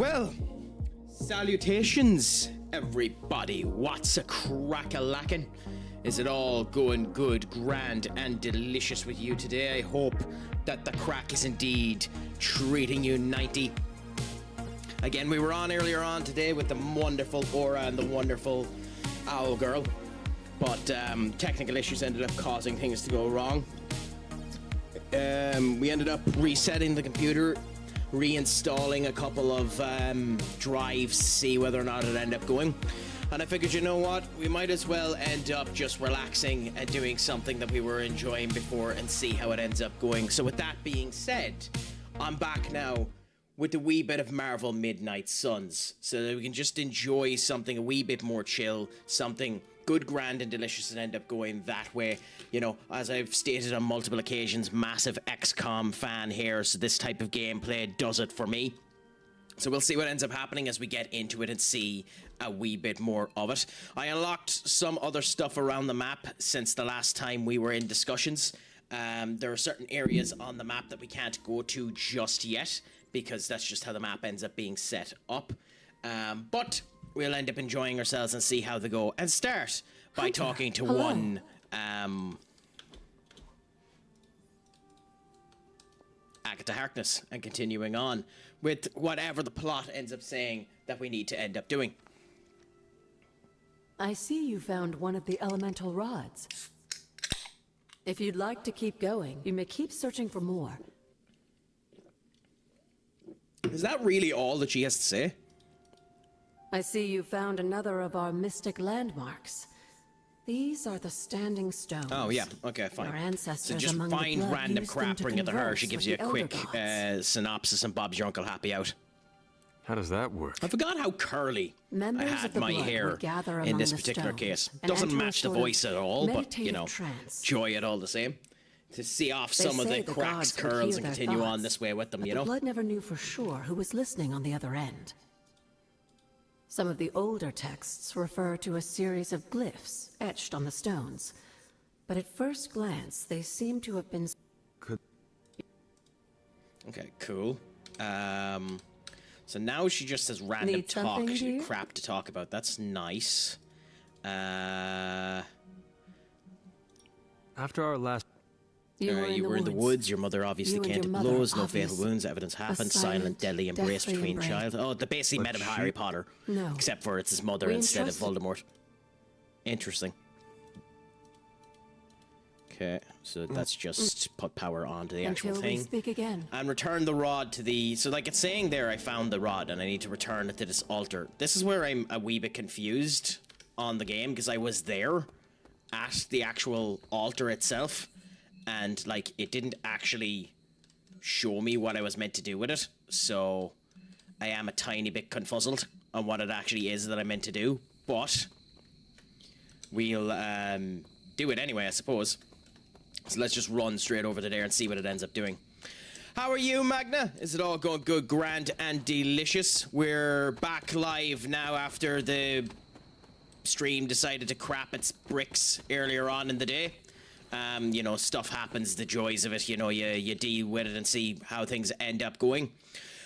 Well, salutations, everybody. What's a crack-a-lackin'? Is it all going good, grand, and delicious with you today? I hope that the crack is indeed treating you 90. Again, we were on earlier on today with the wonderful Aura and the wonderful Owl Girl, but technical issues ended up causing things to go wrong. We ended up resetting the computer, reinstalling a couple of drives to see whether or not it ended up going. And I figured, you know what, we might as well end up just relaxing and doing something that we were enjoying before and see how it ends up going. So with that being said, I'm back now with a wee bit of Marvel Midnight Suns, so that we can just enjoy something a wee bit more chill, something good, grand, and delicious, and end up going that way. You know, as I've stated on multiple occasions, massive XCOM fan here, so this type of gameplay does it for me. So we'll see what ends up happening as we get into it and see a wee bit more of it. I unlocked some other stuff around the map since the last time we were in discussions. There are certain areas on the map that we can't go to just yet, because that's just how the map ends up being set up. But we'll end up enjoying ourselves and see how they go. And start by talking to one... Agatha Harkness, and continuing on with whatever the plot ends up saying that we need to end up doing. I see you found one of the elemental rods. If you'd like to keep going, you may keep searching for more. Is that really all that she has to say? I see you found another of our mystic landmarks. These are the standing stones. Oh, yeah. Okay, fine. Our ancestors so just among find the blood random used crap, them to bring it to her. converse She gives with you a the quick elder gods. synopsis, and Bob's your uncle happy out. How does that work? I forgot how curly Members I of had the my blood hair would gather in among this the particular stones case. and Doesn't enter a match the sort of voice at all, but, you know, meditative trance. enjoy it all the same. To see off They some of say the the cracks, gods would curls, hear and their continue on thoughts, this way with them, but you the know? blood never knew for sure who was listening on the other end. Some of the older texts refer to a series of glyphs etched on the stones, but at first glance they seem to have been... Okay, cool. So now she just says random Need something, dear? crap to talk about. That's nice. After our last... You were in the woods. Your mother obviously You and can't your take mother, blows. No fatal obvious. wounds. Evidence happened. Silent, silent, deadly embrace deathly between embrace. child. Oh, they basically met him Harry Potter. No. Except for it's his mother We instead of entrusted- Voldemort. Interesting. Okay, so that's just put power onto the actual Until thing. we speak again. And return the rod to the... So like it's saying there, I found the rod and I need to return it to this altar. This is where I'm a wee bit confused on the game, because I was there at the actual altar itself, and like it didn't actually show me what I was meant to do with it. So I am a tiny bit confuzzled on what it actually is that I meant to do. But we'll do it anyway, I suppose. So let's just run straight over to there and see what it ends up doing. How are you, Magna? Is it all going good, grand, and delicious? We're back live now after the stream decided to crap its bricks earlier on in the day. You know, stuff happens, the joys of it, you know, you deal with it and see how things end up going.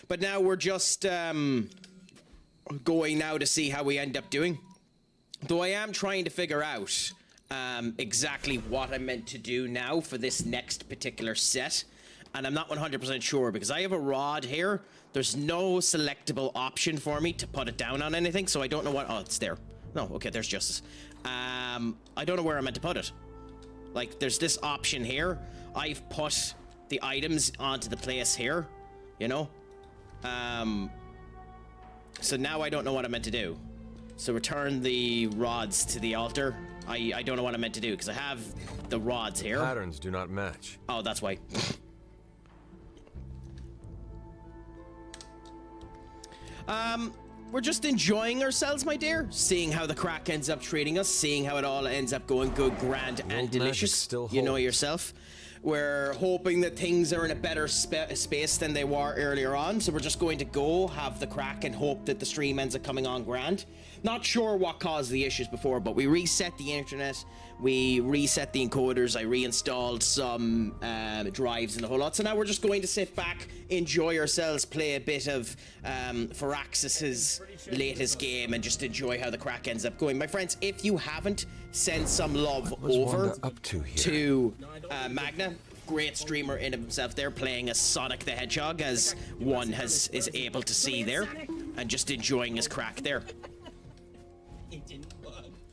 But now we're just going now to see how we end up doing. Though I am trying to figure out exactly what I'm meant to do now for this next particular set. And I'm not 100% sure, because I have a rod here. There's no selectable option for me to put it down on anything, so I don't know what... Oh, it's there. No, okay, there's Justice. I don't know where I'm meant to put it. Like, there's this option here. I've put the items onto the place here, you know? So now I don't know what I'm meant to do. So return the rods to the altar. I don't know what I'm meant to do, because I have the rods here. Patterns do not match. Oh, that's why. We're just enjoying ourselves, my dear. Seeing how the crack ends up treating us. Seeing how it all ends up going good, grand, and delicious. Still you know holds. yourself. We're hoping that things are in a better space than they were earlier on, so we're just going to go have the crack and hope that the stream ends up coming on grand. Not sure what caused the issues before, but we reset the internet, we reset the encoders, I reinstalled some drives and the whole lot, so now we're just going to sit back, enjoy ourselves, play a bit of Firaxis's latest game, and just enjoy how the crack ends up going. My friends, if you haven't, send some love over to Magna. Great streamer in himself there, playing as Sonic the Hedgehog, as one is able to see there, and just enjoying his crack there.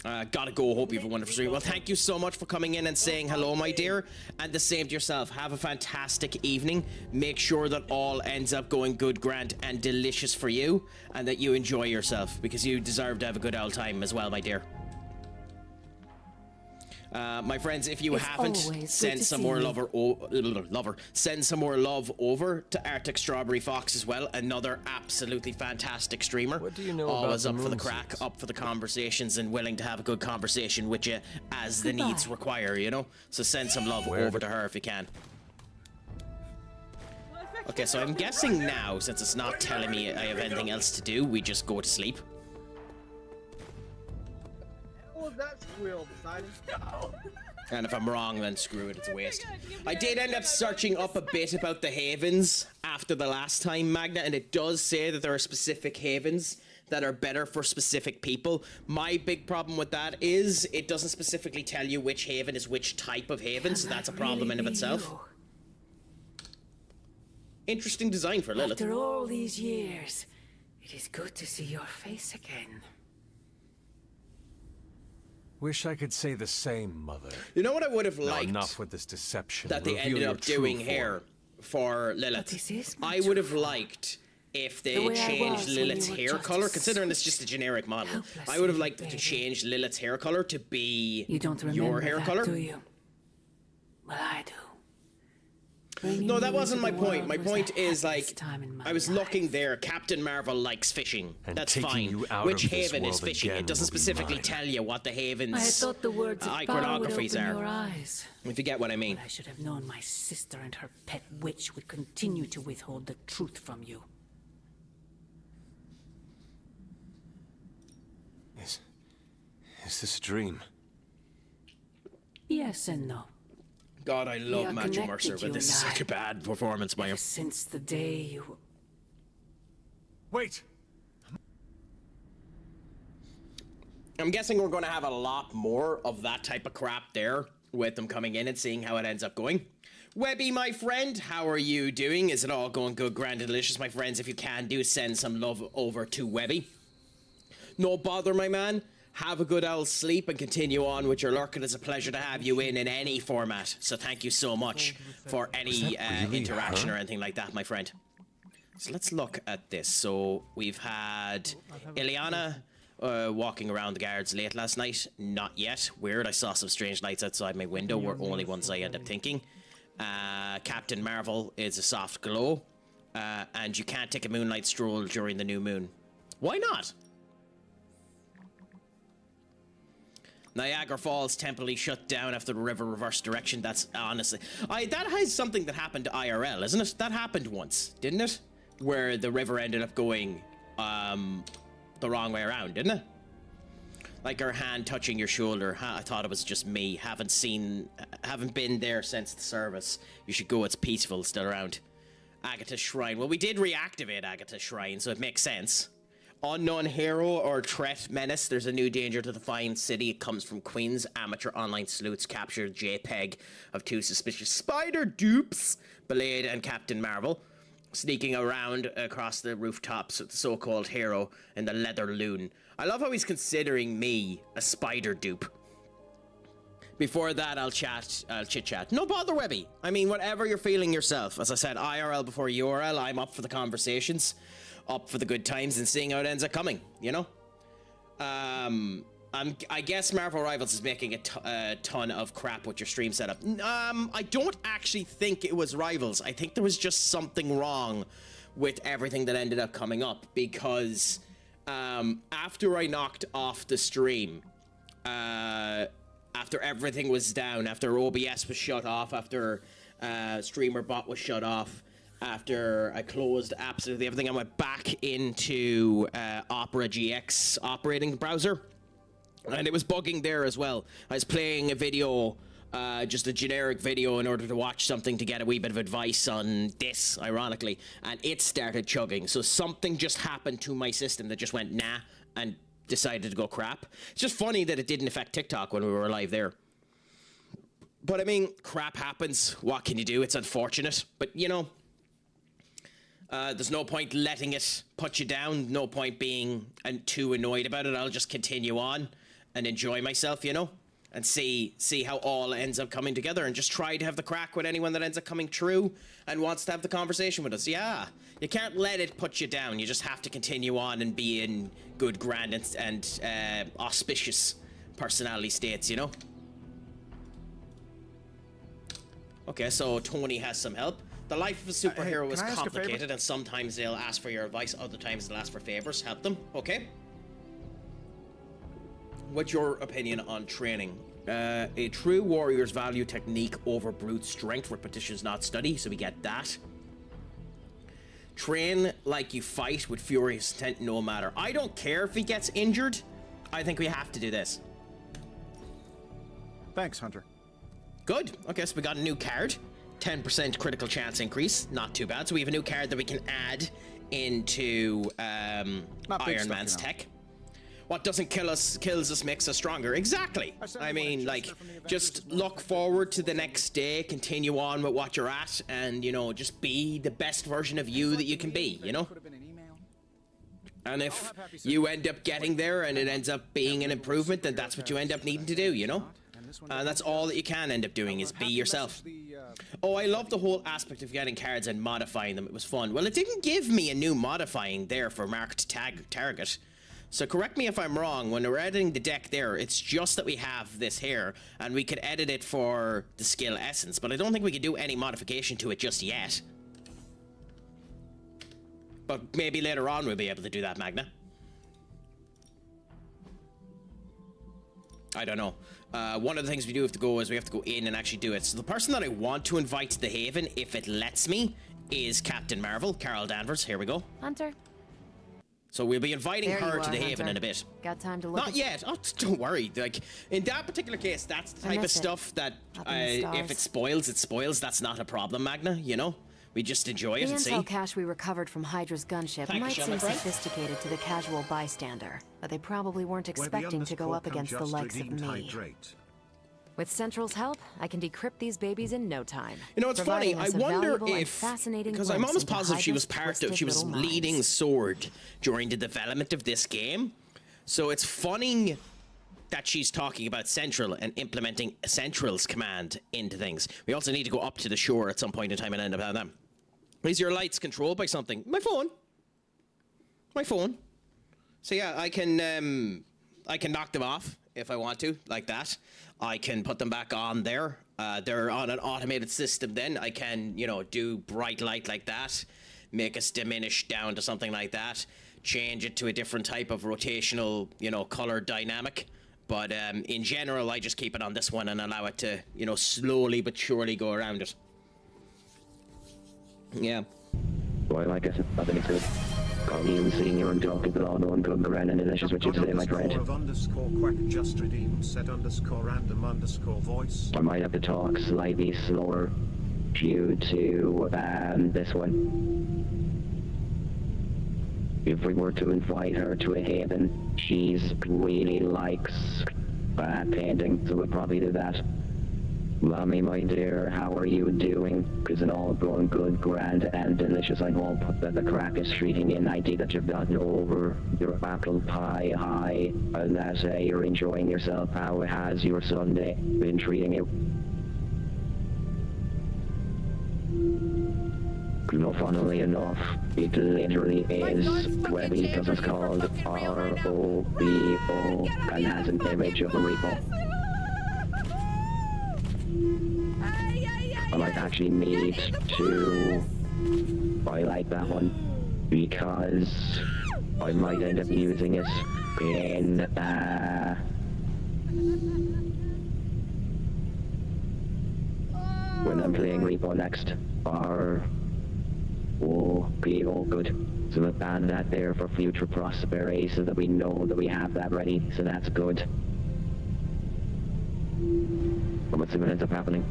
Gotta go. Hope you have a wonderful stream. Well, thank you so much for coming in and saying hello, my dear, and the same to yourself. Have a fantastic evening. Make sure that all ends up going good, grand, and delicious for you, and that you enjoy yourself, because you deserve to have a good old time as well, my dear. My friends, if you haven't, send some more send some more love over to Arctic Strawberry Fox as well. Another absolutely fantastic streamer. What do you know Always about up for the crack, up for the conversations, and willing to have a good conversation with you as the needs require, you know? So send some love over to her if you can. Okay, so I'm guessing now, since it's not telling me I have anything else to do, we just go to sleep. That squirrel decided. And if I'm wrong, then screw it, it's a waste. I did end up searching up a bit about the havens after the last time, Magna, and it does say that there are specific havens that are better for specific people. My big problem with that is it doesn't specifically tell you which haven is which type of haven, so that's a problem in of itself. Interesting design for Lilith. After all these years, it is good to see your face again. Wish I could say the same, Mother. You know what I would have liked? Enough with this deception. That they ended up doing here for Lilith. I would have liked if they changed Lilith's hair color, considering it's just a generic model. I would have liked them to change Lilith's hair color to be your hair color. Do you? Well, I do. No, that wasn't my point. My point is, like, I was looking there. Captain Marvel likes fishing. That's fine. Which haven is fishing? It doesn't specifically tell you what the haven's iconographies are. If you get what I mean. I should have known my sister and her pet witch would continue to withhold the truth from you. Is this a dream? Yes and no. God, I love Matthew Mercer, but this is such a bad performance by him. Since the day you... Wait! I'm guessing we're going to have a lot more of that type of crap there, with them coming in and seeing how it ends up going. Webby, my friend, how are you doing? Is it all going good, grand, and delicious, my friends? If you can, do send some love over to Webby. No bother, my man. Have a good old sleep and continue on with your lurk. It's a pleasure to have you in any format. So thank you so much for any interaction or anything like that, my friend. So let's look at this. So we've had Ileana walking around the guards late last night. Not yet. Weird. I saw some strange lights outside my window. Were only ones I end up thinking. Captain Marvel is a soft glow. And you can't take a moonlight stroll during the new moon. Why not? Niagara Falls temporarily shut down after the river reversed direction. That's honestly... that has something that happened to IRL, isn't it? That happened once, didn't it? Where the river ended up going the wrong way around, didn't it? Like her hand touching your shoulder. I thought it was just me. Haven't been there since the service. You should go, it's peaceful, still around. Agatha's Shrine. Well, we did reactivate Agatha's Shrine, so it makes sense. Unknown hero or threat menace. There's a new danger to the fine city. It comes from Queens. Amateur online sleuths captured JPEG of two suspicious spider dupes, Blade and Captain Marvel, sneaking around across the rooftops with the so-called hero in the leather loon. I love how he's considering me a spider dupe. Before that, I'll chit-chat. No bother, Webby. I mean, whatever you're feeling yourself. As I said, IRL before URL. I'm up for the conversations. Up for the good times and seeing how it ends up coming, you know? I guess Marvel Rivals is making a ton of crap with your stream setup. I don't actually think it was Rivals. I think there was just something wrong with everything that ended up coming up, because after I knocked off the stream, after everything was down, after OBS was shut off, after streamer bot was shut off after I closed absolutely everything. I went back into Opera GX operating browser, and it was bugging there as well. I was playing a video, just a generic video, in order to watch something to get a wee bit of advice on this, ironically, and it started chugging. So something just happened to my system that just went nah and decided to go crap. It's just funny that it didn't affect TikTok when we were live there. But I mean, crap happens. What can you do? It's unfortunate. But, you know, there's no point letting it put you down. No point being too annoyed about it. I'll just continue on and enjoy myself, you know, and see how all ends up coming together, and just try to have the crack with anyone that ends up coming through and wants to have the conversation with us. Yeah, you can't let it put you down. You just have to continue on and be in good, grand, and auspicious personality states, you know. Okay, so Tony has some help. The life of a superhero is complicated, and sometimes they'll ask for your advice, other times they'll ask for favors. Help them, okay? What's your opinion on training? A true warrior's value technique over brute strength. Repetition's not study, so we get that. Train like you fight with furious intent no matter. I don't care if he gets injured. I think we have to do this. Thanks, Hunter. Good. Okay, so we got a new card. 10% critical chance increase. Not too bad. So we have a new card that we can add into Iron Man's tech. What doesn't kill us kills us, makes us stronger. Exactly. I mean, like, just look forward to the next day, continue on with what you're at, and, you know, just be the best version of you that you can be, you know? And if you end up getting there and it ends up being an improvement, then that's what you end up needing to do, you know? And that's all that you can end up doing, is be yourself. Oh, I love the whole aspect of getting cards and modifying them. It was fun. Well, it didn't give me a new modifying there for marked target. So correct me if I'm wrong, when we're editing the deck there, it's just that we have this here, and we could edit it for the skill essence, but I don't think we could do any modification to it just yet. But maybe later on we'll be able to do that, Magna. I don't know. One of the things we do have to go is we have to go in and actually do it. So the person that I want to invite to the Haven, if it lets me, is Captain Marvel, Carol Danvers. Here we go. Hunter. So we'll be inviting her to the Haven in a bit. Got time to look? Not yet. Oh, don't worry. Like, in that particular case, that's the type of stuff that if it spoils, it spoils. That's not a problem, Magna, you know? We just enjoy it and see. The intel cache we recovered from Hydra's gunship might seem sophisticated to the casual bystander, but they probably weren't expecting to go up against the likes of me. With Central's help, I can decrypt these babies in no time. You know, it's funny. I wonder if, because I'm almost positive she was leading Sword during the development of this game. So it's funny that she's talking about Central and implementing Central's command into things. We also need to go up to the shore at some point in time and end up having them. Is your lights controlled by something? My phone. My phone. So yeah, I can knock them off if I want to, like that. I can put them back on there. They're on an automated system then. I can, you know, do bright light like that, make us diminish down to something like that, change it to a different type of rotational, you know, color dynamic. But in general, I just keep it on this one and allow it to, you know, slowly but surely go around it. Yeah. Boy, like I said, nothing good. Call me and seeing you and talking to all no one good around and delicious with you today, my friend. _quack just redeemed said _random_voice. I might have to talk slightly slower due to this one. If we were to invite her to a haven, she's really likes painting, so we'll probably do that. Mommy, my dear, how are you doing? Is it all going good, grand, and delicious? I hope that the Craic is treating you, and I see that you've gotten over your apple pie high, and that you're enjoying yourself. How has your Sunday been treating you? No, funnily enough, it literally is Webby because it's called R-O-B-O and has an image of a repo. I might actually need to highlight that one because I might end up using it in when I'm playing Repo next. Okay, all good. So we'll ban that there for future prosperity so that we know that we have that ready, so that's good. But what's going to end up happening?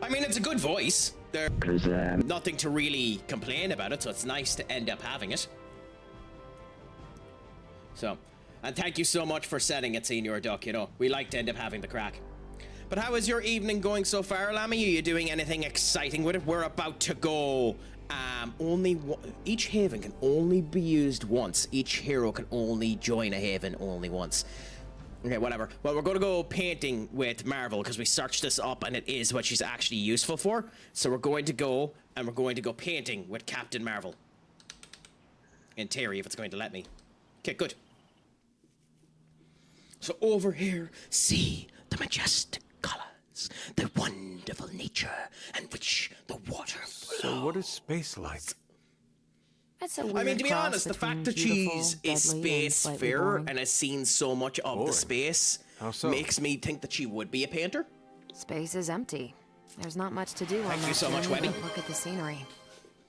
I mean, it's a good voice. There's nothing to really complain about it, so it's nice to end up having it. So, and thank you so much for setting it, Senior Duck. You know, we like to end up having the Craic. But how is your evening going so far, Lammy? Are you doing anything exciting with it? We're about to go. Each haven can only be used once. Each hero can only join a haven only once. Okay, whatever. Well, we're going to go painting with Marvel because we searched this up and it is what she's actually useful for. So we're going to go painting with Captain Marvel. In theory, if it's going to let me. Okay, good. So over here, see the majestic colors, the wonderful nature, and which the water flows. So what is space like? It's a weird I mean, to be cross honest, the between fact that beautiful, she's deadly, and space slightly fair boring. and has seen so much of Boring? the space How so? makes me think that she would be a painter. Space is empty. There's not much to do on Thank you that so much, planet, Webby. but look at the scenery.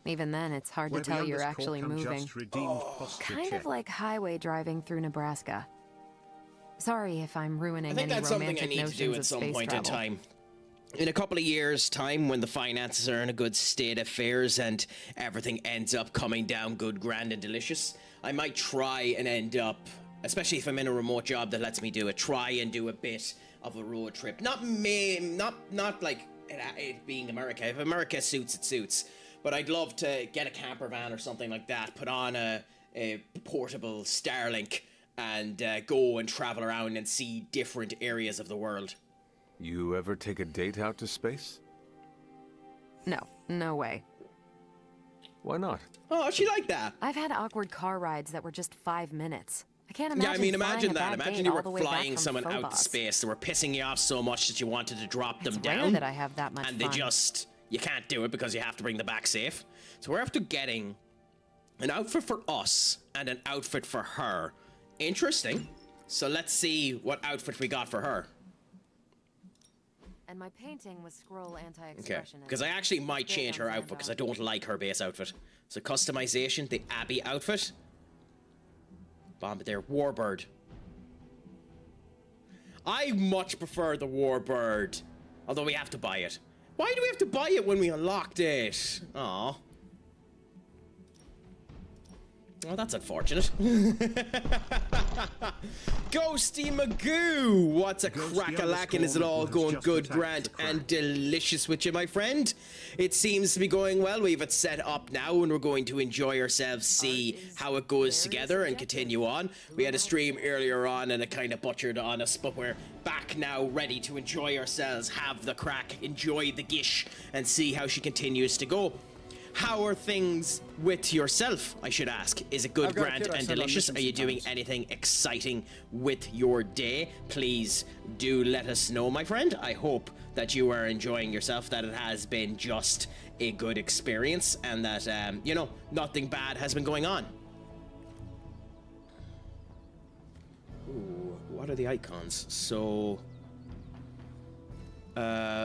Even then, it's hard to Webby tell you're _ actually come moving. just redeemed posture Kind check. of like highway driving through Nebraska. Sorry if I'm ruining I think any that's something I romantic need to notions do of at some space point travel. in time. In a couple of years' time, when the finances are in a good state of affairs and everything ends up coming down good, grand, and delicious, I might try and end up, especially if I'm in a remote job that lets me do it, try and do a bit of a road trip. Not like it being America. If America suits, it suits. But I'd love to get a camper van or something like that, put on a portable Starlink, and go and travel around and see different areas of the world. You ever take a date out to space? No, no way. Why not? Oh, she like that. I've had awkward car rides that were just 5 minutes. I can't imagine. Yeah, I mean, flying imagine a that. bad Imagine date you all were the way back flying from someone out to Phobos. space. They were pissing you off so much that you wanted to drop them It's rare down. that I have that much and fun. you can't do it because you have to bring them back safe. So we're after getting an outfit for us and an outfit for her. Interesting. So let's see what outfit we got for her. And my painting was scroll Okay, anti-expressionist. because I actually might Big change on her outfit because I don't like her base outfit. So customization, the Abbey outfit. Bombardier, Warbird. I much prefer the Warbird, although we have to buy it. Why do we have to buy it when we unlocked it? Aw. Oh, that's unfortunate. Ghosty Magoo! What's a crack-a-lackin'? Is it all going good, grand, and delicious with you, my friend? It seems to be going well. We've it set up now, and we're going to enjoy ourselves, see how it goes together, and continue on. We had a stream earlier on, and it kind of butchered on us, but we're back now, ready to enjoy ourselves, have the crack, enjoy the gish, and see how she continues to go. How are things with yourself, I should ask? Is it good, I've got a grand, kid I and send on delicious? Are missions you doing sometimes. anything exciting with your day? Please do let us know, my friend. I hope that you are enjoying yourself, that it has been just a good experience, and that, you know, nothing bad has been going on. Ooh, what are the icons? So...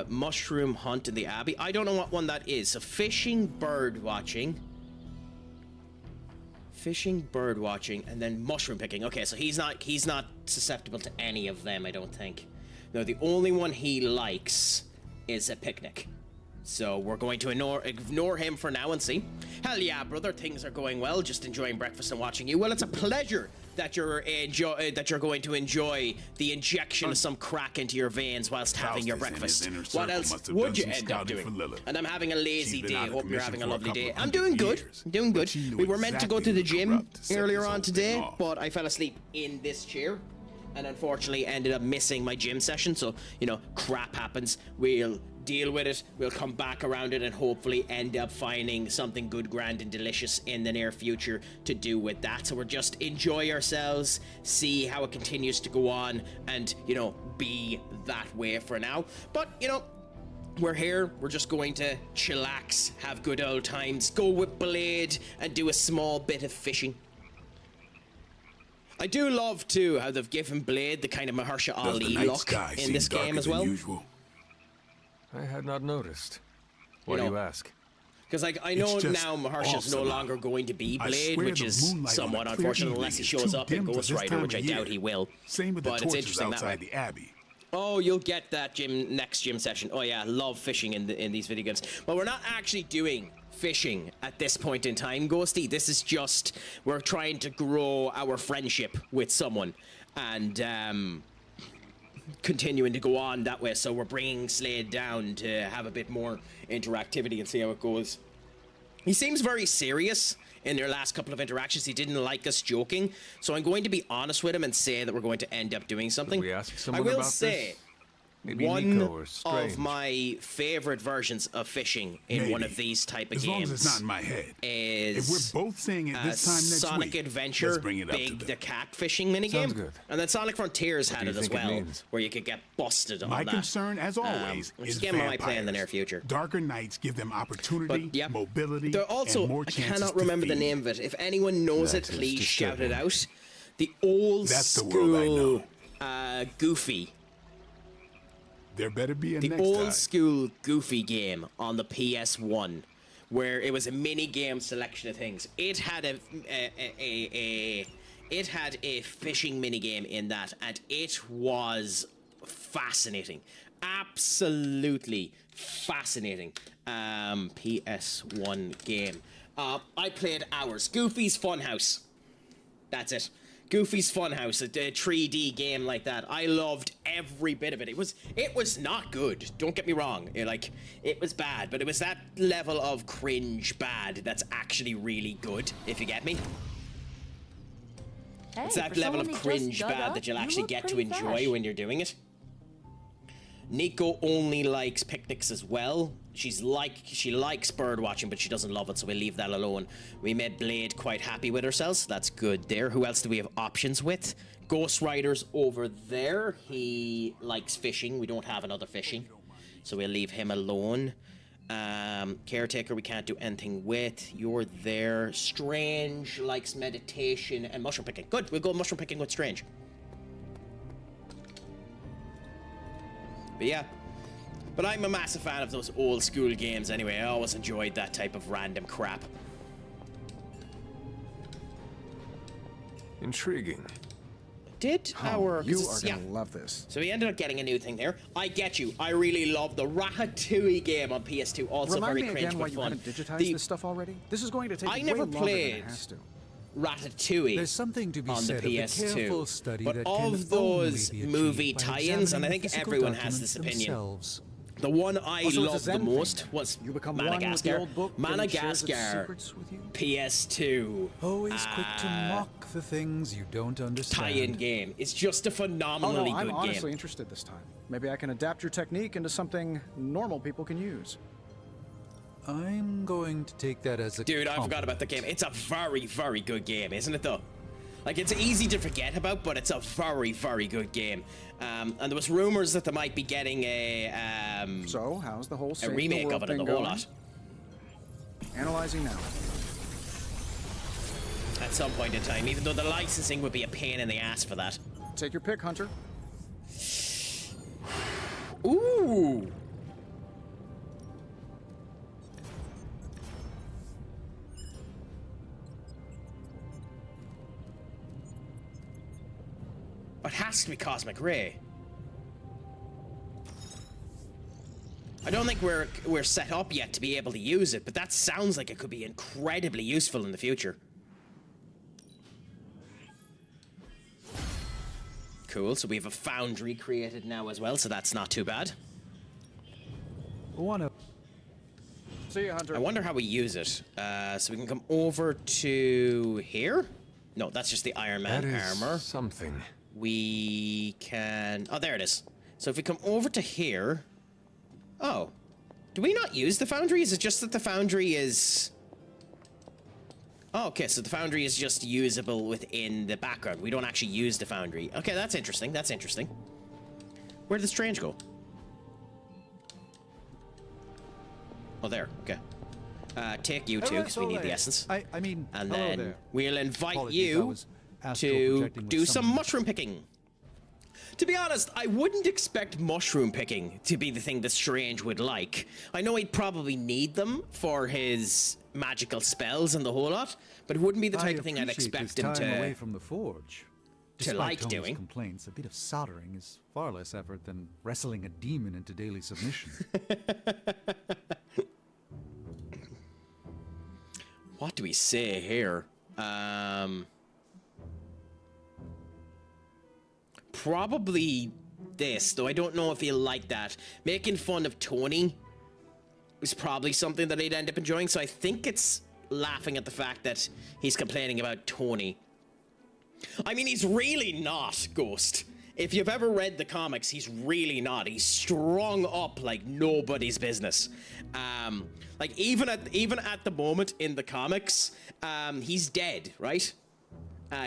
mushroom hunt in the Abbey. I don't know what one that is. So fishing, bird watching, and then mushroom picking. Okay, so he's not susceptible to any of them, I don't think. No, the only one he likes is a picnic. So we're going to ignore him for now and see. Hell yeah, brother, things are going well. Just enjoying breakfast and watching you. Well, it's a pleasure that you're going to enjoy the injection of some crack into your veins whilst having your breakfast. What else would you end up doing? And I'm having a lazy day. Hope you're having a lovely day. I'm doing good. I'm doing good. We were meant to go to the gym earlier on today, but I fell asleep in this chair and unfortunately ended up missing my gym session. So, you know, crap happens. We'll deal with it. We'll come back around it and hopefully end up finding something good, grand, and delicious in the near future to do with that. So we're just enjoy ourselves, see how it continues to go on, and, you know, be that way for now. But, you know, we're here. We're just going to chillax, have good old times, go with Blade, and do a small bit of fishing. I do love, too, how they've given Blade the kind of Mahershala Ali look in this game as well. I had not noticed. Why do you ask? Because like I know now Mahershal's no longer going to be Blade, which is somewhat unfortunate unless he shows up in Ghost Rider, which I doubt he will. Same with but the it's torches interesting outside that way. the Abbey. Oh, you'll get that next gym session. Oh yeah, love fishing in these video games. But we're not actually doing fishing at this point in time, Ghosty. This is just we're trying to grow our friendship with someone and continuing to go on that way. So we're bringing Slade down to have a bit more interactivity and see how it goes. He seems very serious in their last couple of interactions. He didn't like us joking, so I'm going to be honest with him and say that we're going to end up doing something. Should we ask someone I will about say this? Maybe one Nico or Strange. of my favorite versions of fishing in one of these type of as games long as it's not in my head. Is if we're both saying it this time next Sonic week, Adventure, let's bring it up to Big them. the Cat fishing minigame. Sounds good. And then Sonic Frontiers What had do it you as think it well, means? where you could get busted on My that. concern, as always, which is game I might vampires. play in the near future. Darker nights give them opportunity, But, yeah. mobility, They're also, and more I chances cannot to remember the feed. name of it. If anyone knows That it, is please shout it disturbing. out. The old That's the world I school know. Goofy. There better be a The next old time. school Goofy game on the PS1, where it was a mini game selection of things. It had it had a fishing mini game in that, and it was fascinating, absolutely fascinating. PS1 game. I played hours. Goofy's Funhouse. That's it. Goofy's Funhouse, a 3D game like that. I loved every bit of it. It was not good. Don't get me wrong. It was bad, but it was that level of cringe bad that's actually really good, if you get me. Hey, It's that for level of someone who cringe just got bad up, that you'll you actually look get to pretty enjoy fresh. when you're doing it. Nico only likes picnics as well. She likes bird watching, but she doesn't love it, so we'll leave that alone. We made Blade quite happy with herself, so that's good there. Who else do we have options with? Ghost Rider's over there. He likes fishing. We don't have another fishing, so we'll leave him alone. Caretaker we can't do anything with. You're there. Strange likes meditation and mushroom picking. Good, we'll go mushroom picking with Strange. But yeah, but I'm a massive fan of those old school games anyway. I always enjoyed that type of random crap. Intriguing. Did our... You are gonna love this. So we ended up getting a new thing there. I get you. I really love the Ratatouille game on PS2. Also Remind very me cringe again why but you fun. haven't digitized this stuff already? This is going to take I way never longer played than it has to. Ratatouille There's something to be on the said of the PS2. careful study But that of can those only be movie achieved by tie-ins, and I examining think the physical everyone has documents this opinion, themselves. the one I Also, it's a loved the Zen thing. most was You become one with the Madagascar. old book, and it shares its Madagascar secrets with you. PS2 Always quick to mock the things you don't understand. tie-in game. It's just a Oh phenomenally no, I'm good honestly game. interested this time. Maybe I can adapt your technique into something normal people can use. I'm going to take that as a Dude, I forgot about the game. It's a very, very good game, isn't it though? Like, it's easy to forget about, but it's a very, very good game. And there was rumors that they might be getting a So, how's the whole a saving remake the of world it and thing the whole going? lot. Analyzing now. At some point in time, even though the licensing would be a pain in the ass for that. Take your pick, Hunter. Ooh! It has to be Cosmic Ray. I don't think we're set up yet to be able to use it, but that sounds like it could be incredibly useful in the future. Cool, so we have a foundry created now as well, so that's not too bad. See you, Hunter. I wonder how we use it. So we can come over to here? No, that's just the Iron Man That is armor. something. We can... Oh, there it is. So if we come over to here... Oh. Do we not use the foundry? Is it just that the foundry is... Oh, okay, so the foundry is just usable within the background. We don't actually use the foundry. Okay, that's interesting. That's interesting. Where did Strange go? Oh, there. Okay. Take you two, because we need the essence. I mean, And hello then there. we'll invite Apologies, I you was astral to projecting with do some someone. mushroom picking. To be honest, I wouldn't expect mushroom picking to be the thing that Strange would like. I know he'd probably need them for his magical spells and the whole lot, but it wouldn't be the type of thing I'd expect him time away from the forge. Despite like Tony's doing. complaints, a bit of soldering is far less effort than wrestling a demon into daily submission. What do we say here? Probably this, though I don't know if he'll like that. Making fun of Tony is probably something that he'd end up enjoying, so I think it's laughing at the fact that he's complaining about Tony. I mean, he's really not, Ghost. If you've ever read the comics, he's really not. He's strung up like nobody's business. Like even at the moment in the comics, he's dead, right?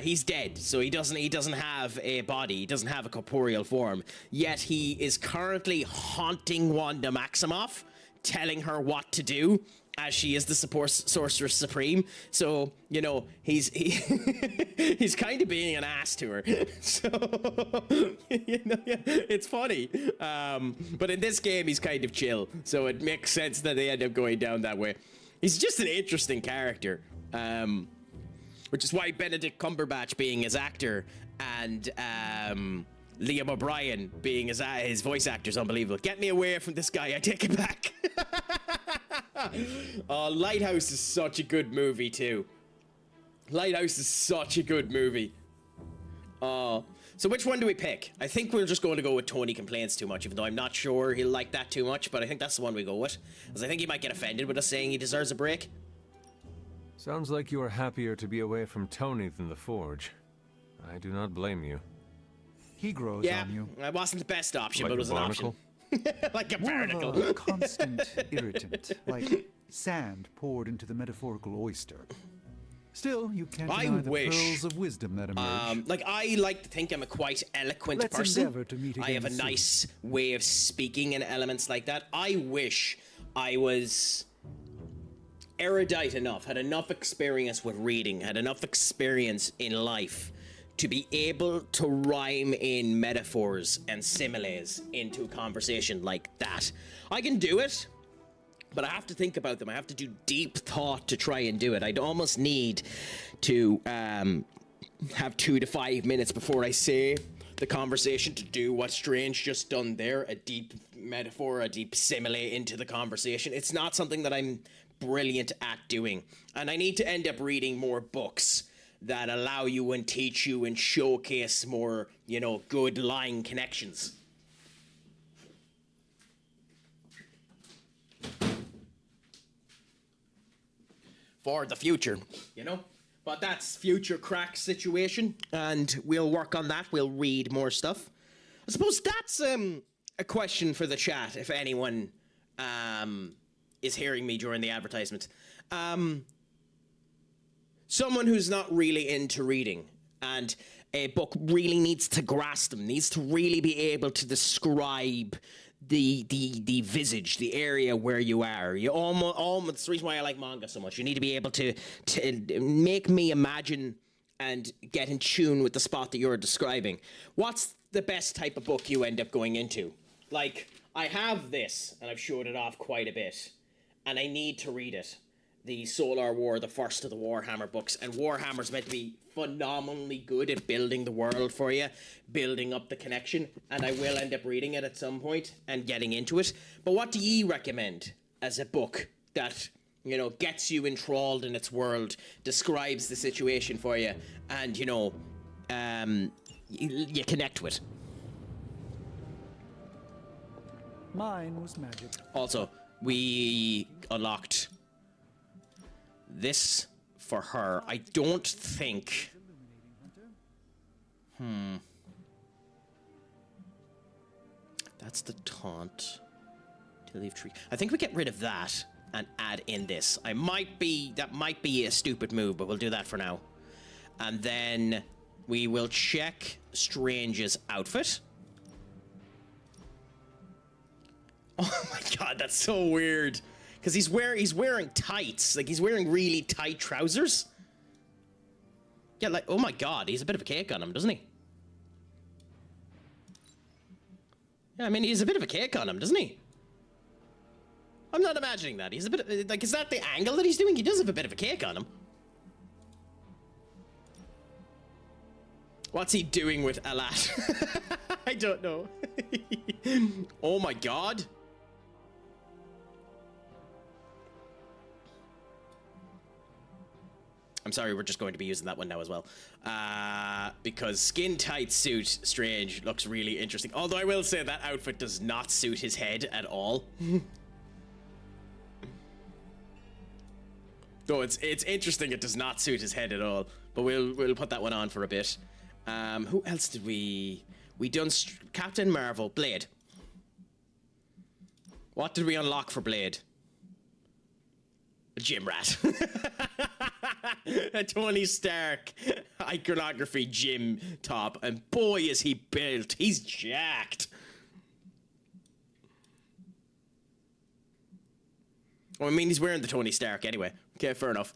He's dead, so he doesn't have a body. He doesn't have a corporeal form. Yet he is currently haunting Wanda Maximoff, telling her what to do, as she is the Sorceress Supreme. So, you know, he's kind of being an ass to her. So, you know, yeah, it's funny. But in this game, he's kind of chill. So it makes sense that they end up going down that way. He's just an interesting character. Which is why Benedict Cumberbatch being his actor and Liam O'Brien being his voice actor is unbelievable. Get me away from this guy, I take it back. Lighthouse is such a good movie too. Lighthouse is such a good movie. So which one do we pick? I think we're just going to go with Tony complains too much, even though I'm not sure he'll like that too much, but I think that's the one we go with. Because I think he might get offended with us saying he deserves a break. Sounds like you are happier to be away from Tony than the Forge. I do not blame you. He grows on you. It wasn't the best option, Like but it a was an option. barnacle? Like a More barnacle. of a constant irritant, like sand poured into the metaphorical oyster. Still, you can't deny the pearls of wisdom that emerge. Like, I like to think I'm a quite eloquent Let's person. endeavor to meet I have a again soon. nice way of speaking in elements like that. I wish I was erudite enough, had enough experience with reading, had enough experience in life to be able to rhyme in metaphors and similes into a conversation like that. I can do it, but I have to think about them. I have to do deep thought to try and do it. I'd almost need to have 2 to 5 minutes before I say the conversation to do what Strange just done there, a deep metaphor, a deep simile into the conversation. It's not something that I'm brilliant at doing, and I need to end up reading more books that allow you and teach you and showcase more, you know, good line connections. For the future, you know? But that's future Craic situation, and we'll work on that. We'll read more stuff. I suppose that's a question for the chat, if anyone is hearing me during the advertisement. Someone who's not really into reading, and a book really needs to grasp them, needs to really be able to describe the visage, the area where you are. You almost that's the reason why I like manga so much. You need to be able to make me imagine and get in tune with the spot that you're describing. What's the best type of book you end up going into? Like, I have this, and I've showed it off quite a bit, and I need to read it. The Solar War, the first of the Warhammer books, and Warhammer's meant to be phenomenally good at building the world for you, building up the connection, and I will end up reading it at some point and getting into it. But what do ye recommend as a book that, you know, gets you enthralled in its world, describes the situation for you, and, you know, you connect with? Mine was magic. Also, we unlocked this for her. I don't think... That's the taunt. To leave tree. I think we get rid of that and add in this. That might be a stupid move, but we'll do that for now. And then we will check Strange's outfit. Oh my god, that's so weird. Because he's wearing tights. Like, he's wearing really tight trousers. Yeah, like, oh my god, he's a bit of a cake on him, doesn't he? Yeah, I mean, he's a bit of a cake on him, doesn't he? I'm not imagining that. He's a bit, like, is that the angle that he's doing? He does have a bit of a cake on him. What's he doing with Alat? I don't know. Oh my god. I'm sorry, we're just going to be using that one now as well. Because skin tight suit Strange looks really interesting. Although I will say that outfit does not suit his head at all. Though it's interesting, it does not suit his head at all. But we'll put that one on for a bit. Who else did we done? Captain Marvel, Blade. What did we unlock for Blade? A gym rat. A Tony Stark iconography gym top, and boy is he built. He's jacked. Well, I mean, he's wearing the Tony Stark anyway. Okay, fair enough.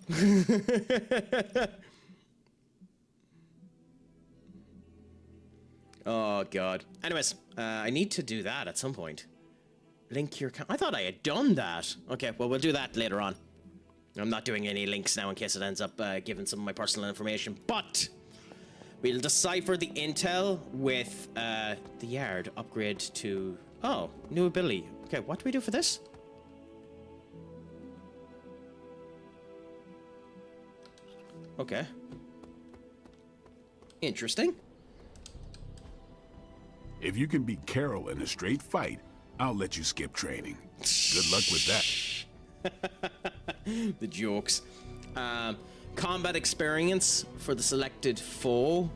Oh god. Anyways, I need to do that at some point. Link your account. I thought I had done that. Okay, well, we'll do that later on. I'm not doing any links now in case it ends up giving some of my personal information, but we'll decipher the intel with the yard upgrade to... Oh, new ability. Okay, what do we do for this? Okay. Interesting. If you can beat Carol in a straight fight, I'll let you skip training. Good luck with that. The jokes. Combat experience for the selected foe.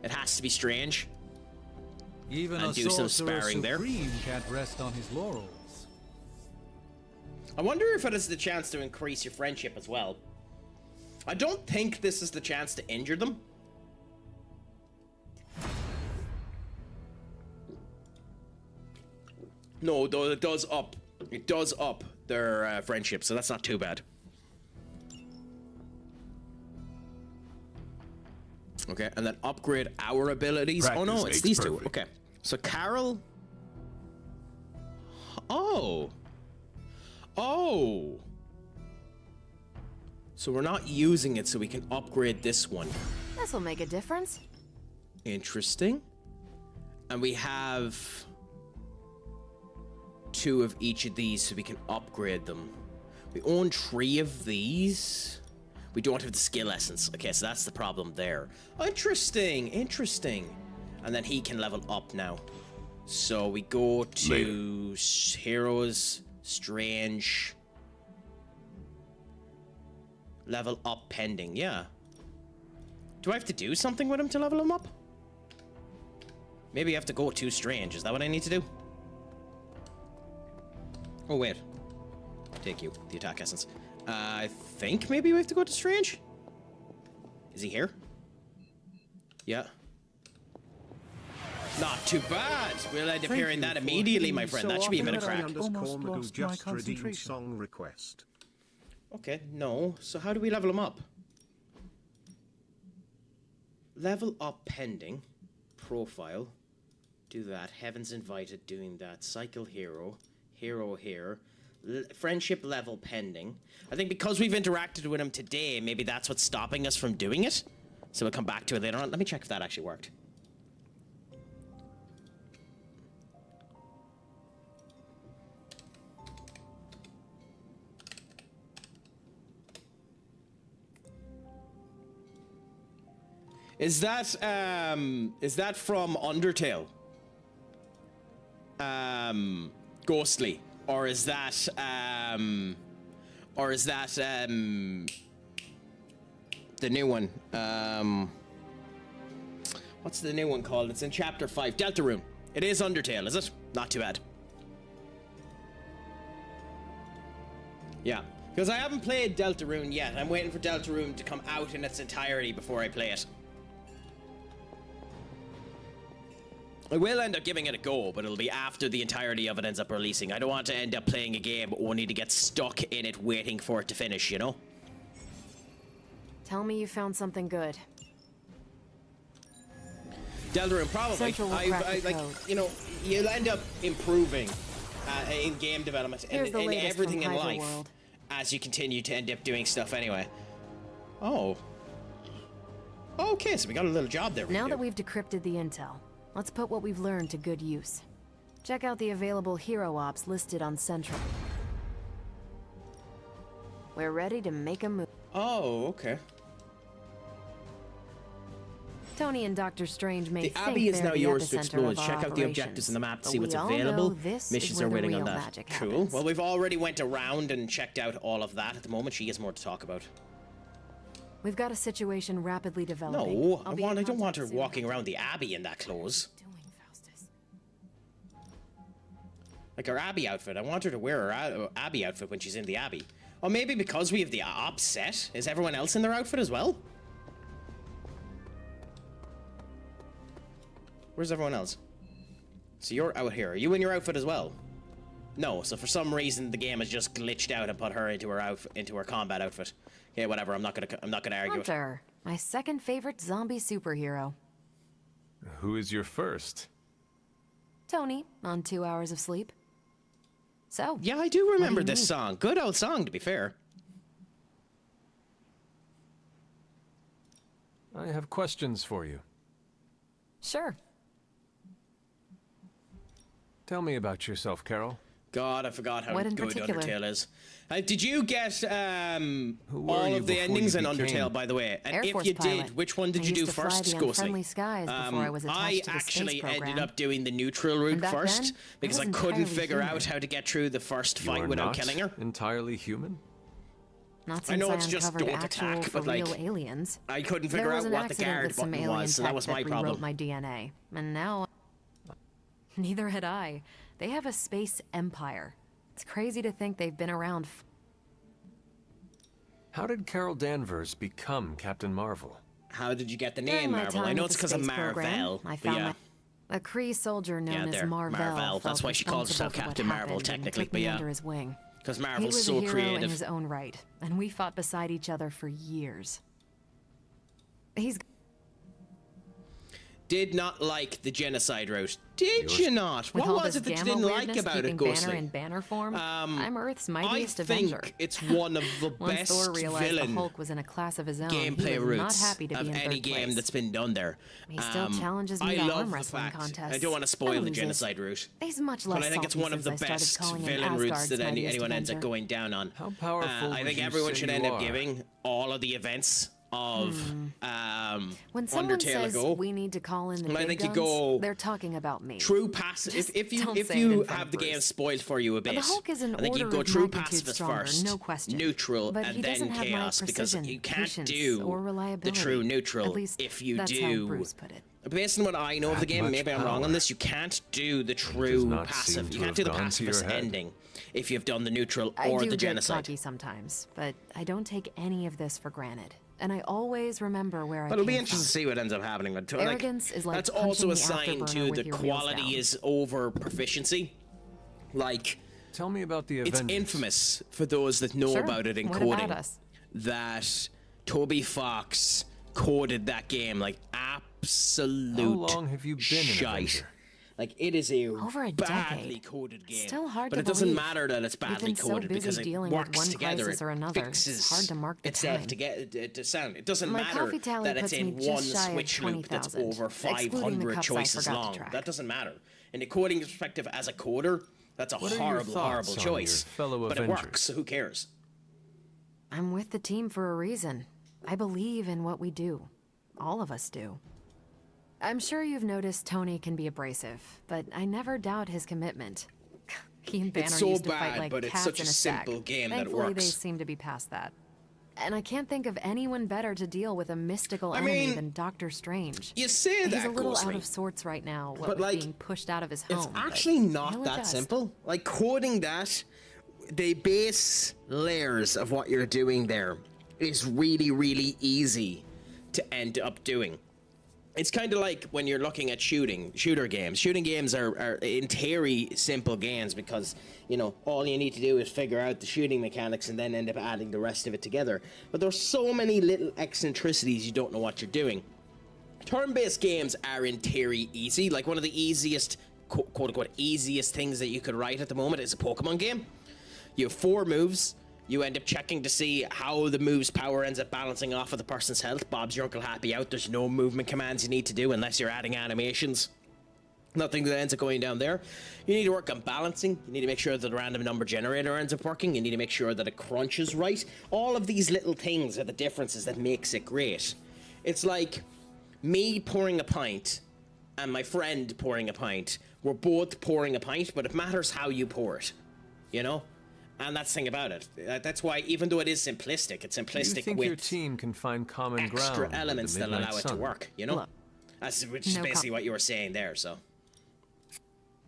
It has to be Strange. Even and a do some sorcerer sparring there. supreme can't rest on his laurels. I wonder if it is the chance to increase your friendship as well. I don't think this is the chance to injure them. No, though it does up their friendship, so that's not too bad. Okay, and then upgrade our abilities. Practice oh no, it's makes these perfect. two. Okay, so Carol. Oh. So we're not using it, so we can upgrade this one. This'll make a difference. Interesting. And we have 2 of each of these, so we can upgrade them. We own 3 of these. We don't have the skill essence. Okay, so that's the problem there. Interesting. And then he can level up now. So we go to Heroes, Strange. Level up pending, yeah. Do I have to do something with him to level him up? Maybe I have to go to Strange. Is that what I need to do? Oh, wait. Take you, the attack essence. I think maybe we have to go to Strange? Is he here? Yeah. Not too bad. We'll end up hearing that immediately, my friend. That should be a bit of crack. _Middle who just redeemed song request. Okay, no. So how do we level him up? Level up pending. Profile. Do that. Heaven's invited, doing that. Cycle hero. Hero here. Friendship level pending. I think because we've interacted with him today, maybe that's what's stopping us from doing it. So we'll come back to it later on. Let me check if that actually worked. Is that from Undertale? Ghostly, or is that the new one? What's the new one called? It's in chapter 5. Deltarune. It is Undertale, is it? Not too bad. Yeah, because I haven't played Deltarune yet. I'm waiting for Deltarune to come out in its entirety before I play it. I will end up giving it a go, but it'll be after the entirety of it ends up releasing. I don't want to end up playing a game only to get stuck in it waiting for it to finish, you know? Tell me you found something good. Deltarune, probably. Central will crack the like, code. you know, you'll end up improving in game development and Here's the in latest everything from in Hydra life World. as you continue to end up doing stuff anyway. Oh. Okay, so we got a little job there. Now that we've decrypted the intel, let's put what we've learned to good use. Check out the available hero ops listed on Central. We're ready to make a move. Oh, okay. Tony and Dr. Strange may The think Abbey is they're now the yours to epicenter explore. of our Check out the operations, objectives in the map to but see what's we all know available. this is Missions where are the waiting on real that. magic Cool. happens. Well, we've already went around and checked out all of that. At the moment, she has more to talk about. We've got a situation rapidly developing. No, I'll I be in don't want her contact soon. walking around the Abbey in that clothes. Doing, Faustus? Like her Abbey outfit. I want her to wear her Abbey outfit when she's in the Abbey. Or maybe because we have the ops set. Is everyone else in their outfit as well? Where's everyone else? So you're out here. Are you in your outfit as well? No. So for some reason the game has just glitched out and put her into her combat outfit. Okay, whatever. I'm not gonna argue it. Hunter, my second favorite zombie superhero. Who is your first? Tony, on 2 hours of sleep. So. Yeah, I do remember you this need? song. Good old song, to be fair. I have questions for you. Sure. Tell me about yourself, Carol. God, I forgot how What in good particular? Undertale is. Did you get were all you of the before endings you in became Undertale, by the way? And Air if Force you pilot. did, which one did I you do used to fly first, the Ghostly? unfriendly skies before I was attached I to the actually space program. ended up doing the neutral route And back first then, because I I was couldn't entirely figure human. out how to get through the first You fight are without not killing her. entirely human? Not I since know it's just uncovered don't actual attack, for but, like, real aliens. I couldn't There figure was out an what the accident guard with some button alien was, so that tech was my rewrote problem. my DNA, and now neither had I. They have a space empire. It's crazy to think they've been around. How did Carol Danvers become Captain Marvel? How did you get the During name my Marvel? time I know with it's the because of space program, Marvel. I but found yeah. a Kree soldier known Yeah, as there. Marvel. Marvel. That's felt why she calls herself responsible for what Captain Marvel, happened and technically, took but me yeah. under his wing. Because He Marvel's was so a hero in creative. his own right, and we fought beside each other for years. He's Did not like the genocide route. Did you not? with What all was this it that you gamma didn't like weirdness about it, keeping Ghostly? Banner in banner form. I'm Earth's I mightiest think Avenger. it's one of the Once best Thor realized the villain Hulk was in a class of his own, he gameplay was not routes happy to of be in any third game place. that's been done there. He still challenges me I to love arm the wrestling fact. contests. I don't want to and spoil the loses. genocide route, He's much less but I think it's salty one of since the I started best calling him villain routes Asgard's that mightiest anyone ends up Avenger. going down on. How powerful I would think you everyone say should you end up are? giving all of the events of When someone Undertale says a go. we need to call in the Well, I big think you guns, go they're talking about me. True passive. Just If don't you say it in front have of the game Bruce. spoiled for you a bit, The Hulk is an I think you order go of true magnitude pacifist stronger, first, no question. neutral, But and he then doesn't have my chaos because precision, you can't patience, do or the reliability. true neutral At least if you that's do. how Bruce put it. Based on what I know of the That game, much maybe I'm wrong on power. this. You can't do the does true not passive. seem You to can't do have the gone to your pacifist head. ending if you've done the neutral I or do the get genocide. cocky sometimes, but I don't take any of this for granted. And I always remember where I But it'll be came interesting to from. see what ends up happening. But Arrogance is like that's punching also the a sign afterburner to with the your wheels quality down. is over proficiency. Like Tell me about the it's Avengers. infamous for those that know Sure. about it in What coding about us? that Toby Fox coded that game like absolute How long have you been an shite. Avenger? Like it is a Over a badly decade. coded game. Still hard but to it doesn't believe. matter that it's We've badly been so coded busy because it dealing with works one together. crisis It or another, fixes it's hard to mark the itself time. to get it to sound. It doesn't My matter coffee tally that it's puts in me one just shy of switch loop that's 20,000, over excluding the 500 cups I choices forgot to long. track. That doesn't matter. In a coding perspective, as a coder, that's a What are your horrible, thoughts horrible on choice. your fellow but it Avengers? works, so who cares? I'm with the team for a reason. I believe in what we do. All of us do. I'm sure you've noticed Tony can be abrasive, but I never doubt his commitment. He and Banner It's so used to bad, fight like but it's cats such a in a sack. simple game that it Thankfully, they works. seem to be past that. And I can't think of anyone better to deal with a mystical I enemy mean, than Doctor Strange. You say He's that, a little Ghostly, out of sorts right now, what but, with like, being pushed out of his home. it's but actually not he'll that adjust. simple. Like coding that, the base layers of what you're doing there is really, really easy to end up doing. It's kind of like when you're looking at shooter games. Shooting games are in theory simple games because, you know, all you need to do is figure out the shooting mechanics and then end up adding the rest of it together. But there's so many little eccentricities you don't know what you're doing. turn-based games are in theory easy. Like, one of the easiest, quote-unquote, easiest things that you could write at the moment is a Pokemon game. You have 4 moves. You end up checking to see how the move's power ends up balancing off of the person's health. Bob's your Uncle Happy out. There's no movement commands you need to do unless you're adding animations. Nothing that ends up going down there. You need to work on balancing. You need to make sure that the random number generator ends up working. You need to make sure that it crunches right. All of these little things are the differences that makes it great. It's like me pouring a pint and my friend pouring a pint. We're both pouring a pint, but it matters how you pour it, you know? And that's the thing about it. That's why, even though it is simplistic, it's simplistic you think with your team can find common extra ground elements that allow it to work, you know? Look, Which is basically what you were saying there, so.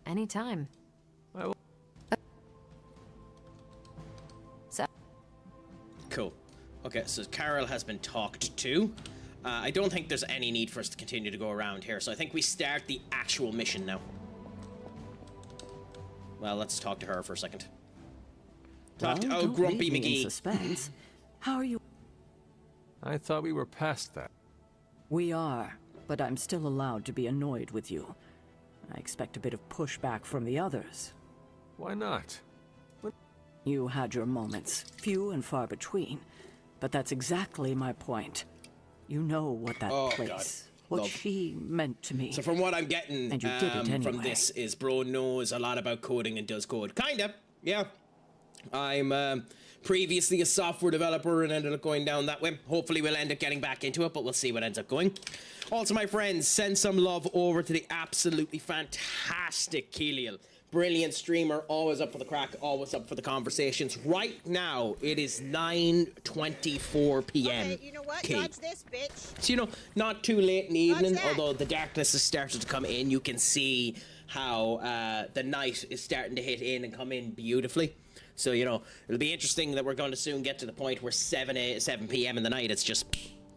Anytime. Cool. Okay, so Carol has been talked to. I don't think there's any need for us to continue to go around here, so I think we start the actual mission now. Well, let's talk to her for a second. Grumpy McGee. Suspense. How are you? I thought we were past that. We are, but I'm still allowed to be annoyed with you. I expect a bit of pushback from the others. Why not? You had your moments, few and far between, but that's exactly my point. You know what that place, what she meant to me. So from what I'm getting and you did it anyway. From this is bro knows a lot about coding and does code. Kinda, yeah. I'm previously a software developer and ended up going down that way. Hopefully we'll end up getting back into it, but we'll see what ends up going. Also, my friends, send some love over to the absolutely fantastic Keeliel. Brilliant streamer, always up for the crack, always up for the conversations. Right now, it is 9:24 p.m. Okay, you know what? Dodge this, bitch. So, you know, not too late in the evening, although the darkness has started to come in. You can see how the night is starting to hit in and come in beautifully. So, you know, it'll be interesting that we're going to soon get to the point where 7 p.m. in the night, it's just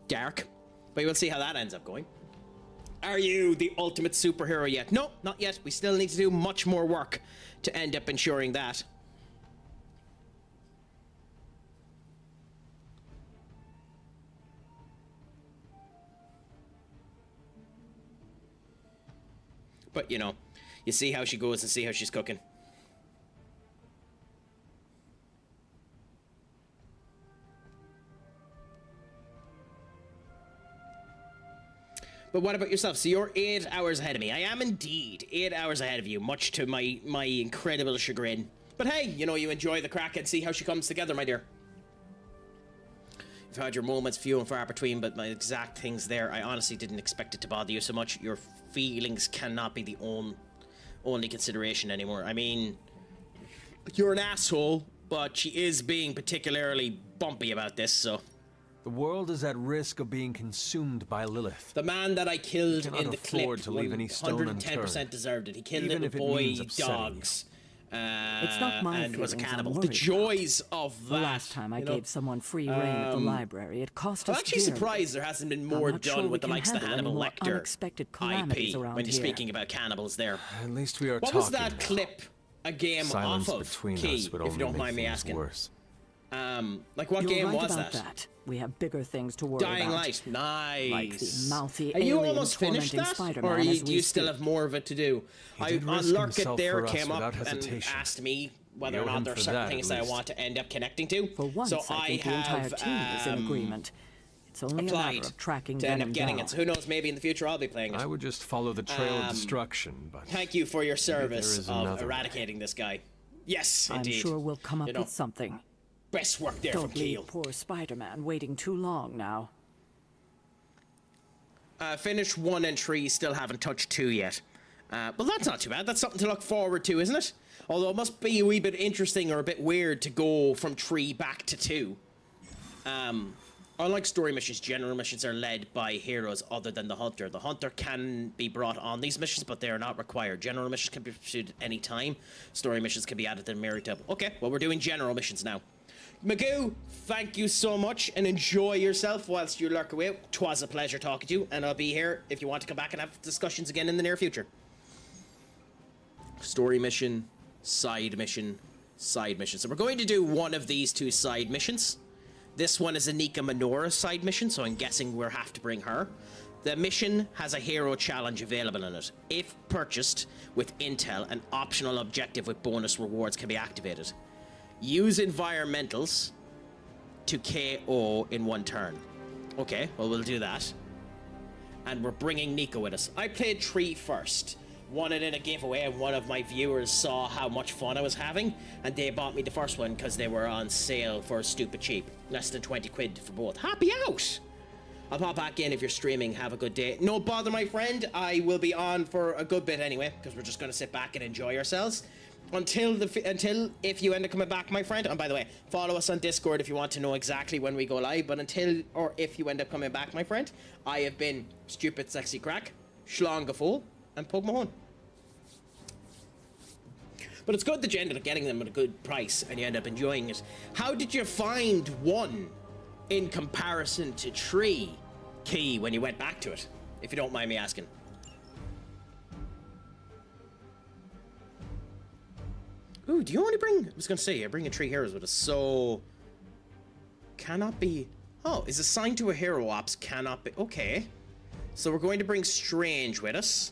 dark. But we'll see how that ends up going. Are you the ultimate superhero yet? No, not yet. We still need to do much more work to end up ensuring that. But, you know, you see how she goes and see how she's cooking. But what about yourself? So you're 8 hours ahead of me. I am indeed 8 hours ahead of you, much to my incredible chagrin. But hey, you know, you enjoy the crack and see how she comes together, my dear. You've had your moments, few and far between, but my exact things there, I honestly didn't expect it to bother you so much. Your feelings cannot be the only consideration anymore. I mean, you're an asshole, but she is being particularly bumpy about this, so... The world is at risk of being consumed by Lilith. The man that I killed in the clip, to leave any stone unturned. 110% deserved it. He killed little boy dogs. It's not my and was a feelings cannibal. I'm The worried joys of that. The last time I gave someone free reign at the library, it cost us I'm actually dearly. surprised there hasn't been more done with the likes of the Hannibal Lecter unexpected calamities IP around when you're here. speaking about cannibals there. At least we are what talking. was that clip a game Silence off of, between Key, us would if you only don't make mind me things asking? Worse. Like what You're game right was about that? We have bigger things to worry Dying about. Light, nice. Like the mouthy Are you alien almost finished tormenting that, Spider-Man or as do we you still speak. have more of it to do? He did risk Lurk it himself there for us came up without and hesitation. asked me whether We or owe not him there are for certain that, things at that I least. want to end up connecting to. For once, so I think the entire team is in agreement. It's only a matter applied of tracking to end them up getting down. it. So who knows? Maybe in the future I'll be playing it. I would just follow the trail of destruction, but Thank you for your service is of another eradicating this guy. Yes, I'm indeed. sure we'll come up You know, with something. best work there from Don't Keel. leave poor Spider-Man waiting too long now. Finished 1 and 3, still haven't touched 2 yet. Well, that's not too bad. That's something to look forward to, isn't it? Although it must be a wee bit interesting or a bit weird to go from 3 back to 2. Unlike story missions, general missions are led by heroes other than the Hunter. The Hunter can be brought on these missions, but they are not required. General missions can be pursued at any time. Story missions can be added to the Mirror Table. Okay, well, we're doing general missions now. Magoo, thank you so much, and enjoy yourself whilst you lurk away. 'Twas a pleasure talking to you, and I'll be here if you want to come back and have discussions again in the near future. Story mission, side mission, side mission. So we're going to do one of these 2 side missions. This one is a Nika Minoura side mission, so I'm guessing we'll have to bring her. The mission has a hero challenge available in it. If purchased with intel, an optional objective with bonus rewards can be activated. Use environmentals to KO in 1 turn. Okay, well, we'll do that. And we're bringing Nico with us. I played 3 first. Won it in a giveaway, and one of my viewers saw how much fun I was having, and they bought me the first one because they were on sale for stupid cheap. Less than 20 quid for both. Happy out! I'll pop back in if you're streaming. Have a good day. No bother, my friend. I will be on for a good bit anyway, because we're just going to sit back and enjoy ourselves. Until if you end up coming back, my friend. And by the way, follow us on Discord if you want to know exactly when we go live. But if you end up coming back, my friend, I have been Stupid Sexy Craic, Schlongafol, and Pug Mahone. But it's good that you ended up getting them at a good price and you end up enjoying it. How did you find 1 in comparison to 3 key when you went back to it? If you don't mind me asking. Ooh, do you only bring... I was going to say, you're bringing 3 heroes with us, so... Cannot be... Oh, is assigned to a hero ops, cannot be... Okay. So we're going to bring Strange with us.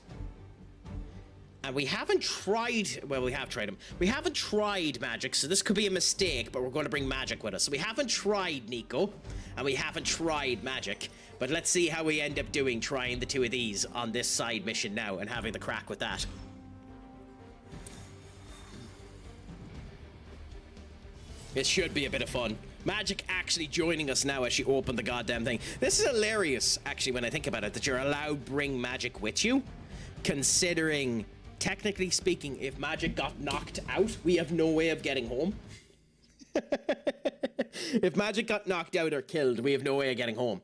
And we haven't tried... Well, we have tried him. We haven't tried Magic, so this could be a mistake, but we're going to bring Magic with us. So we haven't tried Nico, and we haven't tried Magic. But let's see how we end up doing trying the 2 of these on this side mission now and having the crack with that. It should be a bit of fun. Magic actually joining us now as she opened the goddamn thing. This is hilarious, actually, when I think about it, that you're allowed to bring Magic with you, considering... Technically speaking, if Magic got knocked out, we have no way of getting home. If Magic got knocked out or killed, we have no way of getting home.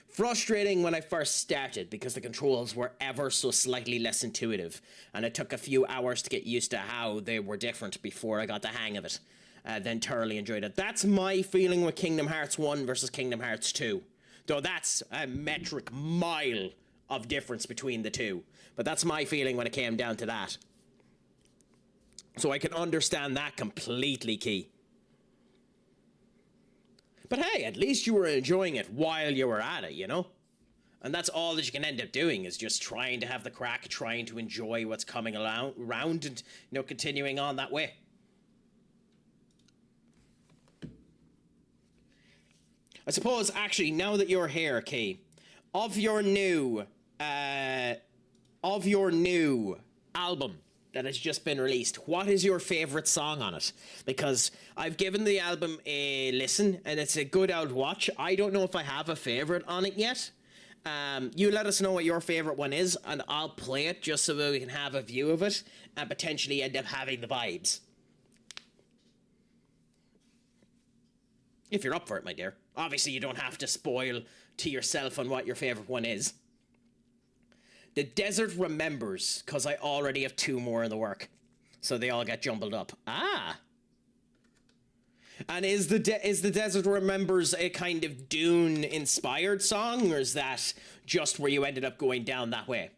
Frustrating when I first started because the controls were ever so slightly less intuitive, and it took a few hours to get used to how they were different before I got the hang of it. Then thoroughly enjoyed it. That's my feeling with Kingdom Hearts 1 versus Kingdom Hearts 2. Though that's a metric mile of difference between the two. But that's my feeling when it came down to that. So I can understand that completely, Key. But hey, at least you were enjoying it while you were at it, you know? And that's all that you can end up doing, is just trying to have the crack, trying to enjoy what's coming around and, you know, continuing on that way. I suppose, actually, now that you're here, Key, of your new album that has just been released, what is your favorite song on it? Because I've given the album a listen, and it's a good old watch. I don't know if I have a favorite on it yet. You let us know what your favorite one is, and I'll play it just so we can have a view of it and potentially end up having the vibes. If you're up for it, my dear. Obviously, you don't have to spoil to yourself on what your favorite one is. The Desert remembers, because I already have 2 more in the work. So they all get jumbled up. Ah! And is the Desert remembers a kind of Dune-inspired song, or is that just where you ended up going down that way?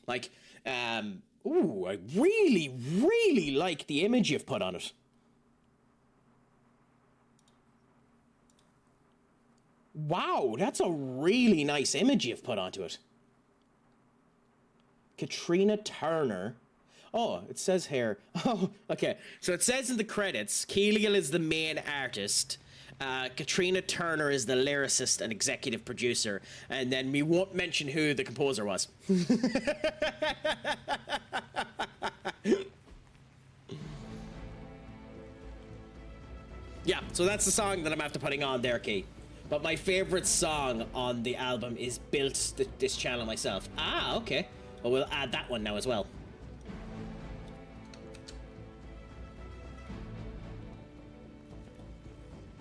Like, ooh, I really, really like the image you've put on it. Wow, that's a really nice image you've put onto it. Katrina Turner. Oh, it says here. Oh, okay. So it says in the credits, Keeliel is the main artist. Katrina Turner is the lyricist and executive producer. And then we won't mention who the composer was. Yeah, so that's the song that I'm after putting on there, Key. But my favorite song on the album is Built This Channel Myself. Ah, okay. Well, we'll add that one now as well.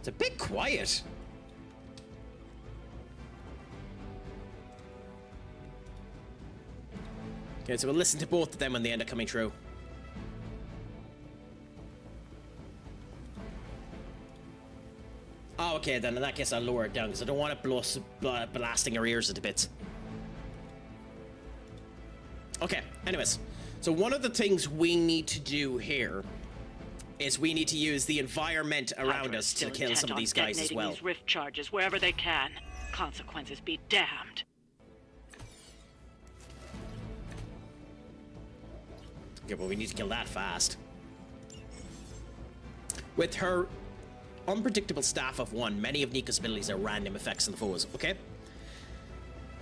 It's a bit quiet. Okay, so we'll listen to both of them when they end up coming through. Oh, okay, then in that case I'll lower it down, because I don't want it blasting our ears into bits. Okay, anyways. So one of the things we need to do here is we need to use the environment around us to kill some of these guys as well. These rift charges wherever they can. Consequences be damned. Okay, but we need to kill that fast. With her unpredictable staff of 1, many of Nika's abilities are random effects on the foes, okay?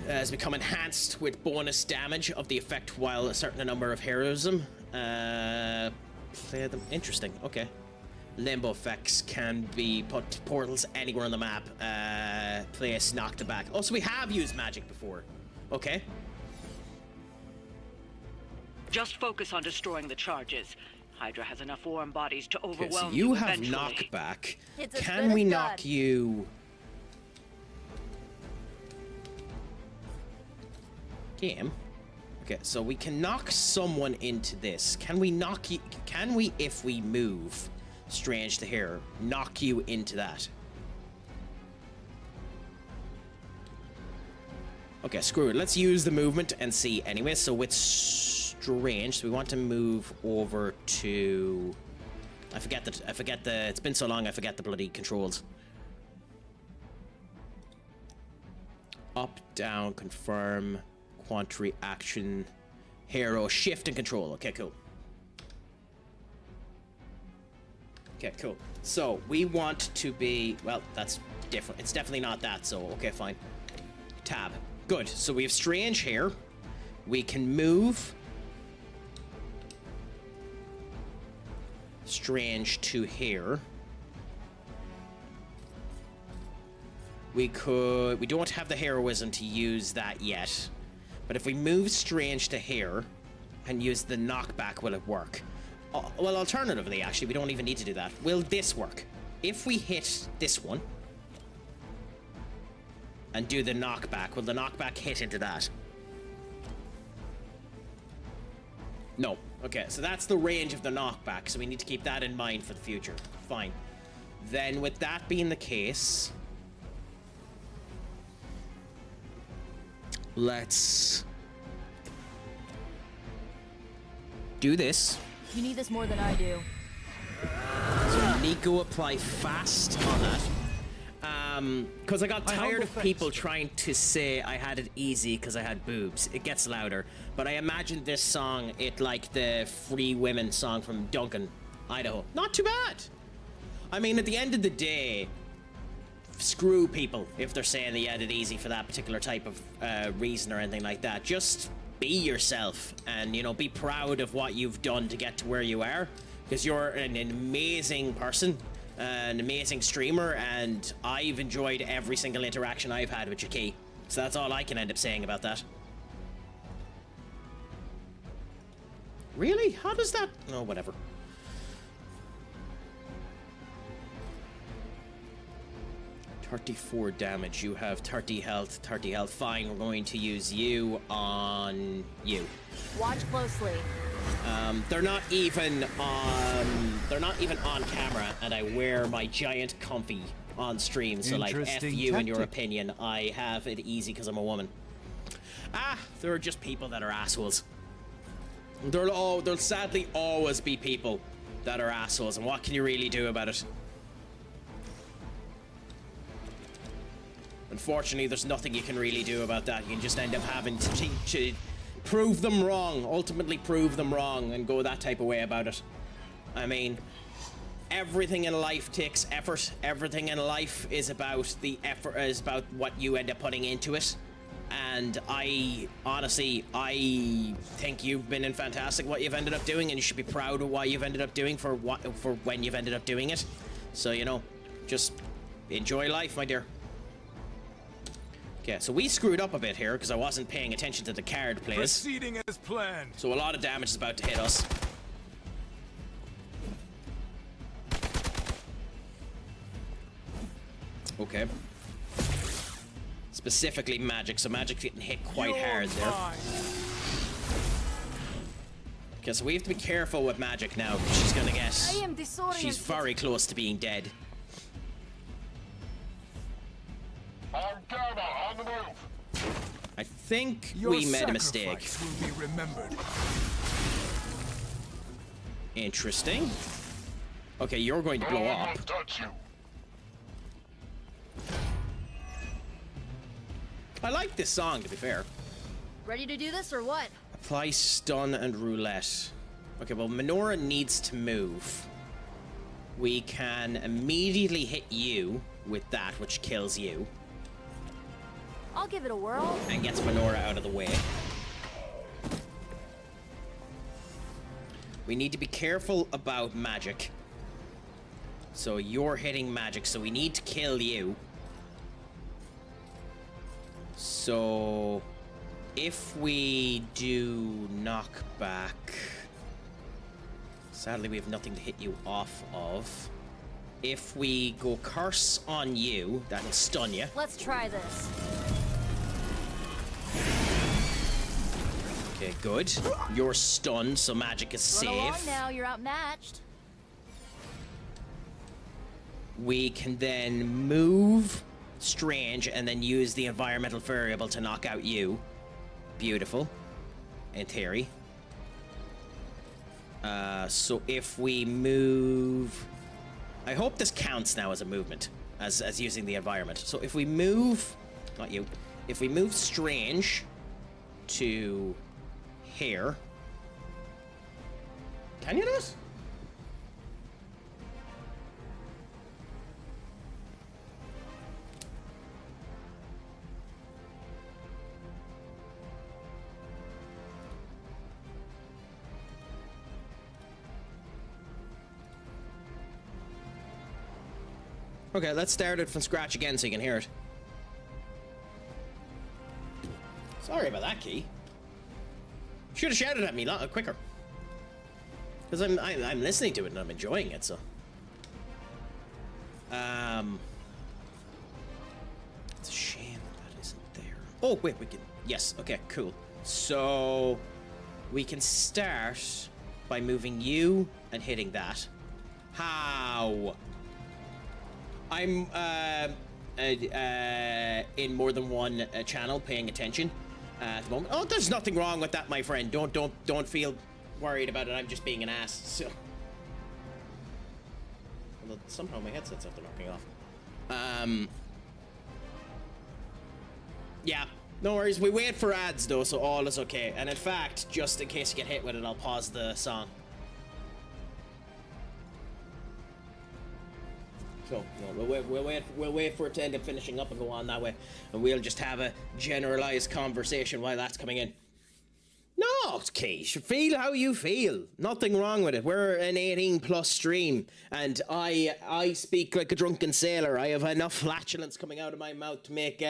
Has become enhanced with bonus damage of the effect while a certain number of heroism. Play them. Interesting, okay. Limbo effects can be put portals anywhere on the map. Place knocked back. Oh, so we have used magic before. Okay. Just focus on destroying the charges. Hydra has enough warm bodies to overwhelm okay, so you have eventually. knockback. Can we knock you? Game. Okay, so we can knock someone into this. Can we knock you? Can we, if we move, strange to hear, knock you into that? Okay, screw it. Let's use the movement and see anyway. So with strange, so we want to move over to... I forget the, it's been so long I forget the bloody controls. Up, down, confirm, quantity, action, hero, shift and control. Okay, cool. Okay, cool. So we want to be, well, that's different. It's definitely not that, so okay, fine. Tab. Good. So we have strange here. We can move strange to here. We don't have the heroism to use that yet. But if we move strange to here and use the knockback, will it work? Well, alternatively, actually, we don't even need to do that. Will this work? If we hit this one and do the knockback, will the knockback hit into that? No. Okay, so that's the range of the knockback, so we need to keep that in mind for the future. Fine. Then, with that being the case, let's do this. You need this more than I do. So Nico apply fast on that. Because I got tired of people trying to say I had it easy because I had boobs. It gets louder. But I imagined this song, it like the Free Women song from Duncan, Idaho. Not too bad. I mean, at the end of the day, screw people if they're saying they had it easy for that particular type of reason or anything like that. Just be yourself and, you know, be proud of what you've done to get to where you are. Because you're an amazing person, an amazing streamer, and I've enjoyed every single interaction I've had with your key. So that's all I can end up saying about that. Really? How does that... Oh, whatever. .34 damage. You have 30 health, 30 health. Fine, we're going to use you on you. Watch closely. They're not even on camera, and I wear my giant comfy on stream, so like, F you in your opinion. I have it easy because I'm a woman. Ah, there are just people that are assholes. There'll sadly always be people that are assholes, and what can you really do about it? Unfortunately, there's nothing you can really do about that. You can just end up having to prove them wrong, ultimately prove them wrong, and go that type of way about it. I mean, everything in life takes effort. Everything in life is about the effort, is about what you end up putting into it. And I honestly think you've been in fantastic what you've ended up doing, and you should be proud of what you've ended up doing for when you've ended up doing it. So, you know, just enjoy life, my dear. Okay, so we screwed up a bit here because I wasn't paying attention to the card plays. Proceeding as planned. So a lot of damage is about to hit us. Okay. Specifically magic, so magic getting hit quite hard there. Okay, so we have to be careful with magic now because she's gonna get... She's very close to being dead. I think we made a mistake. Will be remembered. Interesting. Okay, you're going to blow up. I like this song, to be fair. Ready to do this or what? Apply stun and roulette. Okay, well, Menorah needs to move. We can immediately hit you with that, which kills you. I'll give it a whirl. And gets Menorah out of the way. We need to be careful about magic. So you're hitting magic, so we need to kill you. So if we do knockback, sadly we have nothing to hit you off of. If we go curse on you, that'll stun you. Let's try this. Okay, good. You're stunned, so magic is Run along safe. now, you're outmatched. We can then move Strange and then use the environmental variable to knock out you. Beautiful. In theory. So if we move... I hope this counts now as a movement, as using the environment. So if we move... Not you. If we move Strange to here... Can you do this? Okay, let's start it from scratch again so you can hear it. Sorry about that, Key. Should have shouted at me a lot quicker. Because I'm listening to it and I'm enjoying it, so. It's a shame that isn't there. Oh, wait, we can... Yes, okay, cool. So, we can start by moving you and hitting that. How? I'm in more than one channel paying attention at the moment. Oh, there's nothing wrong with that, my friend. Don't feel worried about it. I'm just being an ass. So, although somehow my headset's after knocking off. Yeah, no worries. We wait for ads though, so all is okay. And in fact, just in case you get hit with it, I'll pause the song. So, no, we'll wait for it to end up finishing up and go on that way, and we'll just have a generalized conversation while that's coming in. No, it's okay. Feel how you feel. Nothing wrong with it. We're an 18+ stream, and I speak like a drunken sailor. I have enough flatulence coming out of my mouth to make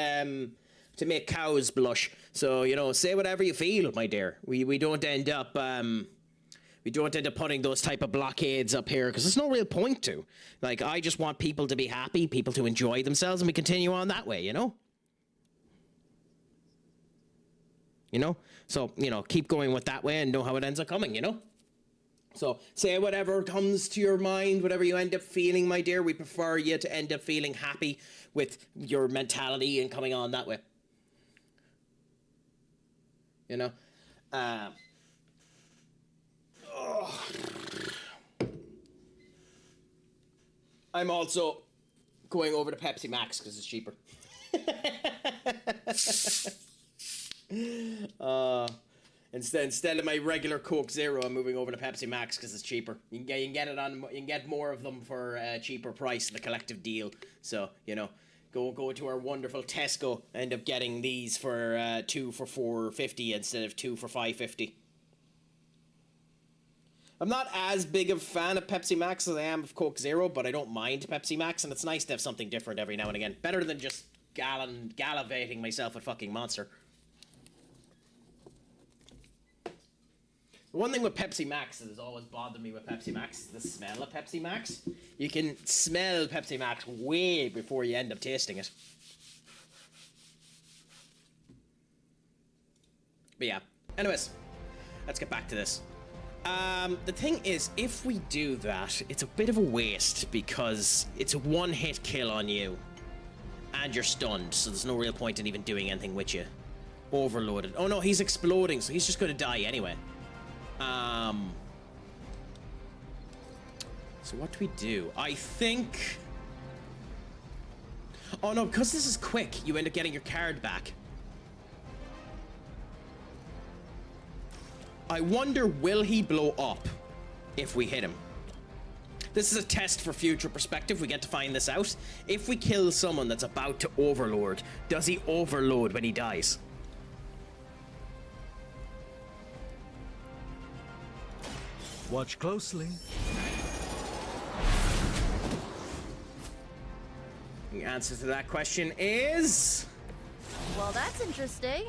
cows blush. So, you know, say whatever you feel, my dear. We don't end up putting those type of blockades up here, because there's no real point to. Like, I just want people to be happy, people to enjoy themselves, and we continue on that way, you know? You know? So, you know, keep going with that way and know how it ends up coming, you know? So, say whatever comes to your mind, whatever you end up feeling, my dear. We prefer you to end up feeling happy with your mentality and coming on that way. You know? I'm also going over to Pepsi Max because it's cheaper. Instead of my regular Coke Zero, I'm moving over to Pepsi Max because it's cheaper. You can get more of them for a cheaper price in the collective deal. So, you know, go to our wonderful Tesco, end up getting these for 2 for $4.50 instead of 2 for $5.50. I'm not as big of a fan of Pepsi Max as I am of Coke Zero, but I don't mind Pepsi Max, and it's nice to have something different every now and again. Better than just gallivanting myself with fucking Monster. The one thing with Pepsi Max that has always bothered me with Pepsi Max is the smell of Pepsi Max. You can smell Pepsi Max way before you end up tasting it. But yeah, anyways, let's get back to this. The thing is, if we do that, it's a bit of a waste because it's a one-hit kill on you. And you're stunned, so there's no real point in even doing anything with you. Overloaded. Oh no, he's exploding, so he's just gonna die anyway. So So what do we do? I think... Oh no, because this is quick, you end up getting your card back. I wonder, will he blow up if we hit him? This is a test for future perspective. We get to find this out. If we kill someone that's about to overload, does he overload when he dies? Watch closely. The answer to that question is... Well, that's interesting.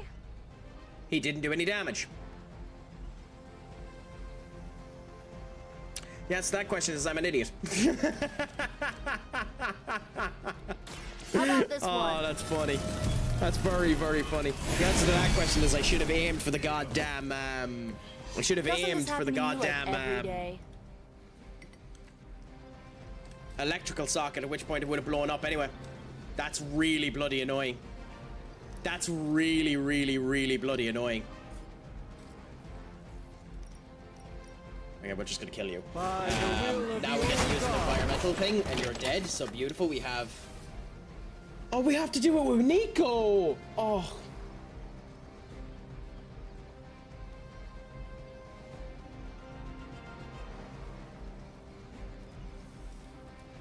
He didn't do any damage. Yes, that question is I'm an idiot. How about this one? Oh, that's funny. That's very, very funny. The answer to that question is I should have aimed for the goddamn, I should have aimed for the goddamn, electrical socket, at which point it would have blown up anyway. That's really bloody annoying. That's really, really, really bloody annoying. Okay, we're just gonna kill you. Now we get to use an environmental thing, and you're dead. So beautiful. We have... Oh, we have to do it with Nico! Oh.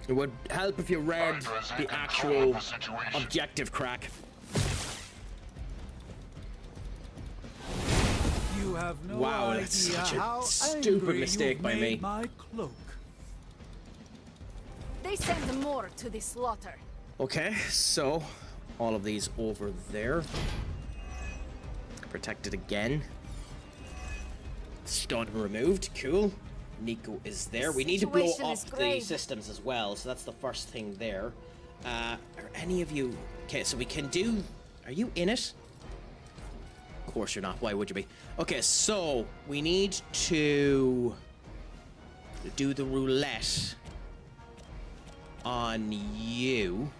It would help if you read the actual objective, Craic. You have no wow, idea that's such how a stupid mistake by me. My cloak. They send more to the slaughter. Okay, so all of these over there. Protected again. Stun removed. Cool. Nico is there. We need to blow up the systems as well, so that's the first thing there. Are any of you... Okay, so we can do... Are you in it? Of course you're not. Why would you be? Okay, so we need to do the roulette on you,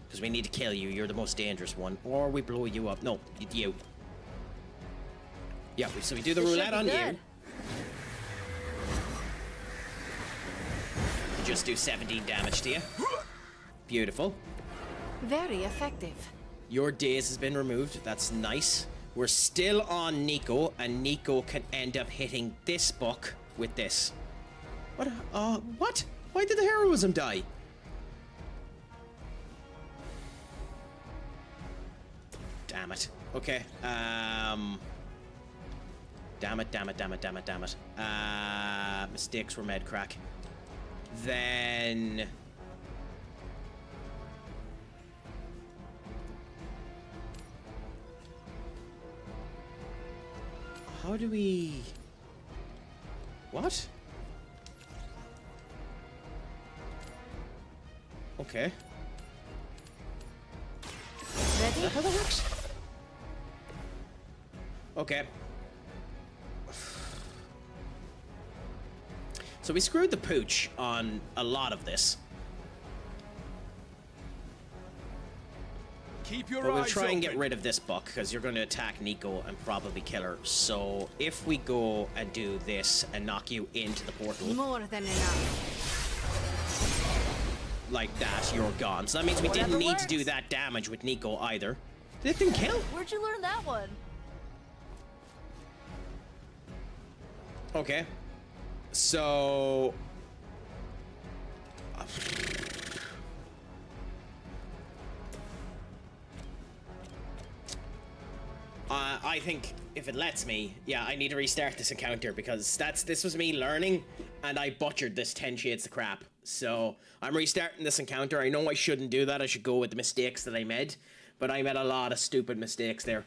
because we need to kill you. You're the most dangerous one. Or we blow you up. No, you. Yeah, so we do the roulette on you. Just do 17 damage to you. Beautiful. Very effective. Your daze has been removed. That's nice. We're still on Nico, and Nico can end up hitting this book with this. What? What? Why did the heroism die? Damn it. Okay. Damn it. Mistakes were made, Craic. Then... How do we... What? Okay. Ready? Is that how that works? Okay. So we screwed the pooch on a lot of this. Keep your but we'll eyes try and open. get rid of this buck, because you're going to attack Nico and probably kill her. So if we go and do this and knock you into the portal... More than enough. Like that, you're gone. So that means we didn't need to do that damage with Nico either. It didn't kill. Where'd you learn that one? Okay. So... I think if it lets me, yeah, I need to restart this encounter, because this was me learning, and I butchered this 10 shades of crap. So I'm restarting this encounter. I know I shouldn't do that. I should go with the mistakes that I made, but I made a lot of stupid mistakes there.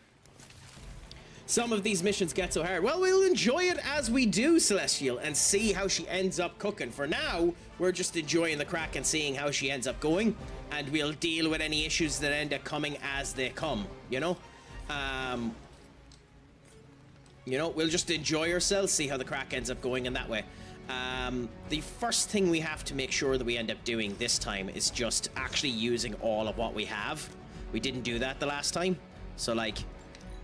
Some of these missions get so hard. Well, we'll enjoy it as we do, Celestial, and see how she ends up cooking. For now, we're just enjoying the Craic and seeing how she ends up going, and we'll deal with any issues that end up coming as they come, you know? You know, we'll just enjoy ourselves, see how the Craic ends up going in that way. The first thing we have to make sure that we end up doing this time is just actually using all of what we have. We didn't do that the last time, so like,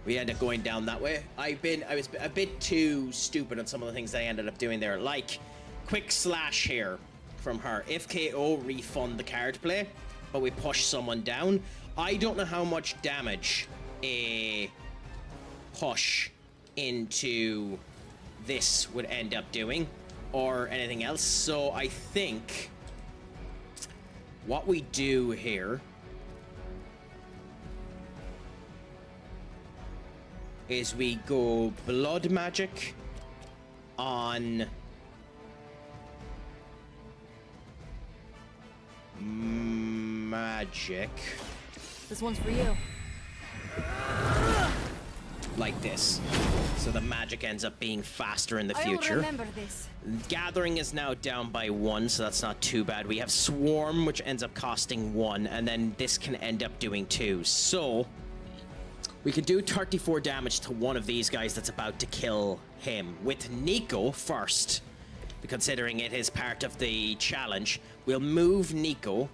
we end up going down that way. I was a bit too stupid on some of the things that I ended up doing there, like quick slash here. from her. If KO, refund the card play, but we push someone down. I don't know how much damage a push into this would end up doing or anything else, so I think what we do here is we go blood magic on magic. This one's for you. Like this. So the magic ends up being faster in the future. I'll remember this. Gathering is now down by 1, so that's not too bad. We have Swarm, which ends up costing 1, and then this can end up doing 2. So we could do 34 damage to one of these guys that's about to kill him. With Nico first, considering it is part of the challenge, we'll move Nico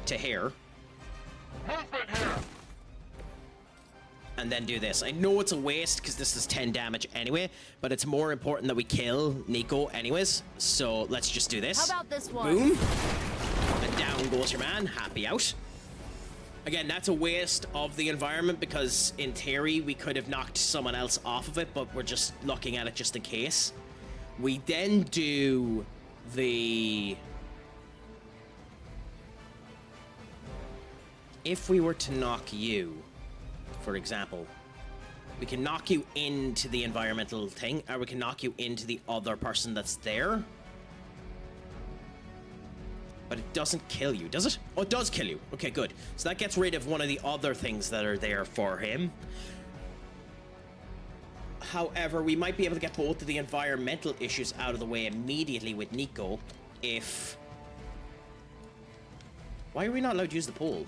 to here. And then do this. I know it's a waste because this is 10 damage anyway, but it's more important that we kill Nico anyways. So let's just do this. How about this one? Boom. And down goes your man. Happy out. Again, that's a waste of the environment because in theory we could have knocked someone else off of it, but we're just looking at it just in case. We then do the... If we were to knock you, for example, we can knock you into the environmental thing, or we can knock you into the other person that's there. But it doesn't kill you, does it? Oh, it does kill you. Okay, good. So that gets rid of one of the other things that are there for him. However, we might be able to get both of the environmental issues out of the way immediately with Nico if... Why are we not allowed to use the pole?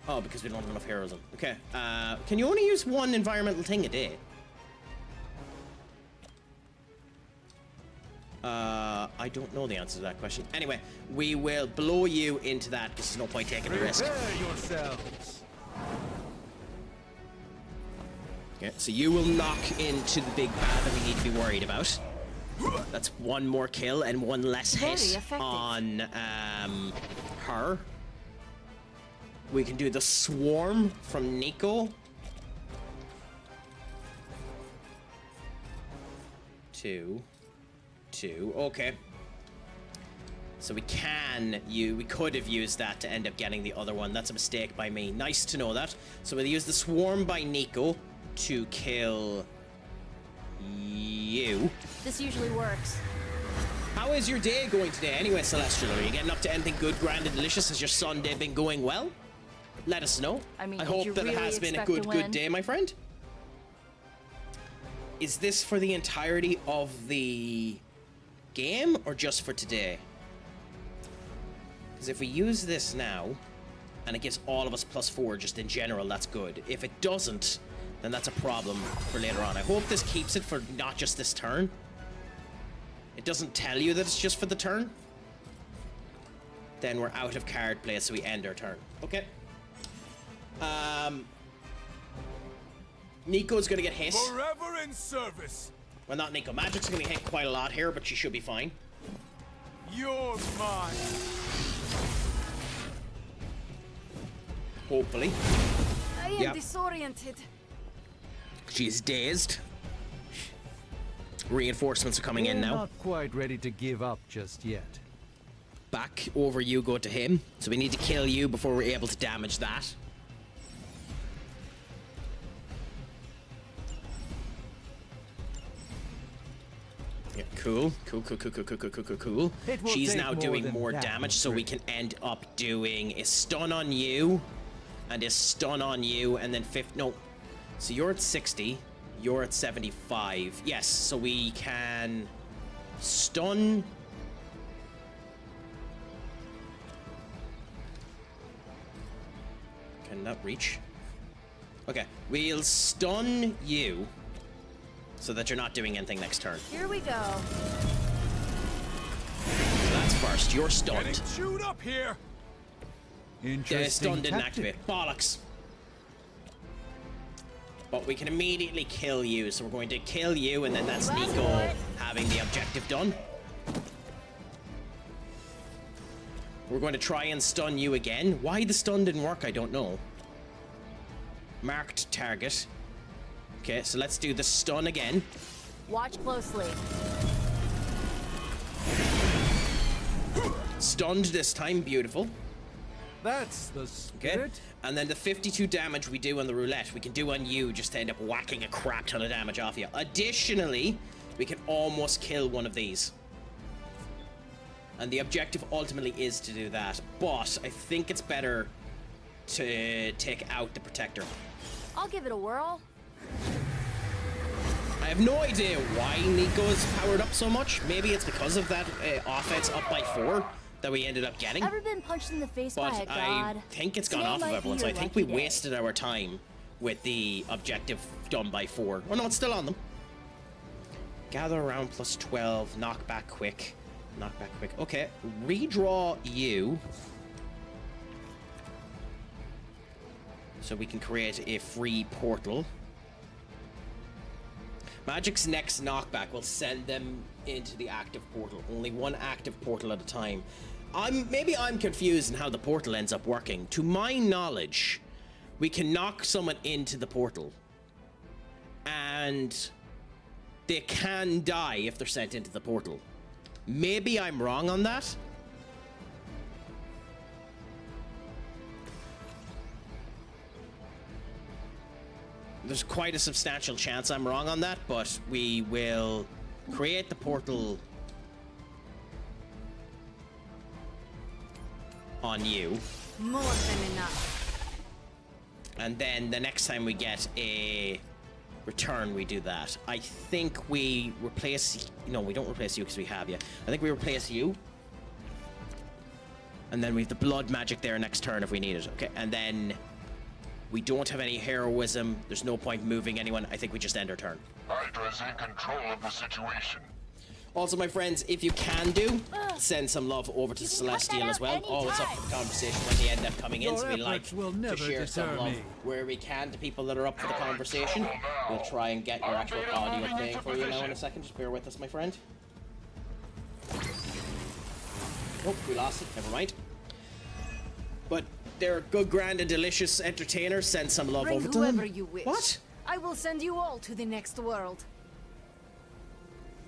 Oh, because we don't have enough heroes. Okay. Can you only use one environmental thing a day? I don't know the answer to that question. Anyway, we will blow you into that because there's no point taking the risk. Prepare yourselves. Okay, so you will knock into the big bad that we need to be worried about. That's one more kill and one less hit on her. We can do the swarm from Nico. 2, 2. Okay. So we could have used that to end up getting the other one. That's a mistake by me. Nice to know that. So we'll use the swarm by Nico to kill you. This usually works. How is your day going today anyway, Celestial? Are you getting up to anything good, grand, and delicious? Has your Sunday been going well? Let us know. I mean, I hope that it has been a good day, my friend. Is this for the entirety of the game or just for today? Because if we use this now, and it gives all of us +4 just in general, that's good. If it doesn't, then that's a problem for later on. I hope this keeps it for not just this turn. It doesn't tell you that it's just for the turn. Then we're out of card play, so we end our turn. Okay. Nico's gonna get hit. Forever in service. Well, not Nico. Magic's gonna get hit quite a lot here, but she should be fine. You're mine. Hopefully. I am disoriented. She's dazed. Reinforcements are coming in now. Not quite ready to give up just yet. Back over you go to him. So we need to kill you before we're able to damage that. Yeah, cool. Cool. She's now doing more damage, so we can end up doing a stun on you, and a stun on you, and then no. So you're at 60, you're at 75. Yes, so we can stun. Can that reach? Okay, we'll stun you so that you're not doing anything next turn. Here we go. So that's first. You're stunned. Getting chewed up here. The stun didn't activate. Bollocks. But we can immediately kill you, so we're going to kill you, and then that's Nico having the objective done. We're going to try and stun you again. Why the stun didn't work, I don't know. Marked target. Okay, so let's do the stun again. Watch closely. Stunned this time, beautiful. That's the spirit. Okay, and then the 52 damage we do on the roulette, we can do on you just to end up whacking a crap ton of damage off you. Additionally, we can almost kill one of these. And the objective ultimately is to do that, but I think it's better to take out the protector. I'll give it a whirl. I have no idea why Nico's powered up so much. Maybe it's because of that offense up by 4 that we ended up getting. Ever been punched in the face by a But I god? think it's gone off of everyone, so I think we wasted our time with the objective done by 4. Oh no, it's still on them. Gather around plus 12, knock back quick. Knock back quick. Okay, redraw you. So we can create a free portal. Magic's next knockback will send them into the active portal. Only one active portal at a time. Maybe I'm confused in how the portal ends up working. To my knowledge, we can knock someone into the portal. And they can die if they're sent into the portal. Maybe I'm wrong on that. There's quite a substantial chance I'm wrong on that, but we will create the portal on you. More than enough. And then the next time we get a return, we do that. I think we replace... No, we don't replace you because we have you. I think we replace you. And then we have the blood magic there next turn if we need it. Okay, and then... We don't have any heroism. There's no point moving anyone. I think we just end our turn. Hydra's in control of the situation. Also, my friends, if you can do, send some love over to Celestial as well. Always up for the conversation when they end up coming in. So we like to share some love where we can to people that are up for the conversation. We'll try and get your actual audio playing for you now in a second. Just bear with us, my friend. Oh, we lost it. Never mind. But they're good, grand, and delicious entertainers. Send some love over to them. Whoever you wish. What? I will send you all to the next world.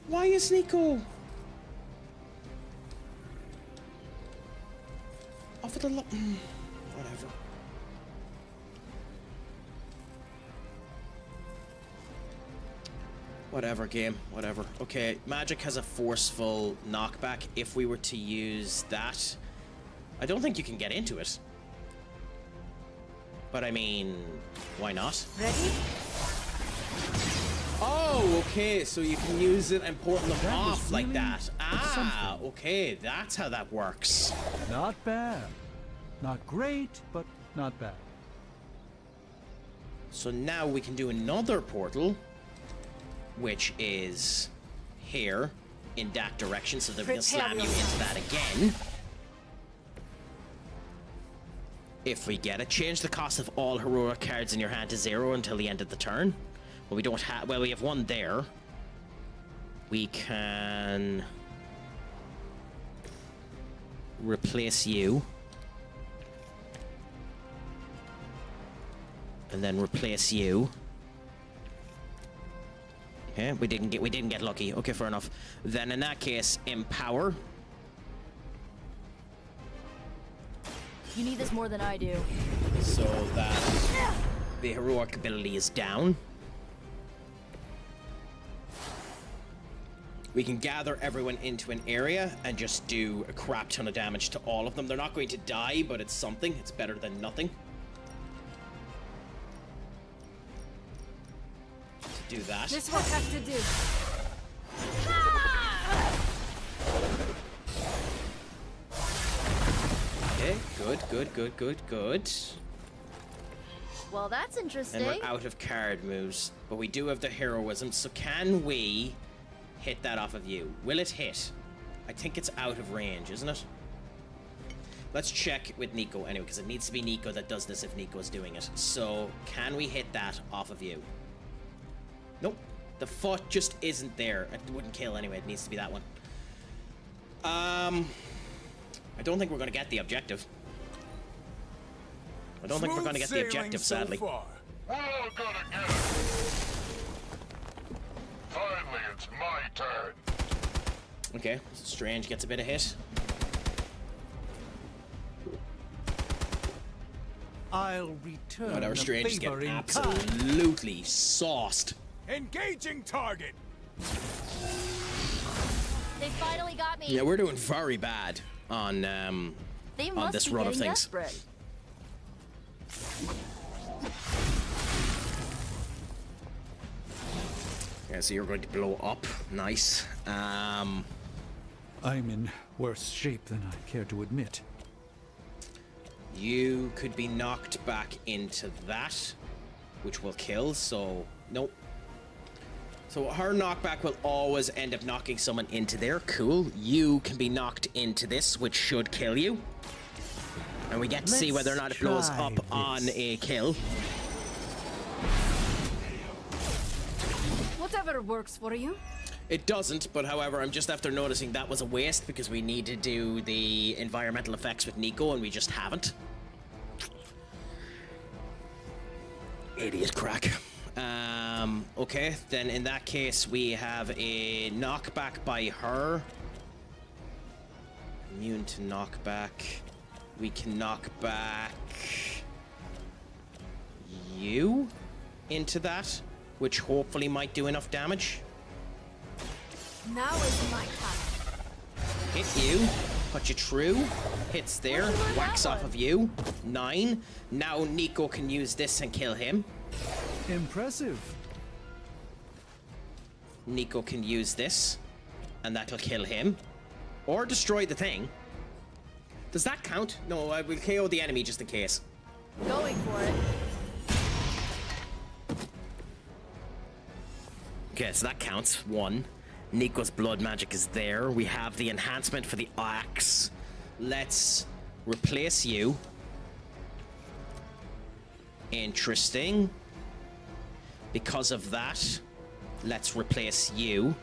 Why is Nico? Oh, for the whatever. Whatever, game. Whatever. Okay, magic has a forceful knockback. If we were to use that, I don't think you can get into it. But I mean, why not? Ready? Oh, okay, so you can use it and portal them off like that. Ah, okay, that's how that works. Not bad. Not great, but not bad. So now we can do another portal, which is here in that direction, so that we'll slam you into that again. If we get it, change the cost of all heroic cards in your hand to 0 until the end of the turn. Well, we don't have. Well, we have one there. We can replace you, and then replace you. Okay, we didn't get lucky. Okay, fair enough. Then in that case, empower. You need this more than I do. So that the heroic ability is down. We can gather everyone into an area and just do a crap ton of damage to all of them. They're not going to die, but it's something. It's better than nothing. To do that. This will have to do. Okay, good. Well, that's interesting. And we're out of card moves, but we do have the heroism, so can we hit that off of you? Will it hit? I think it's out of range, isn't it? Let's check with Nico anyway, because it needs to be Nico that does this if Nico's doing it. So, can we hit that off of you? Nope. The foot just isn't there. It wouldn't kill anyway. It needs to be that one. I don't think we're going to get the objective. I don't think we're going to get the objective, sadly. We're all gonna get it. Finally, it's my turn. Okay, Strange gets a bit of hit. I'll return. Whatever, the Strange is favor getting in absolutely sauced. Engaging target. They finally got me. Yeah, we're doing very bad on They on must this be run of getting things. desperate. Yeah, so you're going to blow up. Nice. I'm in worse shape than I care to admit. You could be knocked back into that, which will kill, so nope. So her knockback will always end up knocking someone into there. Cool. You can be knocked into this, which should kill you. And we get to see whether or not it blows up on a kill. Whatever works for you. It doesn't, but however, I'm just after noticing that was a waste because we need to do the environmental effects with Nico and we just haven't. Idiot crack. Okay, then in that case we have a knockback by her. Immune to knockback. We can knock back you into that, which hopefully might do enough damage. Now is my time. Hit you, put you through, hits there, whacks off of you, 9. Now Nico can use this and kill him. Impressive. Nico can use this, and that'll kill him. Or destroy the thing. Does that count? No, I will KO the enemy just in case. Going for it. Okay, so that counts. 1. Nico's blood magic is there. We have the enhancement for the axe. Let's replace you. Interesting. Because of that, let's replace you.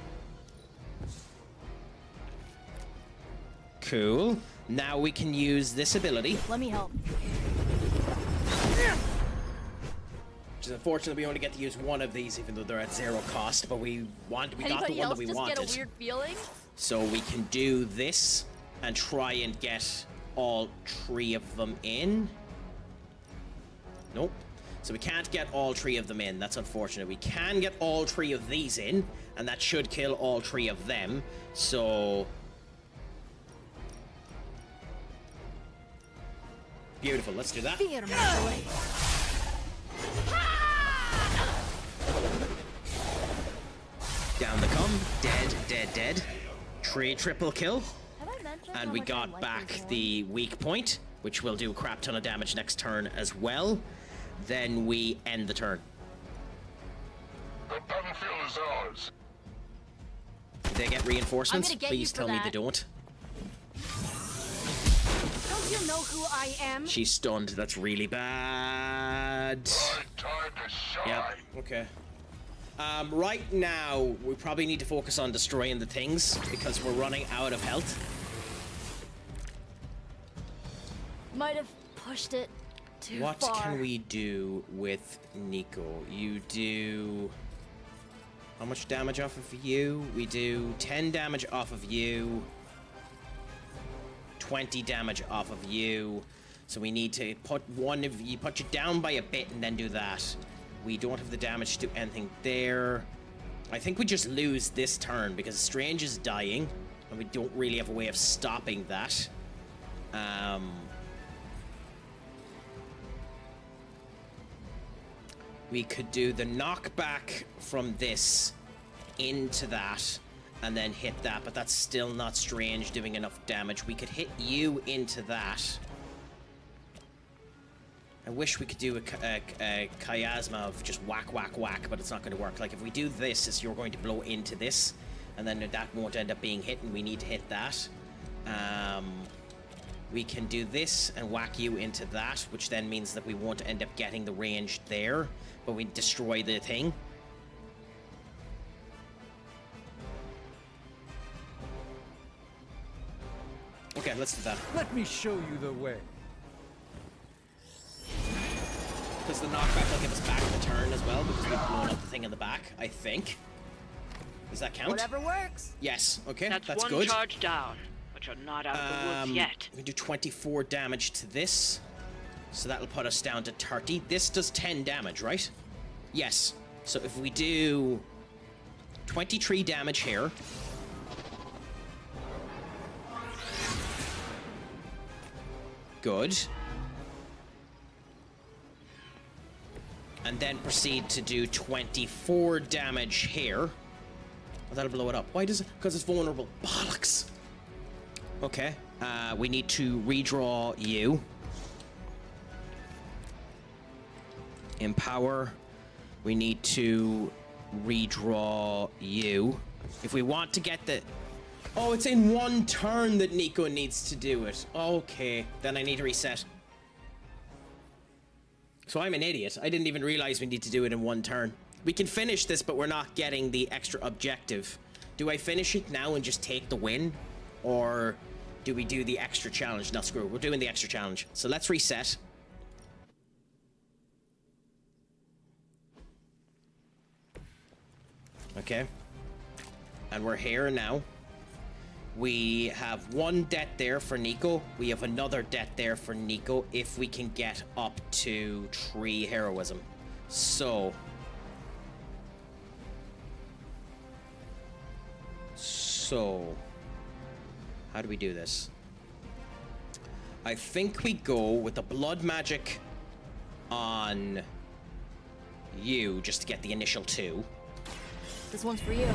Cool. Now we can use this ability. Let me help. Which is unfortunate we only get to use one of these, even though they're at 0 cost. But we got the one that we wanted. Get a weird feeling? So we can do this and try and get all 3 of them in. Nope. So we can't get all 3 of them in. That's unfortunate. We can get all 3 of these in, and that should kill all 3 of them. So beautiful. Let's do that. Fear my blade. Down the come. Dead, dead, dead. 3 triple kill. Have I mentioned And how we much I got like back this one? the weak point, which will do a crap ton of damage next turn as well. Then we end the turn. The battlefield is ours. Did they get reinforcements? I'm gonna get Please you for tell me that. they don't. Don't you know who I am? She's stunned. That's really bad. Right time to shine. Yep. Okay. Right now, we probably need to focus on destroying the things because we're running out of health. Might have pushed it too What far. can we do with Nico? You do... How much damage off of you? We do 10 damage off of you. 20 damage off of you. So we need to put put you down by a bit and then do that. We don't have the damage to do anything there. I think we just lose this turn because Strange is dying and we don't really have a way of stopping that. We could do the knockback from this into that and then hit that, but that's still not Strange doing enough damage. We could hit you into that. I wish we could do a chiasma of just whack, whack, whack, but it's not going to work. Like, if we do this, is you're going to blow into this, and then that won't end up being hit, and we need to hit that. We can do this and whack you into that, which then means that we won't end up getting the range there, but we destroy the thing. Okay. Okay, let's do that. Let me show you the way. Because the knockback will give us back the turn as well, because we've blown up the thing in the back, I think. Does that count? Whatever works. Yes, okay, that's one good. charge down, but you're not out of the woods yet. We do 24 damage to this, so that'll put us down to 30. This does 10 damage, right? Yes. So if we do 23 damage here. Good. And then proceed to do 24 damage here. Oh, that'll blow it up. Why does it? Because it's vulnerable. Bollocks. Okay. We need to redraw you. Empower. We need to redraw you. If we want to get the... Oh, it's in one turn that Nico needs to do it. Okay. Then I need to reset. So I'm an idiot. I didn't even realize we need to do it in one turn. We can finish this, but we're not getting the extra objective. Do I finish it now and just take the win? Or do we do the extra challenge? No, screw it. We're doing the extra challenge. So let's reset. Okay. And we're here now. We have one debt there for Nico. We have another debt there for Nico if we can get up to 3 heroism. So... how do we do this? I think we go with the blood magic on you just to get the initial 2. This one's for you.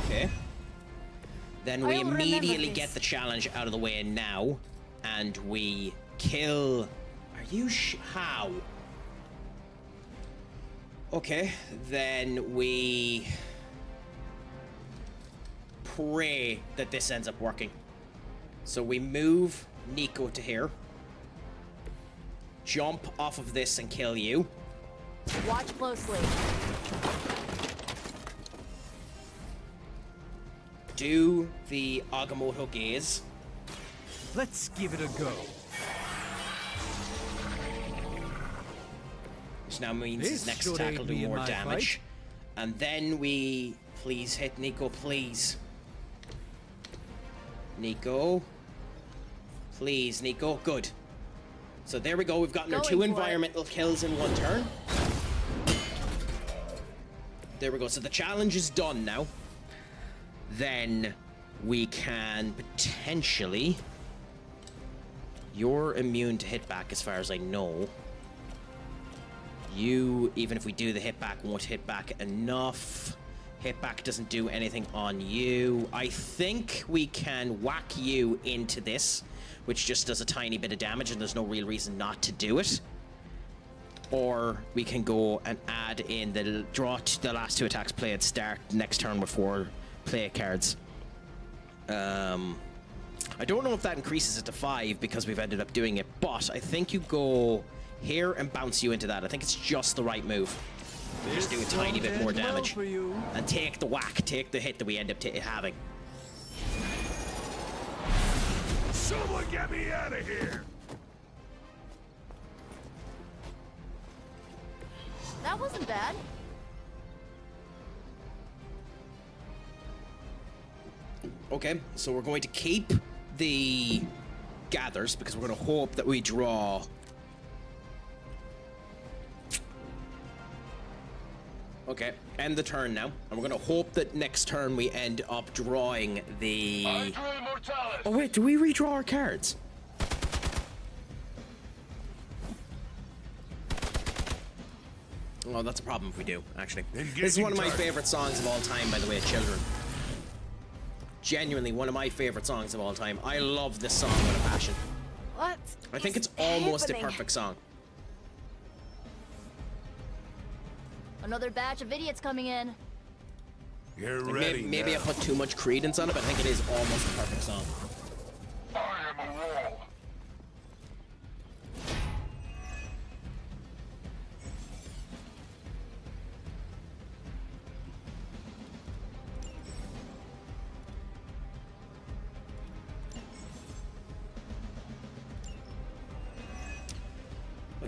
Okay. Then we immediately get the challenge out of the way now, and we kill... Are you how? Okay, then we pray that this ends up working. So we move Nico to here, jump off of this and kill you. Watch closely. Do the Agamotto gaze. Let's give it a go. Which now means his next attack will do more damage. And then we... Please hit Nico, please. Nico. Please, Nico. Good. So there we go. We've gotten our 2 environmental kills in 1 turn. There we go. So the challenge is done now. Then we can potentially... You're immune to hit back as far as I know. You, even if we do the hit back, won't hit back enough. Hit back doesn't do anything on you. I think we can whack you into this, which just does a tiny bit of damage and there's no real reason not to do it. Or we can go and add in the draw the last 2 attacks, play at start next turn before play cards. I don't know if that increases it to 5 because we've ended up doing it, but I think you go here and bounce you into that. I think it's just the right move. Just do a tiny bit more damage and take the whack, take the hit that we end up having. Someone get me out of here! That wasn't bad. Okay, so we're going to keep the gathers because we're going to hope that we draw. Okay, end the turn now, and we're going to hope that next turn we end up drawing the... Oh wait, do we redraw our cards? Oh, that's a problem if we do, actually. This is one of my favorite songs of all time, by the way, children. Genuinely one of my favorite songs of all time. I love this song with a passion. What? I think it's almost a perfect song. Another batch of idiots coming in. You're ready. Maybe I put too much credence on it, but I think it is almost a perfect song. I am a wall.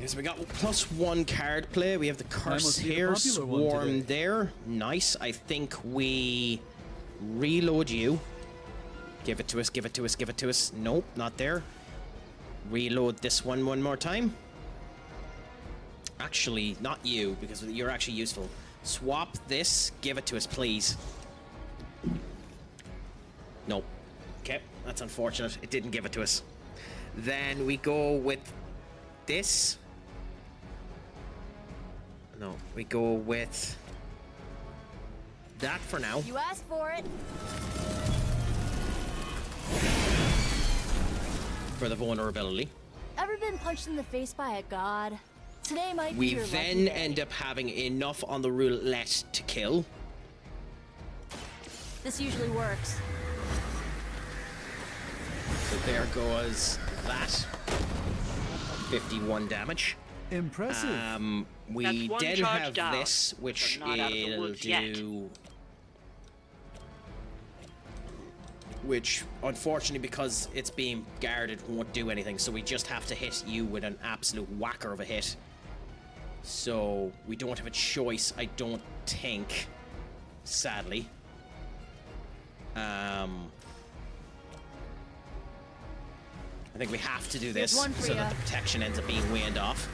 Okay, so we got +1 card play. We have the curse here, swarm there. Nice. I think we reload you. Give it to us, give it to us, give it to us. Nope, not there. Reload this one more time. Actually, not you, because you're actually useful. Swap this, give it to us, please. Nope. Okay, that's unfortunate. It didn't give it to us. Then we go with this. No, we go with that for now. You asked for it. For the vulnerability. Ever been punched in the face by a god? Today might be We your then lucky day. end up having enough on the roulette to kill. This usually works. So there goes that. 51 damage. Impressive. We That's one then charge have down, this, which but not out of the will woods yet. do. Which, unfortunately, because it's being guarded, won't do anything. So we just have to hit you with an absolute whacker of a hit. So we don't have a choice, I don't think. Sadly. I think we have to do this so that the protection ends up being waned off.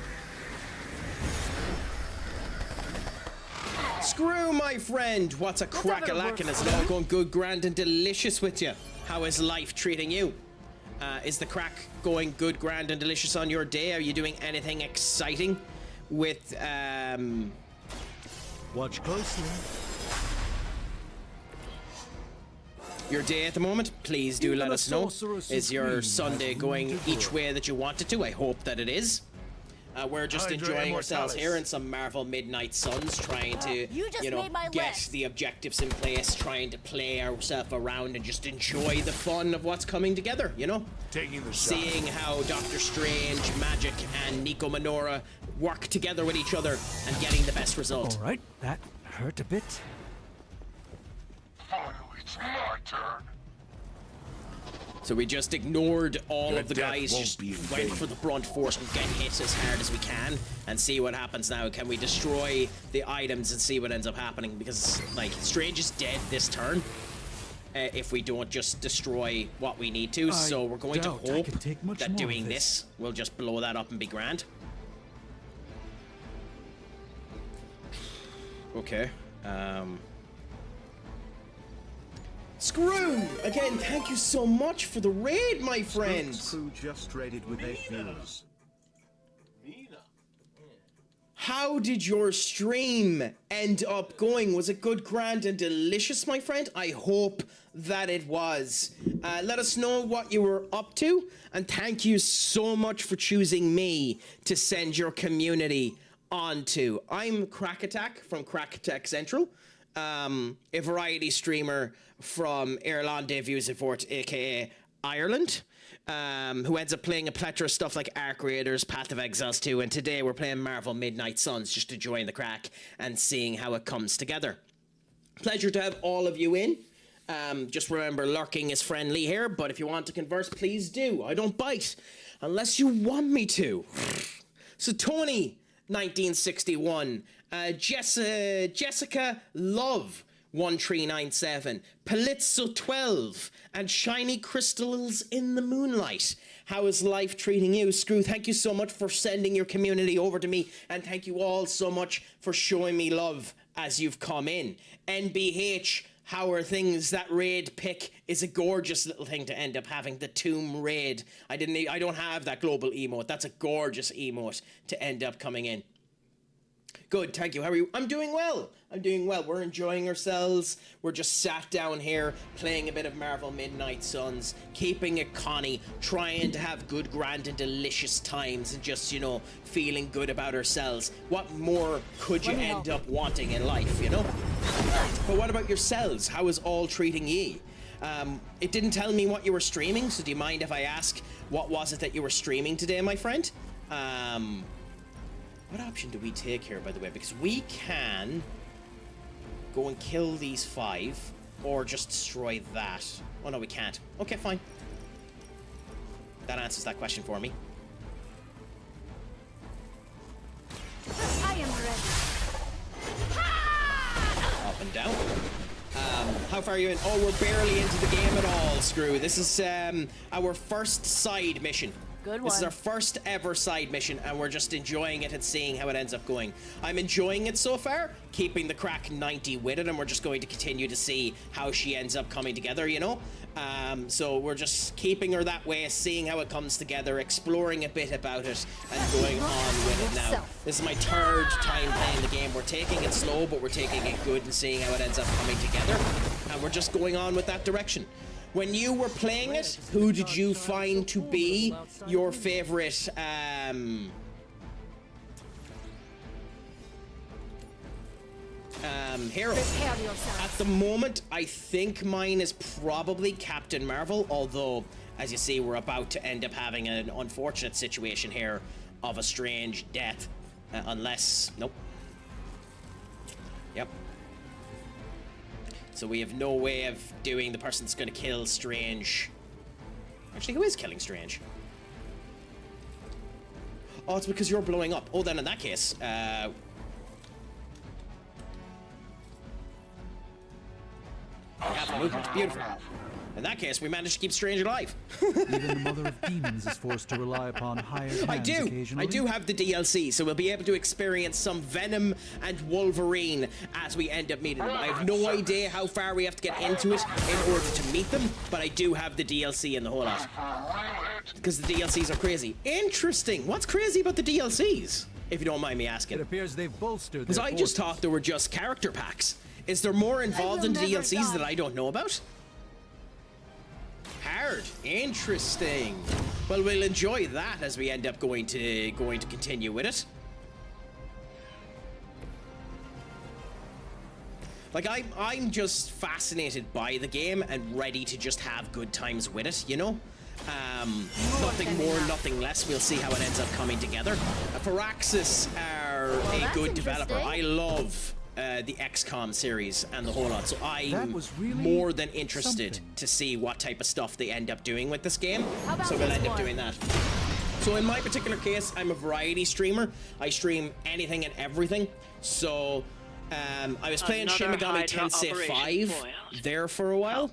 Screw my friend! What's a crack-a-lackin'? Is it all going good, grand, and delicious with you? How is life treating you? Is the crack going good, grand, and delicious on your day? Are you doing anything exciting with, Watch closely. your day at the moment? Please do let us know. Is your Sunday going each way that you want it to? I hope that it is. We're just enjoying ourselves here in some Marvel Midnight Suns, trying to, you know, get the objectives in place, trying to play ourselves around and just enjoy the fun of what's coming together, you know? Seeing how Doctor Strange, Magic, and Nico Minora work together with each other and getting the best result. All right, that hurt a bit. Finally, it's my turn. So we just ignored all of the guys, just went for the brunt force and get hit as hard as we can and see what happens now. Can we destroy the items and see what ends up happening? Because, like, Strange is dead this turn if we don't just destroy what we need to. So we're going to hope that doing this will just blow that up and be grand. Okay. Screw! Again, thank you so much for the raid, my friend! Screw just raided with 8 viewers. How did your stream end up going? Was it good, grand, and delicious, my friend? I hope that it was. Let us know what you were up to, and thank you so much for choosing me to send your community onto. I'm CraicAttack from CraicAttackCentral, a variety streamer from Ireland Views of Fort, aka Ireland, who ends up playing a plethora of stuff like Ark Raiders, Path of Exiles 2, and today we're playing Marvel Midnight Suns just to join the crack and seeing how it comes together. Pleasure to have all of you in. Just remember, lurking is friendly here, but if you want to converse, please do. I don't bite unless you want me to. So Tony, 1961, Jessica Love, 1397, Palizzo 12, and Shiny Crystals in the Moonlight. How is life treating you? Screw, thank you so much for sending your community over to me, and thank you all so much for showing me love as you've come in. NBH, how are things? That raid pick is a gorgeous little thing to end up having, the Tomb Raid. I don't have that global emote. That's a gorgeous emote to end up coming in. Good, thank you. How are you? I'm doing well. I'm doing well. We're enjoying ourselves. We're just sat down here playing a bit of Marvel Midnight Suns, keeping it Connie, trying to have good, grand, and delicious times, and just, you know, feeling good about ourselves. What more could you end up wanting in life, you know? But what about yourselves? How is all treating ye? It didn't tell me what you were streaming, so do you mind if I ask what was it that you were streaming today, my friend? What option do we take here, by the way? Because we can go and kill these 5, or just destroy that. Oh, no, we can't. Okay, fine. That answers that question for me. I'm down. How far are you in? Oh, we're barely into the game at all, Screw. This is our first side mission. Good one. This is our first ever side mission, and we're just enjoying it and seeing how it ends up going. I'm enjoying it so far, keeping the Craic 90 with it, and we're just going to continue to see how she ends up coming together, you know? So we're just keeping her that way, seeing how it comes together, exploring a bit about it, and going on with it now. This is my third time playing the game. We're taking it slow, but we're taking it good and seeing how it ends up coming together, and we're just going on with that direction. When you were playing it, who did you find to be your favorite hero? At the moment, I think mine is probably Captain Marvel, although, as you see, we're about to end up having an unfortunate situation here of a strange death, unless... Nope. Yep. So we have no way of doing the person that's going to kill Strange. Actually, who is killing Strange? Oh, it's because you're blowing up. Oh, then in that case, we have the movement. Beautiful. In that case, we managed to keep Strange alive. Even the Mother of Demons is forced to rely upon higher hands occasionally. I do have the DLC, so we'll be able to experience some Venom and Wolverine as we end up meeting them. I have no idea how far we have to get into it in order to meet them, but I do have the DLC and the whole lot. Because the DLCs are crazy. Interesting. What's crazy about the DLCs, if you don't mind me asking? It appears they've bolstered Because I just thought they were just character packs. Is there more involved in DLCs that I don't know about? Hard. Interesting. Well, we'll enjoy that as we end up going to continue with it. Like, I'm just fascinated by the game and ready to just have good times with it, you know? Nothing more, nothing less. We'll see how it ends up coming together. Firaxis are a good developer. I love the XCOM series and the whole lot, so I'm more than interested to see what type of stuff they end up doing with this game. So we'll end up doing that. So in my particular case, I'm a variety streamer. I stream anything and everything. So I was playing Shin Megami Tensei 5 there for a while.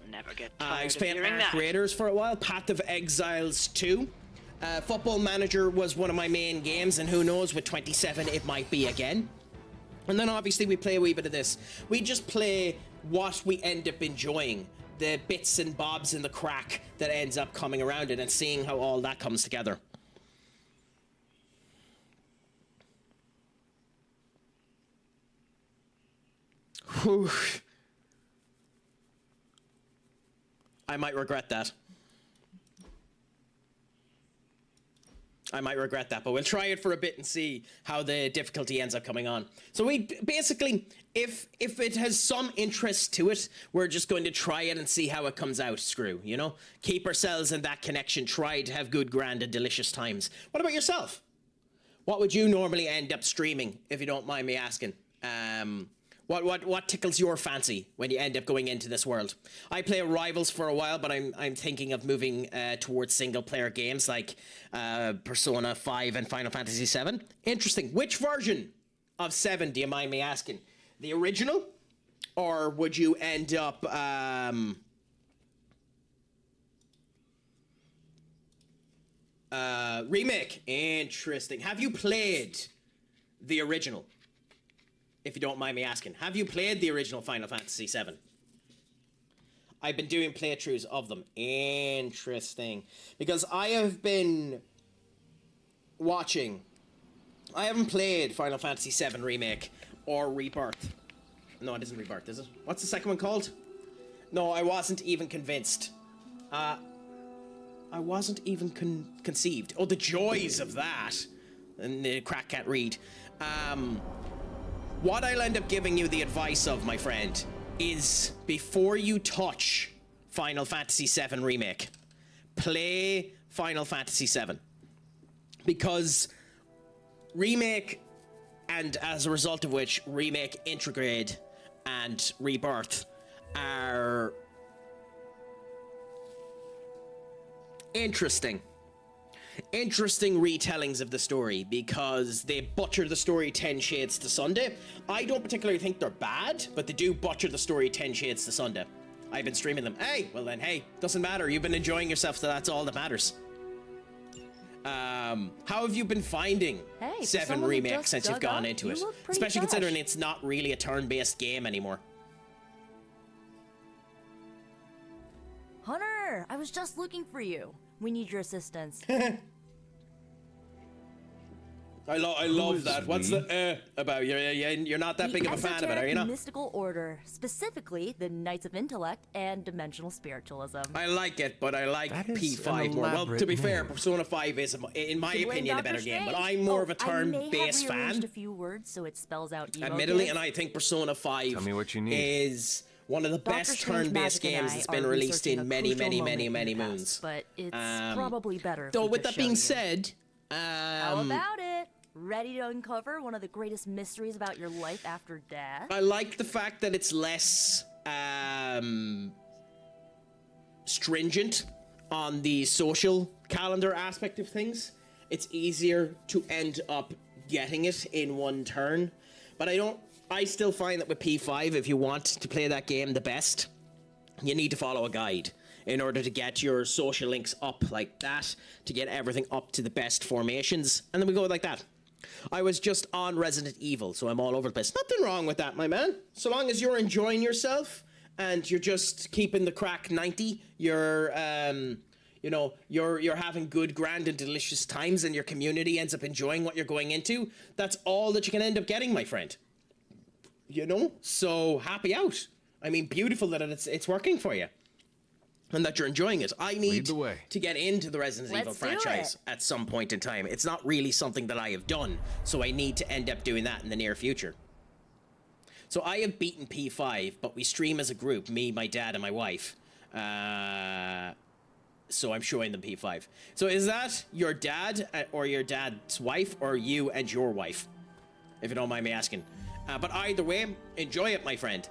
I was playing Arc Raiders for a while. Path of Exiles 2. Football Manager was one of my main games, and who knows, with 27 it might be again. And then obviously we play a wee bit of this. We just play what we end up enjoying. The bits and bobs in the Craic that ends up coming around it and seeing how all that comes together. Whew. I might regret that. I might regret that, but we'll try it for a bit and see how the difficulty ends up coming on. So we basically, if it has some interest to it, we're just going to try it and see how it comes out, Screw, you know? Keep ourselves in that connection, try to have good, grand, and delicious times. What about yourself? What would you normally end up streaming, if you don't mind me asking? What tickles your fancy when you end up going into this world? I play Rivals for a while, but I'm thinking of moving towards single-player games like Persona 5 and Final Fantasy 7. Interesting. Which version of 7 do you mind me asking? The original? Or would you end up... remake. Interesting. Have you played the original? If you don't mind me asking, have you played the original Final Fantasy VII? I've been doing playthroughs of them. Interesting. Because I have been watching... I haven't played Final Fantasy VII Remake or Rebirth. No, it isn't Rebirth, is it? What's the second one called? No, I wasn't even convinced. I wasn't even conceived. Oh, the joys of that. And the Craic can't read. What I'll end up giving you the advice of, my friend, is before you touch Final Fantasy VII Remake, play Final Fantasy VII. Because Remake, and as a result of which, Remake, Intrograde, and Rebirth are interesting. interesting retellings of the story because they butcher the story 10 Shades to Sunday. I don't particularly think they're bad, but they do butcher the story 10 Shades to Sunday. I've been streaming them. Hey, well then, hey, doesn't matter. You've been enjoying yourself, so that's all that matters. How have you been finding 7 Remake since you've gone into it? Especially considering it's not really a turn-based game anymore. Hunter, I was just looking for you. We need your assistance. I love that. What's the about? You're not that big of a fan of it, are you not? Mystical order, specifically the Knights of Intellect and Dimensional Spiritualism. I like it, but I like P5 more. Well, to be fair, Persona 5 is, in my opinion, a better game, but I'm more of a turn-based fan. I may have a few words so it spells out evil. Admittedly, and I think Persona 5 is one of the best turn-based games that's been released in many moons. But it's probably better. Though, with that being said, how about it? Ready to uncover one of the greatest mysteries about your life after death? I like the fact that it's less stringent on the social calendar aspect of things. It's easier to end up getting it in one turn. But I still find that with P5, if you want to play that game the best, you need to follow a guide in order to get your social links up like that, to get everything up to the best formations, and then we go like that. I was just on Resident Evil, so I'm all over the place. Nothing wrong with that, my man. So long as you're enjoying yourself and you're just keeping the crack 90, you're having good, grand, and delicious times, and your community ends up enjoying what you're going into. That's all that you can end up getting, my friend. You know, so happy out. I mean, beautiful that it's working for you. And that you're enjoying it. I need to get into the Resident Evil franchise at some point in time. It's not really something that I have done, so I need to end up doing that in the near future. So I have beaten P5, but we stream as a group, me, my dad, and my wife. So I'm showing them P5. So is that your dad or your dad's wife, or you and your wife? If you don't mind me asking. But either way, enjoy it, my friend.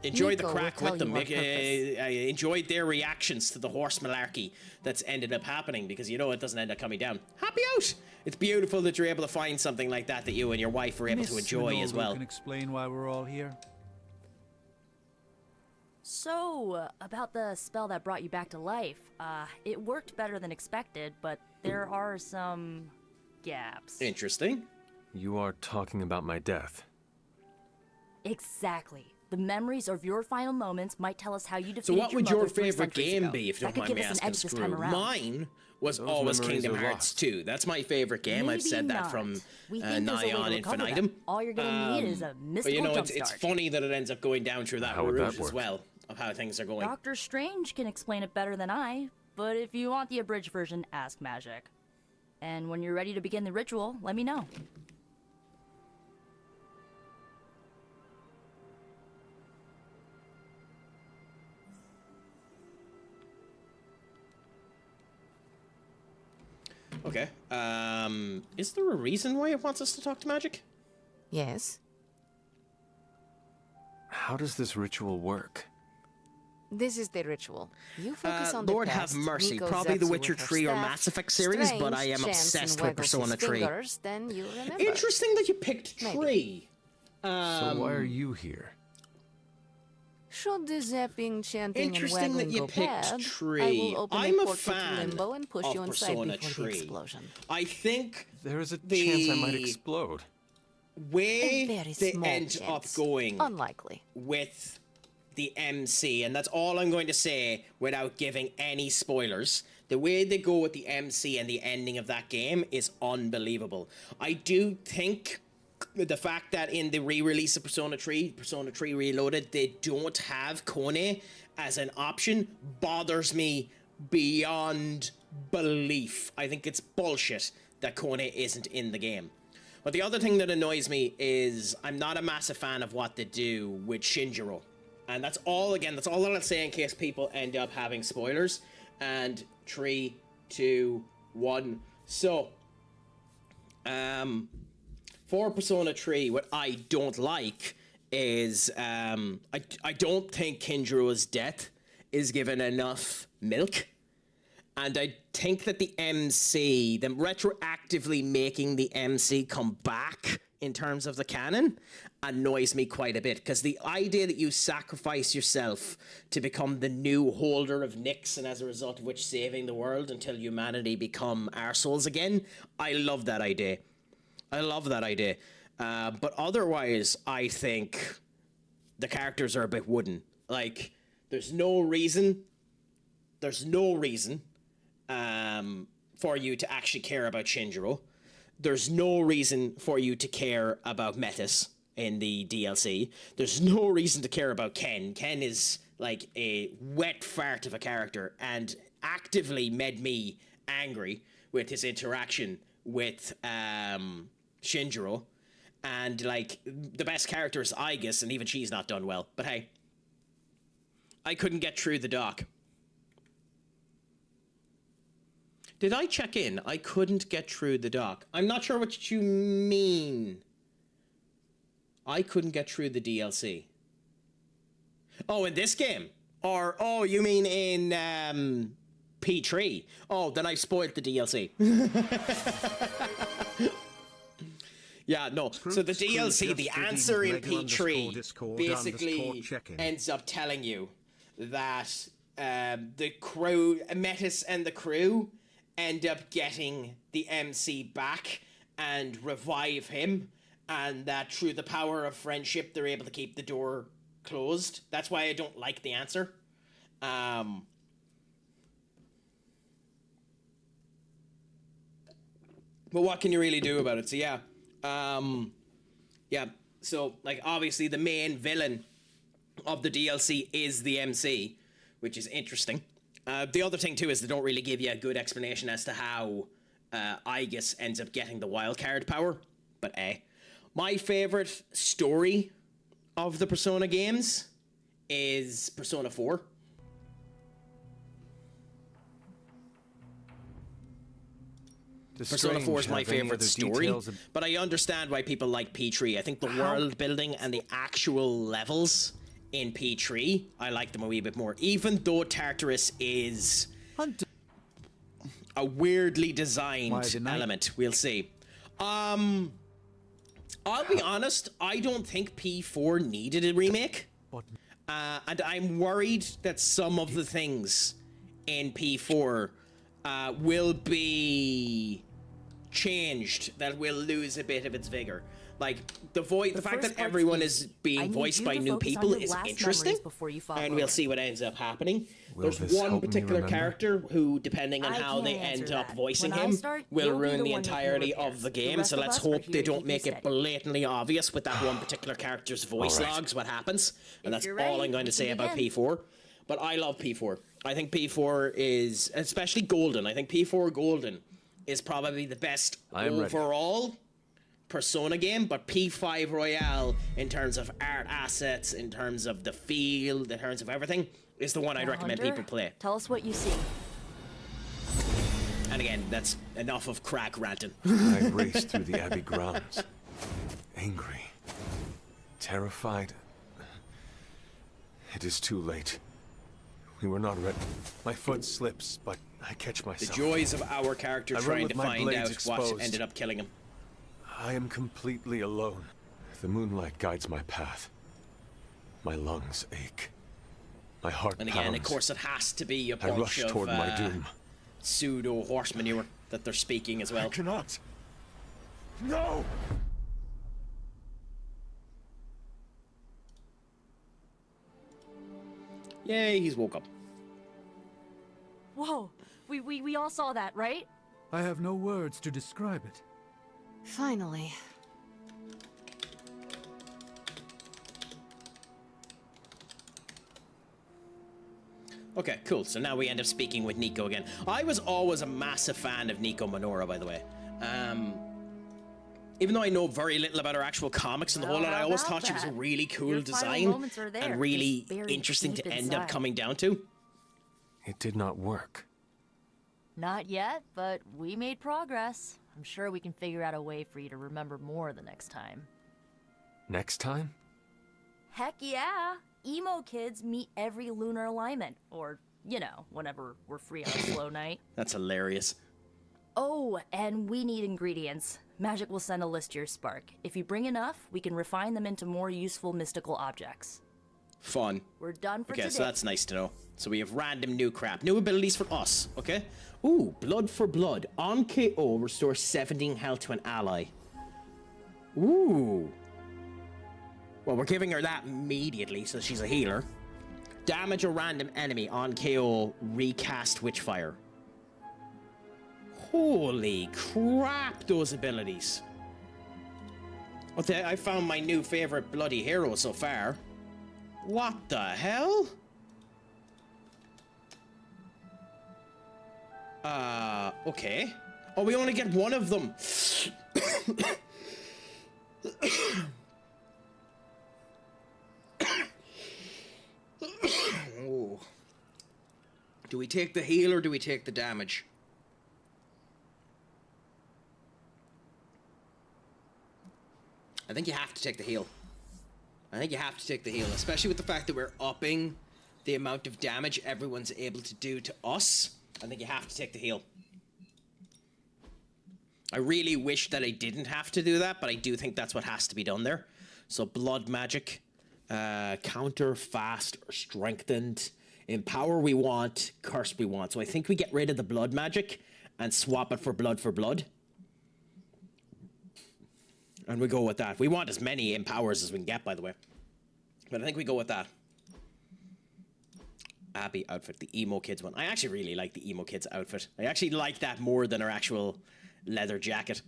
Enjoy the crack with them. I enjoyed their reactions to the horse malarkey that's ended up happening, because you know it doesn't end up coming down. Happy out! It's beautiful that you're able to find something like that you and your wife were able to enjoy as well. Can explain why we're all here. So, about the spell that brought you back to life, it worked better than expected, but there are some gaps. Interesting. You are talking about my death. Exactly. The memories of your final moments might tell us how you defeated So what would your favorite game ago. be, if you don't mind me asking, Screw? Mine was Those always memories Kingdom are Hearts lost. 2. That's my favorite game. Maybe I've said that not. from We think there's a way nigh on to recover infinitum. that. All you're gonna need is a But mystical you know, jump it's start. funny that it ends up going down through that How would route that as work? well, of how things are going. Doctor Strange can explain it better than I, but if you want the abridged version, ask Magic. And when you're ready to begin the ritual, let me know. Okay. Is there a reason why it wants us to talk to Magic? Yes. How does this ritual work? This is the ritual. You focus on the Lord past. have mercy. Nico Probably the zaps you Witcher with her 3 or staff. Mass Effect series, but I am Strange, obsessed chance with and wiggles Persona his 3. fingers, then you remember. Interesting that you picked Maybe. 3. So why are you here? Should the zapping, chanting, and Interesting that waggling you go picked bad, Tree. I will open I'm a a portal to fan Limbo and push of you inside Persona before the 3. explosion. I think there is a chance I might explode. Way A very they small end chance. up going Unlikely. with the MC, and that's all I'm going to say without giving any spoilers. The way they go with the MC and the ending of that game is unbelievable. I do think the fact that in the re-release of Persona 3 Reloaded, they don't have Kone as an option bothers me beyond belief. I think it's bullshit that Kone isn't in the game. But the other thing that annoys me is I'm not a massive fan of what they do with Shinjiro. And that's all that I'll say in case people end up having spoilers. And 3, 2, 1. So, for Persona 3, what I don't like is I don't think Kinjiro's death is given enough milk. And I think that the MC, them retroactively making the MC come back in terms of the canon, annoys me quite a bit. Because the idea that you sacrifice yourself to become the new holder of Nyx, and as a result of which saving the world until humanity become arseholes again, I love that idea. I love that idea. But otherwise, I think the characters are a bit wooden. Like, there's no reason for you to actually care about Shinjiro. There's no reason for you to care about Metis in the DLC. There's no reason to care about Ken. Ken is like a wet fart of a character and actively made me angry with his interaction with Shinjiro. And like, the best character is Aigis, and even she's not done well. But hey, I couldn't get through the dock. Did I check in? I couldn't get through the dock. I'm not sure what you mean. I couldn't get through the DLC. Oh, in this game? Or, oh, you mean in P3? Oh, then I've spoiled the DLC. Yeah, no. So the DLC, the answer in P3 basically ends up telling you that the crew, Metis and the crew, end up getting the MC back and revive him, and that through the power of friendship they're able to keep the door closed. That's why I don't like the answer. But what can you really do about it? So yeah. Yeah, so like obviously the main villain of the DLC is the MC, which is interesting. The other thing too is they don't really give you a good explanation as to how Aigis ends up getting the wildcard power. But my favorite story of the Persona games is Persona 4. Persona 4 is my favorite story, but I understand why people like P3. I think the world building and the actual levels in P3, I like them a wee bit more. Even though Tartarus is a weirdly designed element, we'll see. I'll be honest, I don't think P4 needed a remake. And I'm worried that some of the things in P4 will be changed, that will lose a bit of its vigor. Like the fact that everyone is being voiced by new people is interesting, and we'll see what ends up happening. There's one particular character who, depending on how they end up voicing him, will ruin the entirety of the game. So let's hope they don't make it blatantly obvious with that one particular character's voice logs what happens. And that's all I'm going to say about P4. But I love P4. I think P4 is, especially Golden, I think P4 Golden is probably the best overall Persona game, but P5 Royale, in terms of art assets, in terms of the feel, in terms of everything, is the one I'd recommend people play. Tell us what you see. And again, that's enough of Craic ranting. I raced through the Abbey grounds, angry, terrified. It is too late. We were not ready. My foot slips, but I catch myself. The joys of our character trying to find out what ended up killing him. I am completely alone. The moonlight guides my path. My lungs ache. My heart pounds. And again, of course, it has to be a bunch I rush toward my doom. Pseudo horse manure that they're speaking as well. I cannot. No! Yay, he's woke up. Whoa, we all saw that, right? I have no words to describe it. Finally. Okay, cool. So now we end up speaking with Nico again. I was always a massive fan of Nico Minoura, by the way. Even though I know very little about her actual comics and the whole lot, I always thought she was a really cool design and really interesting to end up coming down to. It did not work. Not yet, but we made progress. I'm sure we can figure out a way for you to remember more the next time. Next time? Heck yeah! Emo kids meet every lunar alignment, or you know, whenever we're free on a slow night. That's hilarious. Oh, and we need ingredients. Magic will send a list to your spark. If you bring enough, we can refine them into more useful mystical objects. Fun. We're done for today. Okay, so that's nice to know. So we have random new crap. New abilities for us, okay? Ooh, blood for blood. On KO, restore 17 health to an ally. Ooh. Well, we're giving her that immediately, so she's a healer. Damage a random enemy on KO, recast Witchfire. Holy crap, those abilities. Okay, I found my new favorite bloody hero so far. What the hell? Okay. Oh, we only get one of them. Oh. Do we take the heal or do we take the damage? I think you have to take the heal. I think you have to take the heal, especially with the fact that we're upping the amount of damage everyone's able to do to us. I think you have to take the heal. I really wish that I didn't have to do that, but I do think that's what has to be done there. So blood magic, counter, fast, or strengthened. Empower we want, curse we want. So I think we get rid of the blood magic and swap it for blood for blood. And we go with that. We want as many empowers as we can get, by the way. But I think we go with that. Abbey outfit, the emo kids one. I actually really like the emo kids outfit. I actually like that more than her actual leather jacket.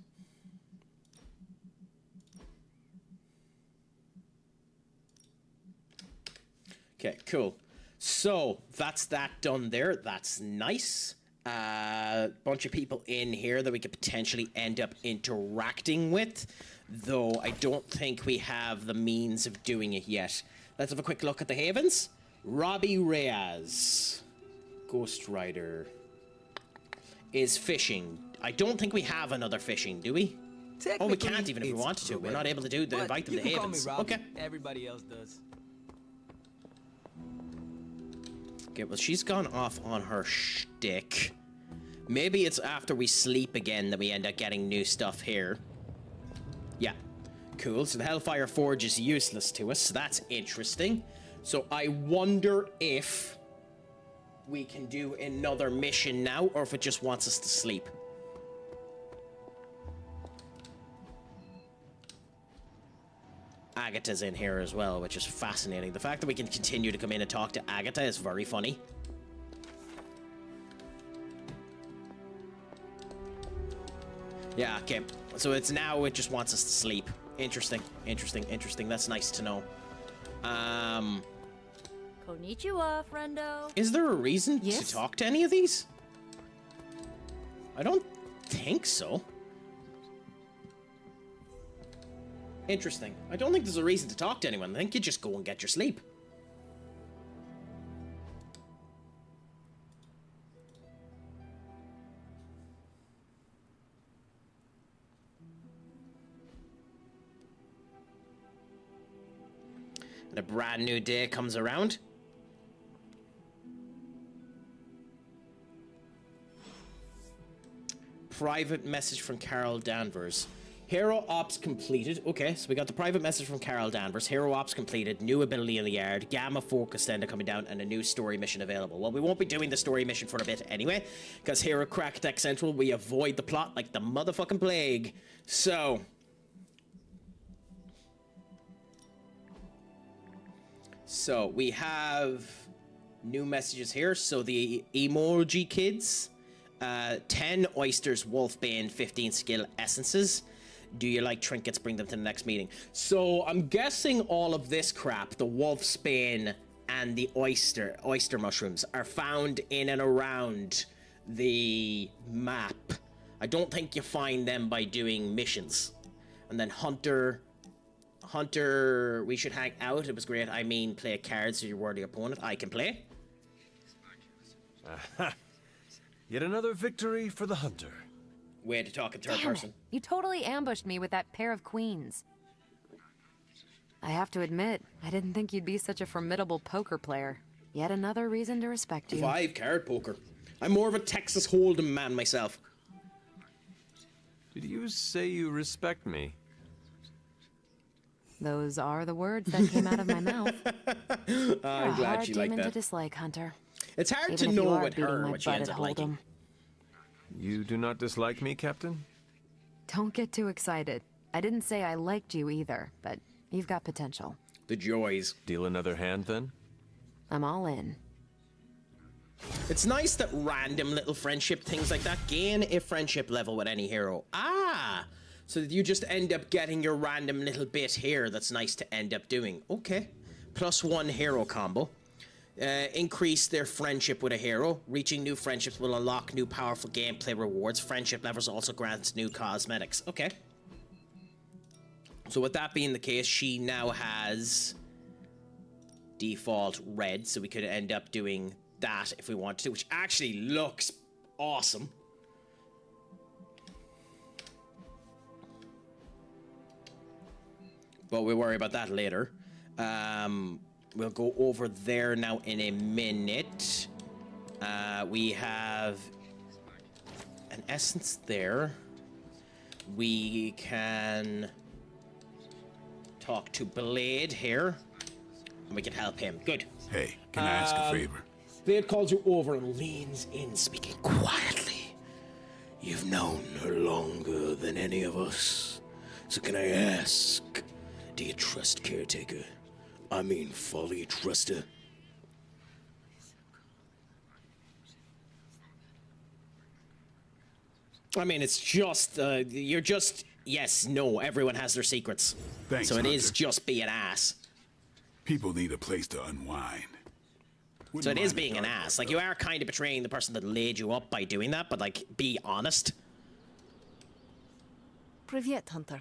Okay, cool. So that's that done there. That's nice. Bunch of people in here that we could potentially end up interacting with, though I don't think we have the means of doing it yet. Let's have a quick look at the havens. Robbie Reyes, Ghost Rider, is fishing. I don't think we have another fishing, do we? Oh, we can't even if we wanted to. We're not able to do the invite them to havens. Okay. Everybody else does. Okay, well, she's gone off on her shtick. Maybe it's after we sleep again that we end up getting new stuff here. Yeah. Cool, so the Hellfire Forge is useless to us, so that's interesting. So I wonder if we can do another mission now, or if it just wants us to sleep. Agatha's in here as well, which is fascinating. The fact that we can continue to come in and talk to Agatha is very funny. Yeah, okay. So it's now, it just wants us to sleep. Interesting, interesting, interesting. That's nice to know. Konnichiwa, friendo. Is there a reason to talk to any of these? I don't think so. Interesting. I don't think there's a reason to talk to anyone. I think you just go and get your sleep. And a brand new day comes around. Private message from Carol Danvers. Hero Ops completed. Okay, so we got the private message from Carol Danvers. Hero Ops completed. New ability in the yard. Gamma Focus Tender coming down. And a new story mission available. Well, we won't be doing the story mission for a bit anyway. Because here at CraicAttackCentral, we avoid the plot like the motherfucking plague. So we have new messages here. So the emoji kids. 10 oysters, wolfbane, 15 skill essences. Do you like trinkets? Bring them to the next meeting. So I'm guessing all of this crap, the wolfsbane and the oyster mushrooms, are found in and around the map. I don't think you find them by doing missions. And then Hunter, we should hang out. It was great. I mean, play cards so you're worthy opponent. I can play. Yet another victory for the hunter. Way to talk in third Damn person. It. You totally ambushed me with that pair of queens. I have to admit, I didn't think you'd be such a formidable poker player. Yet another reason to respect you. 5 card poker. I'm more of a Texas Hold'em man myself. Did you say you respect me? Those are the words that came out of my mouth. I'm glad she liked demon that. to dislike, Hunter. It's hard Even to if you know are with beating her my what she butt ends at up liking. You do not dislike me, Captain? Don't get too excited. I didn't say I liked you either, but you've got potential. The joys. Deal another hand, then? I'm all in. It's nice that random little friendship things like that gain a friendship level with any hero. Ah! So that you just end up getting your random little bit here that's nice to end up doing. Okay. +1 hero combo. Increase their friendship with a hero. Reaching new friendships will unlock new powerful gameplay rewards. Friendship levels also grants new cosmetics. Okay. So with that being the case, she now has default red, so we could end up doing that if we wanted to, which actually looks awesome. But we'll worry about that later. We'll go over there now in a minute. We have an essence there. We can talk to Blade here, and we can help him. Good. Hey, can I ask a favor? Blade calls you over and leans in, speaking quietly. You've known her longer than any of us. So can I ask, do you trust Caretaker? I mean, fully trust her? I mean, it's just, you're just, yes, no, everyone has their secrets. Thanks, so it is Hunter. just being an ass. People need a place to unwind. So it is being an ass. Like, you are kind of betraying the person that laid you up by doing that, but, like, be honest. Привет, Hunter.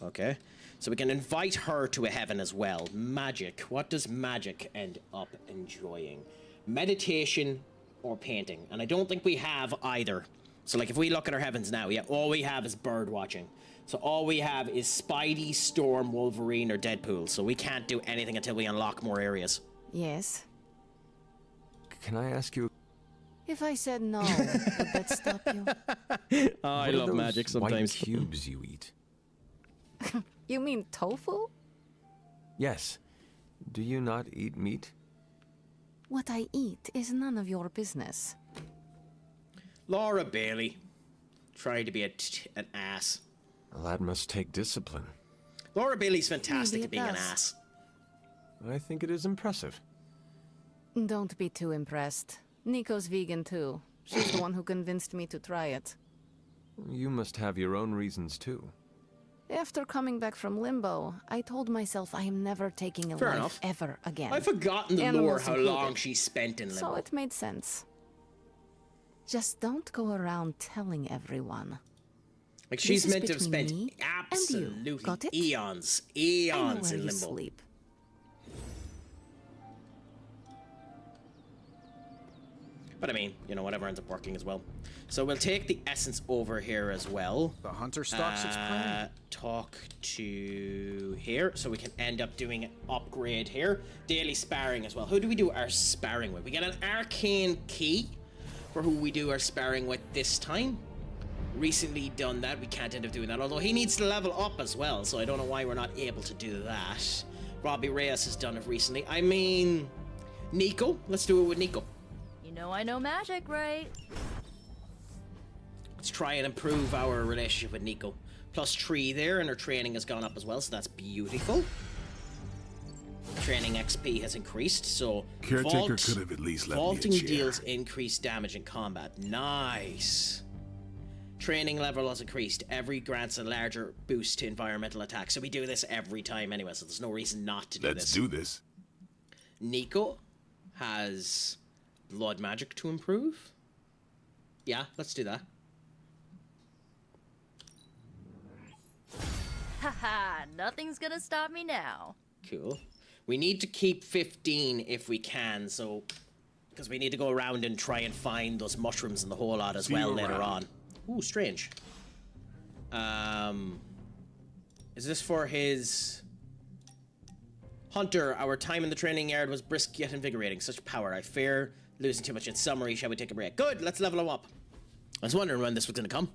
Okay. So we can invite her to a heaven as well. Magic. What does magic end up enjoying? Meditation or painting? And I don't think we have either. So, like, if we look at our heavens now, yeah, all we have is bird watching. So all we have is Spidey, Storm, Wolverine, or Deadpool. So we can't do anything until we unlock more areas. Yes. Can I ask you? If I said no, would that stop you? I What are love those magic sometimes. White cubes you eat? You mean tofu? Yes. Do you not eat meat? What I eat is none of your business. Laura Bailey. Trying to be an ass. Well, that must take discipline. Laura Bailey's fantastic Maybe at it being an does. ass. I think it is impressive. Don't be too impressed. Nico's vegan too. She's the one who convinced me to try it. You must have your own reasons too. After coming back from limbo, I told myself I am never taking a Fair life enough. ever again. I've forgotten the lore Animals how included. long she spent in limbo. So it made sense. Just don't go around telling everyone. Like, she's This is meant to have between spent me and you. absolutely Got it? eons I know in where you limbo. sleep. But I mean, you know, whatever ends up working as well. So we'll take the essence over here as well. The hunter stalks its prey. Talk to here, so we can end up doing an upgrade here. Daily sparring as well. Who do we do our sparring with? We get an arcane key for who we do our sparring with this time. Recently done that. We can't end up doing that, although he needs to level up as well, so I don't know why we're not able to do that. Robbie Reyes has done it recently. I mean, Nico. Let's do it with Nico. You know I know magic, right? Let's try and improve our relationship with Nico. +3 there, and her training has gone up as well, so that's beautiful. Training XP has increased, so Caretaker could have at least left me a vaulting chair. deals increased damage in combat. Nice. Training level has increased. Every grants a larger boost to environmental attacks. So we do this every time anyway, so there's no reason not to do Let's this. do this. Nico has blood magic to improve. Yeah, let's do that. Haha, nothing's gonna stop me now. Cool. We need to keep 15 if we can, so... Because we need to go around and try and find those mushrooms in the whole lot as See well you later around. on. Ooh, strange. Is this for his... Hunter, our time in the training yard was brisk yet invigorating. Such power. I fear losing too much in summary. Shall we take a break? Good, let's level him up. I was wondering when this was going to come.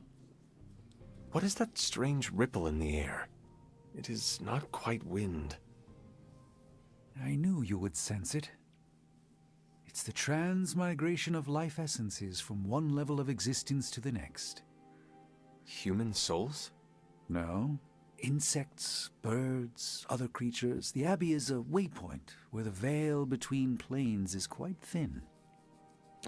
What is that strange ripple in the air? It is not quite wind. I knew you would sense it. It's the transmigration of life essences from one level of existence to the next. Human souls? No. Insects, birds, other creatures. The Abbey is a waypoint where the veil between planes is quite thin.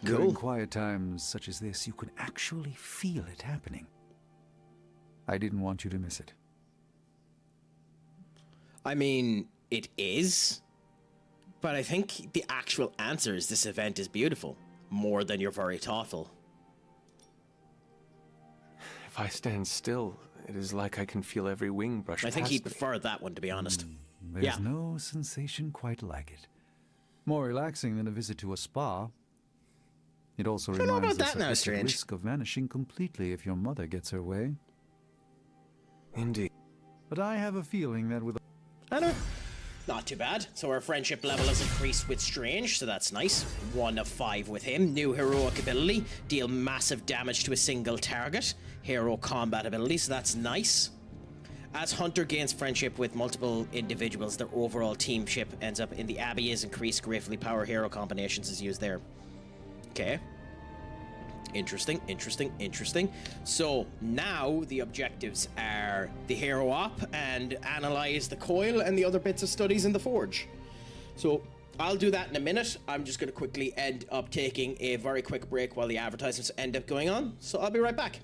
Cool. During quiet times such as this, you can actually feel it happening. I didn't want you to miss it. I mean, it is. But I think the actual answer is this event is beautiful. More than you're very thoughtful. If I stand still, it is like I can feel every wing brush I think past he'd me. prefer that one, to be honest. There's no sensation quite like it. More relaxing than a visit to a spa. It also reminds us of the risk of vanishing completely if your mother gets her way. Indeed. But I have a feeling that with... I know. Not too bad. So our friendship level has increased with Strange, so that's nice. 1 of 5 with him. New heroic ability. Deal massive damage to a single target. Hero combat ability, so that's nice. As Hunter gains friendship with multiple individuals, their overall teamship ends up in the Abbey is increased. Gratefully power hero combinations is used there. Okay. Interesting, interesting, interesting. So now the objectives are the hero op and analyze the coil and the other bits of studies in the forge. So I'll do that in a minute. I'm just going to quickly end up taking a very quick break while the advertisements end up going on. So I'll be right back.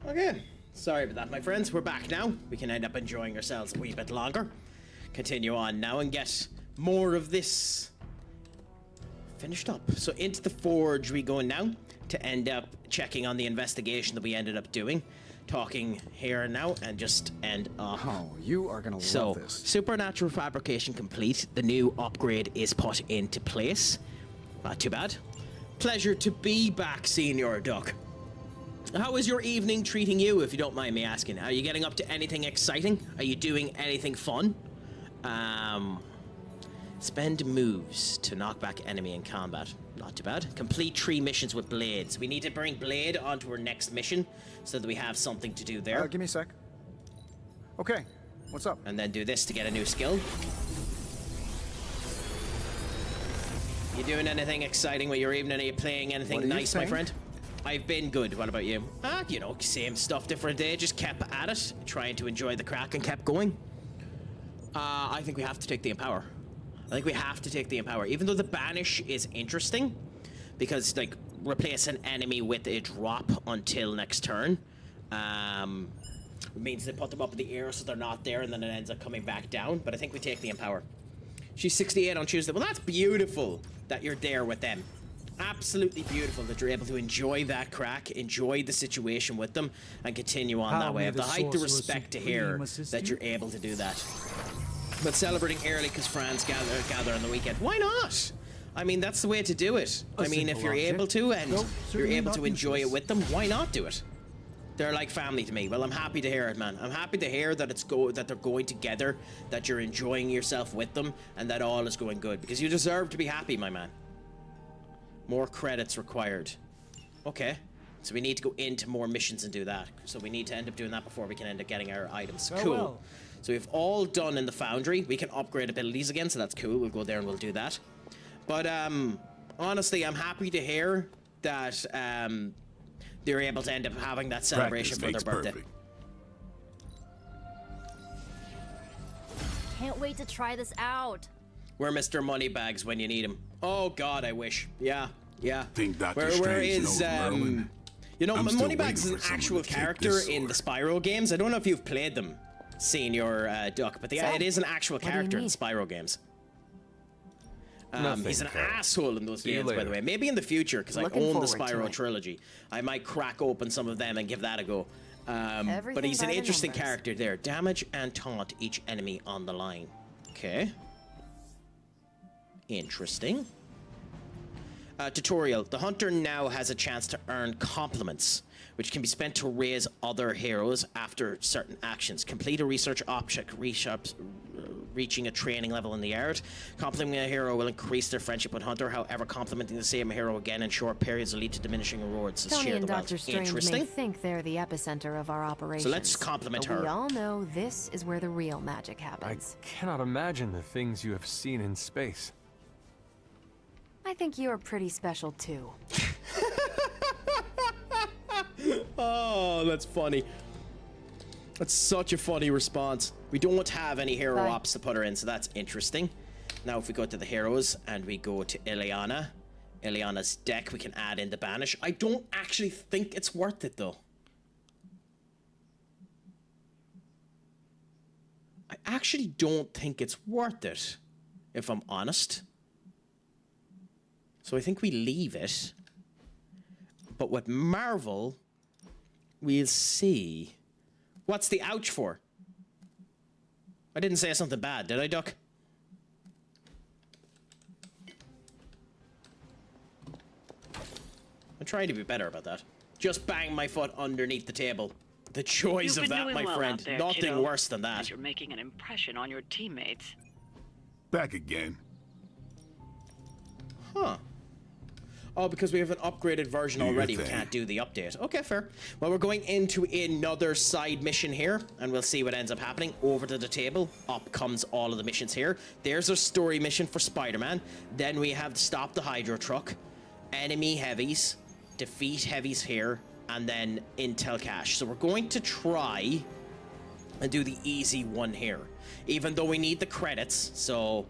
Okay, sorry about that, my friends. We're back now. We can end up enjoying ourselves a wee bit longer. Continue on now and get more of this finished up. So into the forge we go now to end up checking on the investigation that we ended up doing. talking here and now and just end up. Oh, you are gonna So, love this. supernatural fabrication complete. The new upgrade is put into place. Not too bad. Pleasure to be back, Senior Duck. How is your evening treating you, if you don't mind me asking? Are you getting up to anything exciting? Are you doing anything fun? Spend moves to knock back enemy in combat. Not too bad. Complete 3 missions with Blades. We need to bring Blade onto our next mission so that we have something to do there. Give me a sec. Okay, what's up? And then do this to get a new skill. You doing anything exciting with your evening? Are you playing anything nice, my friend? I've been good. What about you? You know, same stuff, different day. Just kept at it, trying to enjoy the crack and kept going. I think we have to take the Empower. I think we have to take the Empower. Even though the Banish is interesting, because, like, replace an enemy with a drop until next turn. It means they put them up in the air so they're not there, and then it ends up coming back down. But I think we take the Empower. She's 68 on Tuesday. Well, that's beautiful that you're there with them. Absolutely beautiful that you're able to enjoy that crack, enjoy the situation with them, and continue on that way. I have the height to respect to hear that you're able to do that. But celebrating early because friends gather on the weekend. Why not? I mean, that's the way to do it. I mean, if you're able to and you're able to enjoy it with them, why not do it? They're like family to me. Well, I'm happy to hear it, man. I'm happy to hear that that they're going together, that you're enjoying yourself with them, and that all is going good. Because you deserve to be happy, my man. More credits required. Okay. So we need to go into more missions and do that. So we need to end up doing that before we can end up getting our items. Cool. So we've all done in the Foundry. We can upgrade abilities again, so that's cool. We'll go there and we'll do that. But honestly, I'm happy to hear that they're able to end up having that celebration for their birthday. Perfect. Can't wait to try this out. We're Mr. Moneybags when you need him. Oh God, I wish. Yeah. Think Dr. Where Strange is knows Merlin? You know, I'm still Moneybags is waiting an for someone actual to take character this in the sword. Spyro games. I don't know if you've played them, Senior Duck, but it is an actual character in Spyro games. He's an asshole in those games, by the way. Maybe in the future, because I own the Spyro trilogy. I might crack open some of them and give that a go. But he's an interesting character there. Damage and taunt each enemy on the line. Okay. Interesting. Tutorial. The hunter now has a chance to earn compliments, which can be spent to raise other heroes after certain actions. Complete a research object reaching a training level in the yard. Complimenting a hero will increase their friendship with Hunter. However, complimenting the same hero again in short periods will lead to diminishing rewards. Tony and Dr. Strange may think they're the epicenter of our operations. So let's compliment her. We all know this is where the real magic happens. I cannot imagine the things you have seen in space. I think you're pretty special too. Oh, that's funny. That's such a funny response. We don't have any hero ops to put her in, so that's interesting. Now, if we go to the heroes and we go to Ileana's deck, we can add in the Banish. I don't actually think it's worth it, though. I actually don't think it's worth it, if I'm honest. So I think we leave it. But with Marvel, we'll see. What's the ouch for? I didn't say something bad, did I, Duck? I'm trying to be better about that. Just bang my foot underneath the table. The joys of that, my friend. Nothing worse than that. You're making an impression on your teammates. Back again. Huh. Oh, because we have an upgraded version already, we can't do the update. Okay, fair. Well, we're going into another side mission here, and we'll see what ends up happening. Over to the table, up comes all of the missions here. There's a story mission for Spider-Man. Then we have to stop the Hydro truck, enemy heavies, defeat heavies here, and then intel cache. So we're going to try and do the easy one here, even though we need the credits. So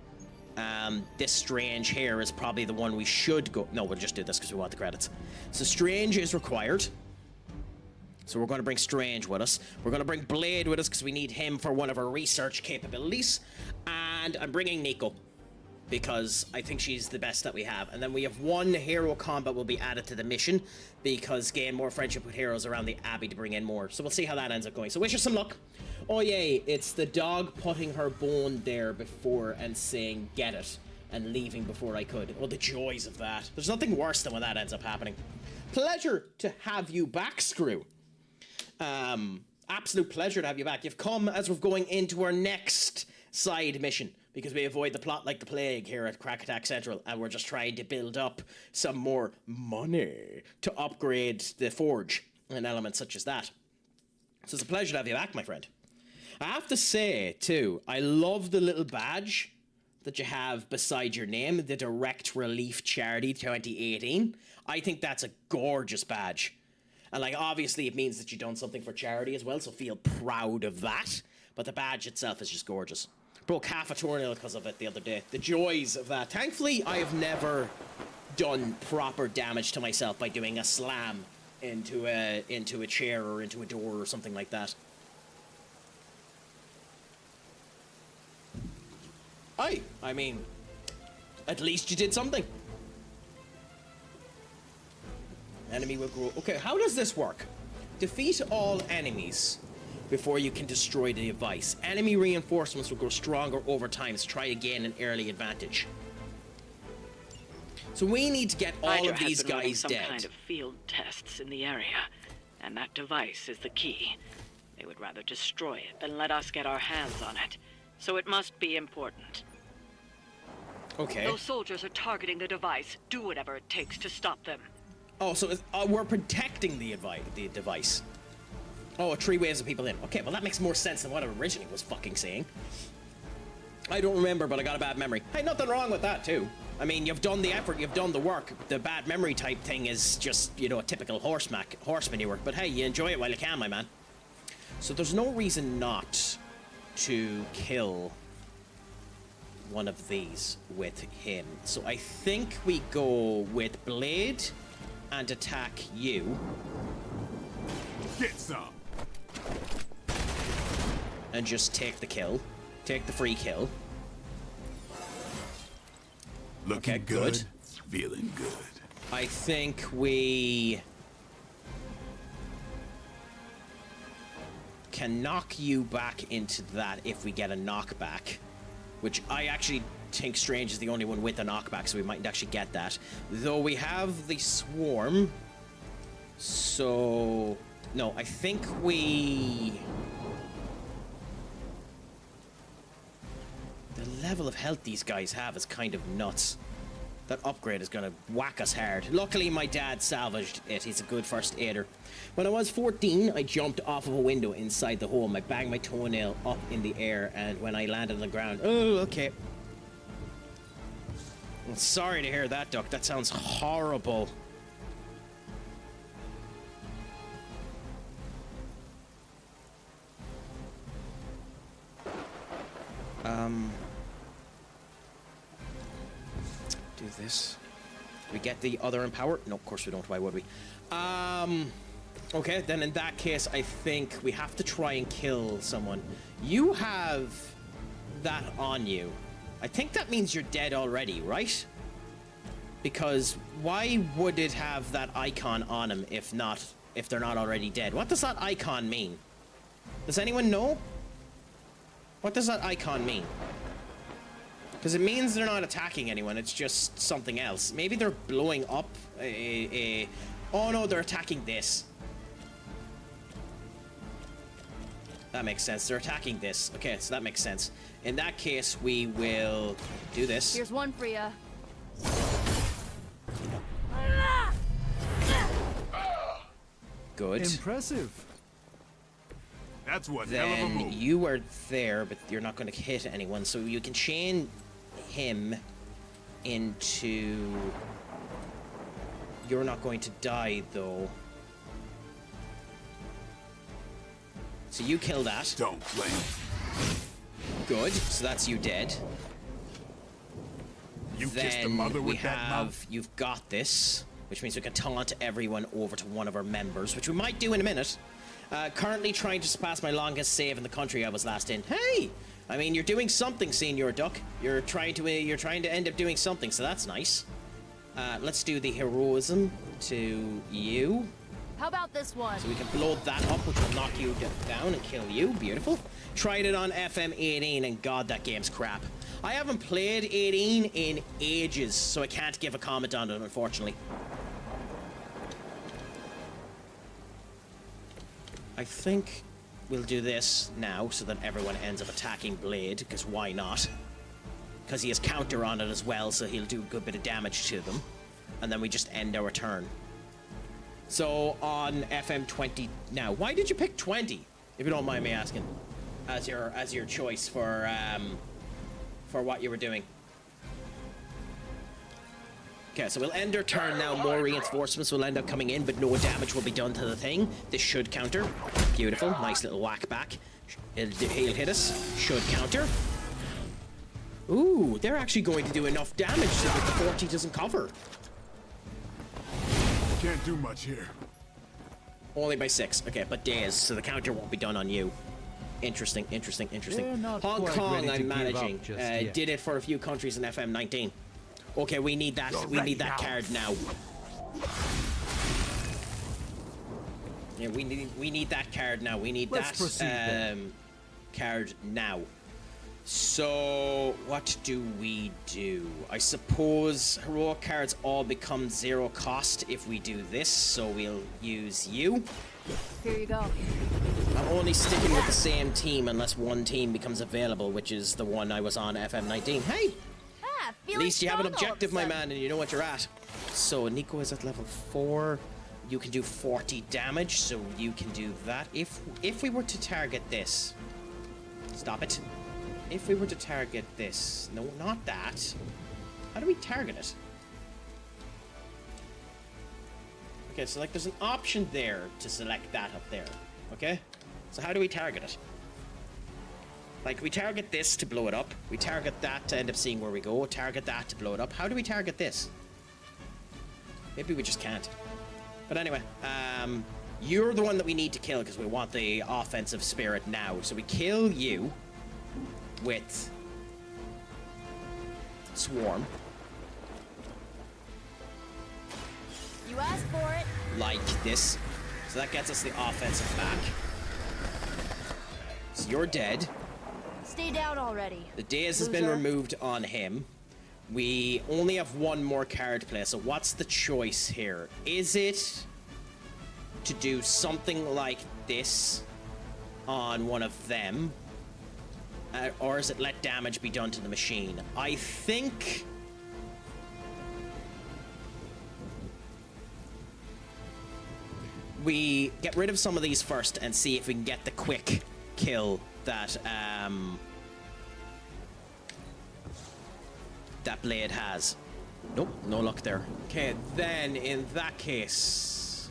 this Strange here is probably the one we should go. No, we'll just do this because we want the credits. So Strange is required. So we're going to bring Strange with us. We're going to bring Blade with us because we need him for one of our research capabilities. And I'm bringing Nico. because I think she's the best that we have. And then we have one hero combat will be added to the mission, because gain more friendship with heroes around the Abbey to bring in more. So we'll see how that ends up going. So wish her some luck. Oh yay, it's the dog putting her bone there before and saying, get it, and leaving before I could. Oh, the joys of that. There's nothing worse than when that ends up happening. Pleasure to have you back, Screw. Absolute pleasure to have you back. You've come as we're going into our next side mission, because we avoid the plot like the plague here at CraicAttackCentral, and we're just trying to build up some more money to upgrade the forge and elements such as that. So it's a pleasure to have you back, my friend. I have to say, too, I love the little badge that you have beside your name, the Direct Relief Charity 2018. I think that's a gorgeous badge. And, like, obviously it means that you've done something for charity as well, so feel proud of that. But the badge itself is just gorgeous. Broke half a toenail because of it the other day. The joys of that. Thankfully, I have never done proper damage to myself by doing a slam into a chair or into a door or something like that. I mean, at least you did something. Enemy will grow. Okay, how does this work? Defeat all enemies before you can destroy the device. Enemy reinforcements will grow stronger over time, so try again an early advantage. So we need to get all of these guys dead. Some kind of field tests in the area, and that device is the key. They would rather destroy it than let us get our hands on it, so it must be important. Okay. Those soldiers are targeting the device. Do whatever it takes to stop them. Oh, so we're protecting the device. Oh, 3 waves of people in. Okay, well that makes more sense than what I originally was fucking saying. I don't remember, but I got a bad memory. Hey, nothing wrong with that, too. I mean, you've done the effort, you've done the work. The bad memory type thing is just, you know, a typical horse manure. But hey, you enjoy it while you can, my man. So there's no reason not to kill one of these with him. So I think we go with Blade and attack you. Get some. And just take the kill. Take the free kill. Looking okay, good. Feeling good. I think we can knock you back into that if we get a knockback. Which I actually think Strange is the only one with a knockback, so we might actually get that. Though we have the Swarm. So... no, I think we... the level of health these guys have is kind of nuts. That upgrade is gonna whack us hard. Luckily, my dad salvaged it. He's a good first aider. When I was 14, I jumped off of a window inside the home. I banged my toenail up in the air, and when I landed on the ground... oh, okay. I'm sorry to hear that, Duck. That sounds horrible. Do this. Do we get the other empower? No, of course we don't. Why would we? Okay, then in that case, I think we have to try and kill someone. You have that on you. I think that means you're dead already, right? Because why would it have that icon on him if they're not already dead? What does that icon mean? Does anyone know? What does that icon mean? Because it means they're not attacking anyone, it's just something else. Maybe they're blowing up oh no, they're attacking this. That makes sense, they're attacking this. Okay, so that makes sense. In that case, we will do this. Here's one for ya. Good. Impressive. That's one then hell of a move. You are there, but you're not going to hit anyone, so you can chain him into... you're not going to die, though. So you kill that. Don't blame. Good, so that's you dead. You then kissed the mother with that mouth. You've got this, which means we can taunt everyone over to one of our members, which we might do in a minute. Currently trying to surpass my longest save in the country I was last in. Hey! I mean, you're doing something, Senior Duck. You're trying to end up doing something, so that's nice. Let's do the heroism to you. How about this one? So we can blow that up, which will knock you down and kill you. Beautiful. Tried it on FM 18, and God, that game's crap. I haven't played 18 in ages, so I can't give a comment on it, unfortunately. I think we'll do this now so that everyone ends up attacking Blade, because why not? Because he has counter on it as well, so he'll do a good bit of damage to them. And then we just end our turn. So on FM 20 now, why did you pick 20? If you don't mind me asking, as your choice for what you were doing. Okay, so we'll end our turn now. More reinforcements will end up coming in, but no damage will be done to the thing. This should counter. Beautiful. Nice little whack back. He'll hit us. Should counter. Ooh, they're actually going to do enough damage so that the 40 doesn't cover. Can't do much here. Only by 6. Okay, but days, so the counter won't be done on you. Interesting. Hong Kong, I'm managing. Did it for a few countries in FM 19. Okay, we need that. We need that card now. Yeah, we need that card now. We need that card now. So what do we do? I suppose heroic cards all become 0 cost if we do this. So we'll use you. Here you go. I'm only sticking with the same team unless one team becomes available, which is the one I was on FM 19. Hey! At least you have an objective, my man, and you know what you're at. So Nico is at level 4. You can do 40 damage, so you can do that. If we were to target this... Stop it. If we were to target this... No, not that. How do we target it? Okay, so like there's an option there to select that up there. Okay? So how do we target it? Like, we target this to blow it up. We target that to end up seeing where we go. Target that to blow it up. How do we target this? Maybe we just can't. But anyway, you're the one that we need to kill because we want the offensive spirit now. So we kill you with Swarm. You asked for it. Like this. So that gets us the offensive back. So you're dead. Stay down already. The daze has been removed on him. We only have one more card play, so what's the choice here? Is it to do something like this on one of them? Or is it let damage be done to the machine? I think... we get rid of some of these first and see if we can get the quick kill that that Blade has. Nope, no luck there. Okay, then in that case,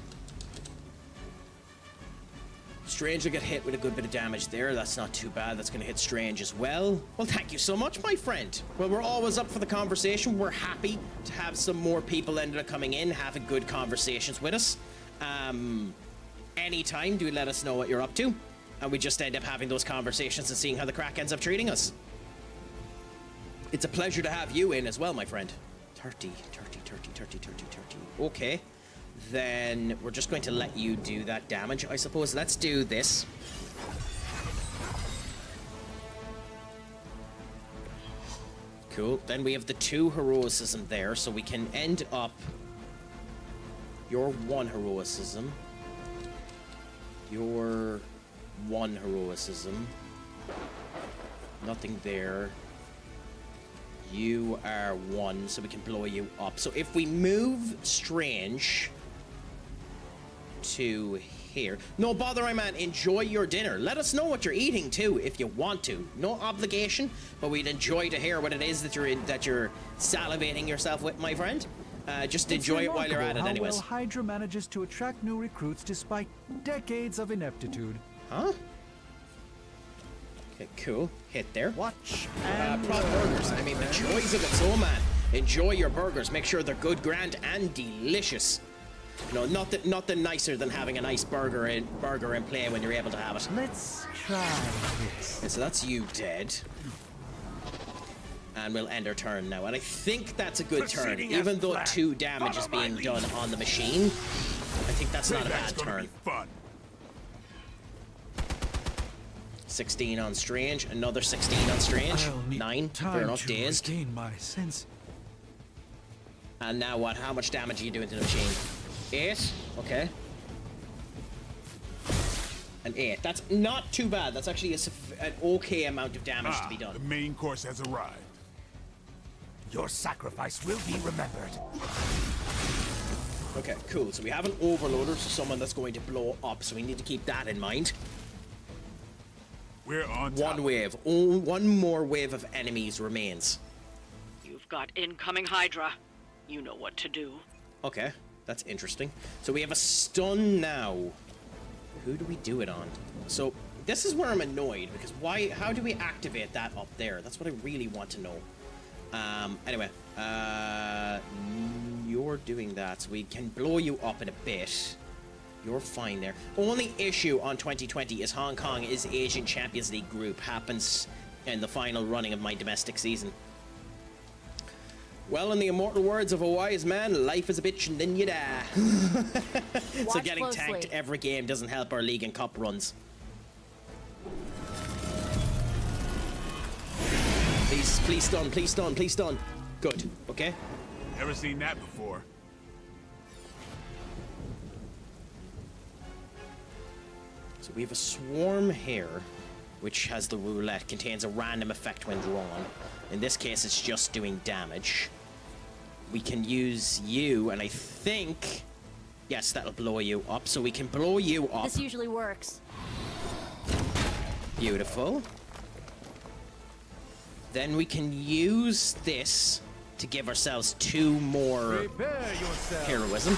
Strange will get hit with a good bit of damage there. That's not too bad. That's going to hit Strange as well. Well, thank you so much, my friend. Well, we're always up for the conversation. We're happy to have some more people ended up coming in, having good conversations with us. Anytime, do let us know what you're up to. And we just end up having those conversations and seeing how the Craic ends up treating us. It's a pleasure to have you in as well, my friend. 30. Okay. Then we're just going to let you do that damage, I suppose. Let's do this. Cool. Then we have the 2 heroicism there, so we can end up your 1 heroicism. Your 1 heroicism. Nothing there. You are 1, so we can blow you up. So if we move Strange to here. No bother, my man. Enjoy your dinner. Let us know what you're eating too, if you want to. No obligation, but we'd enjoy to hear what it is that you're salivating yourself with, my friend. Just enjoy it while you're at it, anyways. How well Hydra manages to attract new recruits despite decades of ineptitude. Huh? Okay, cool. Hit there. Watch prop burgers. I mean, the joys of it, so man. Enjoy your burgers. Make sure they're good, grand, and delicious. No, nothing nicer than having a nice burger in play when you're able to have it. Let's try this. Okay, so that's you dead. And we'll end our turn now. And I think that's a good turn. Even though 2 damage is being done on the machine, I think that's not a bad turn. 16 on Strange, another 16 on Strange. 9, fair enough, dazed. My sense. And now what? How much damage are you doing to the machine? 8, okay. An 8. That's not too bad. That's actually an okay amount of damage to be done. The main course has arrived. Your sacrifice will be remembered. Okay, cool. So we have an overloader, so someone that's going to blow up, so we need to keep that in mind. We're on top. One wave. Oh, one more wave of enemies remains. You've got incoming Hydra. You know what to do. Okay, that's interesting. So we have a stun now. Who do we do it on? So this is where I'm annoyed, because how do we activate that up there? That's what I really want to know. Anyway, you're doing that, so we can blow you up in a bit. You're fine there. Only issue on 2020 is Hong Kong is Asian Champions League group. Happens in the final running of my domestic season. Well, in the immortal words of a wise man, life is a bitch and then you die. So getting closely. tanked every game doesn't help our league and cup runs. Please stun, please stun, please stun. Good, okay? Never seen that before. So we have a swarm here, which has the roulette, contains a random effect when drawn. In this case, it's just doing damage. We can use you, and I think... Yes, that'll blow you up, so we can blow you up. This usually works. Beautiful. Then we can use this to give ourselves 2 more heroism.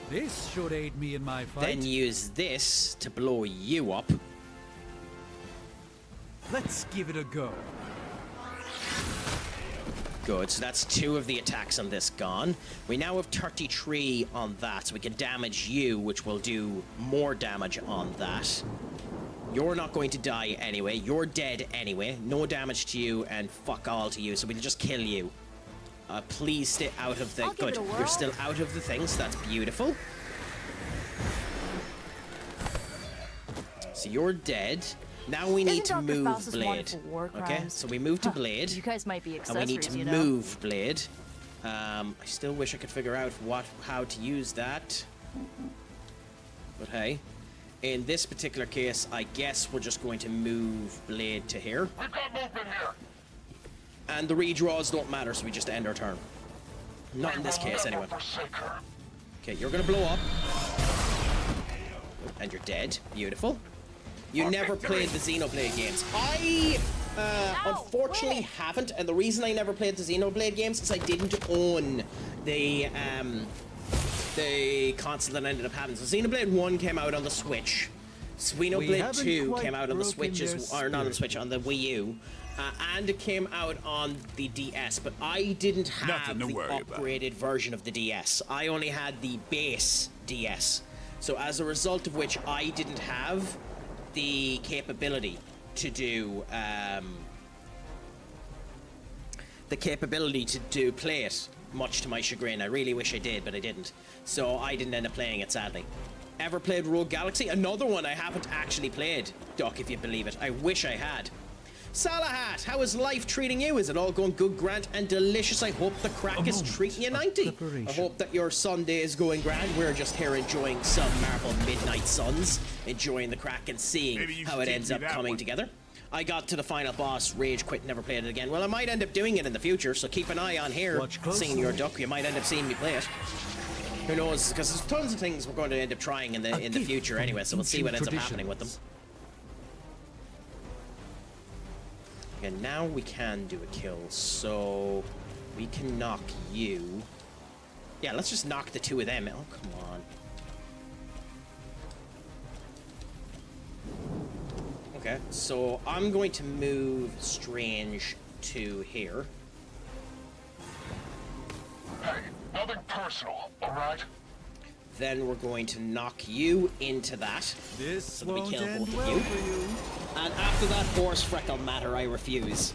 This should aid me in my fight. Then use this to blow you up. Let's give it a go. Good, so that's 2 of the attacks on this gone. We now have 33 on that, so we can damage you, which will do more damage on that. You're not going to die anyway. You're dead anyway. No damage to you and fuck all to you, so we'll just kill you. Please stay out of the... Good, you're still out of the thing, so that's beautiful. So you're dead. Now we need to move Blade. Okay, so we move to Blade. You guys might be and we need to move Blade. I still wish I could figure out how to use that. But hey, in this particular case, I guess we're just going to move Blade to here. We've got movement here. And the redraws don't matter, so we just end our turn. Not in this case, anyway. Okay, you're gonna blow up. And you're dead. Beautiful. You never played the Xenoblade games. I, unfortunately haven't, and the reason I never played the Xenoblade games is I didn't own the console that I ended up having. So Xenoblade 1 came out on the Switch. Xenoblade 2 came out on the Switch, or not on the Switch, on the Wii U. And it came out on the DS, but I didn't have the upgraded version of the DS. I only had the base DS. So as a result of which, I didn't have the capability to do play it, much to my chagrin. I really wish I did, but I didn't. So I didn't end up playing it, sadly. Ever played Rogue Galaxy? Another one I haven't actually played, Doc, if you believe it. I wish I had. Salahat, how is life treating you? Is it all going good, grand, and delicious? I hope the Craic is treating you 90. I hope that your Sunday is going grand. We're just here enjoying some Marvel Midnight Suns, enjoying the Craic and seeing how it ends up coming together. I got to the final boss, rage quit, never played it again. Well, I might end up doing it in the future, so keep an eye on here, Senior Duck. You might end up seeing me play it. Who knows? Because there's tons of things we're going to end up trying in the future anyway, so we'll see what ends up happening with them. And now we can do a kill, so we can knock you. Yeah, let's just knock the 2 of them. Oh, come on. Okay, so I'm going to move Strange to here. Hey, Nothing personal, alright? Then we're going to knock you into that. This so that we won't kill end both well of you. for you. And after that horse freckle matter, I refuse.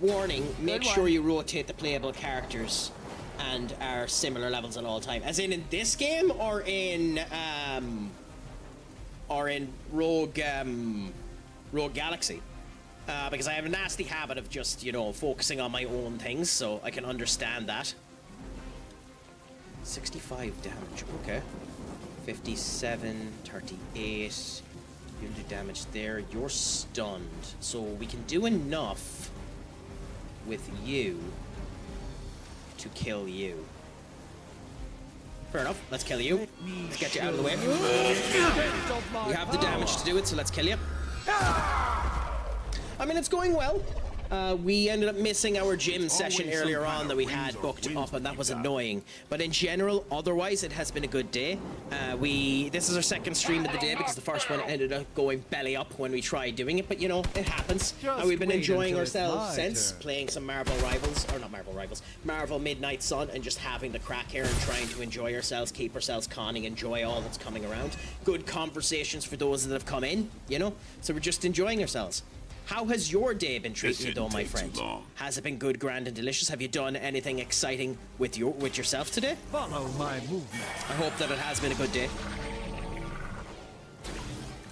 Warning, make sure you rotate the playable characters and are similar levels at all time. As in this game or in Rogue Galaxy. Because I have a nasty habit of just, you know, focusing on my own things, so I can understand that. 65 damage, okay. 57, 38. You can do damage there. You're stunned. So we can do enough with you to kill you. Fair enough, let's kill you. Let's get you out of the way. You have the damage to do it, so let's kill you. I mean, it's going well. We ended up missing our gym session earlier on that we had booked up, and that was annoying. But in general, otherwise, it has been a good day. This is our second stream of the day because the first one ended up going belly up when we tried doing it. But you know, it happens. And we've been enjoying ourselves since playing some Marvel Midnight Sun, and just having the crack here and trying to enjoy ourselves, keep ourselves conning, enjoy all that's coming around. Good conversations for those that have come in, you know. So we're just enjoying ourselves. How has your day been treating you, though, my friend? Has it been good, grand, and delicious? Have you done anything exciting with yourself today? Follow my movement. I hope that it has been a good day.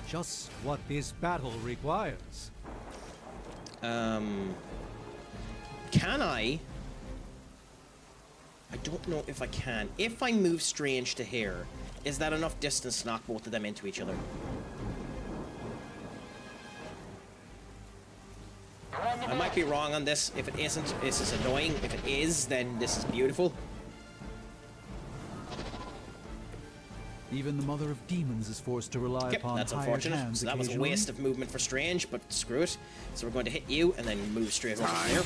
Just what this battle requires. Can I? I don't know if I can. If I move Strange to here, is that enough distance to knock both of them into each other? I might be wrong on this. If it isn't, this is annoying. If it is, then this is beautiful. Even the mother of demons is forced to rely upon that's hired unfortunate. hands So that was a waste of movement for Strange, but screw it. So we're going to hit you and then move straight over there.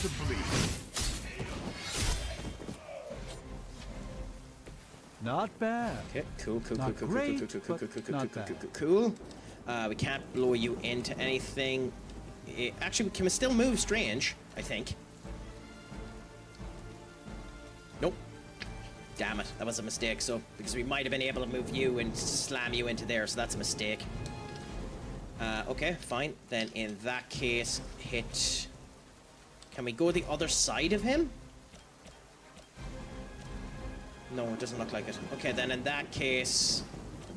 Not bad. Okay, cool. We can't blow you into anything. Actually, can we still move Strange? I think. Nope. Damn it, that was a mistake. So, because we might have been able to move you and slam you into there, so that's a mistake. Okay, fine. Then in that case, hit... Can we go the other side of him? No, it doesn't look like it. Okay, then in that case,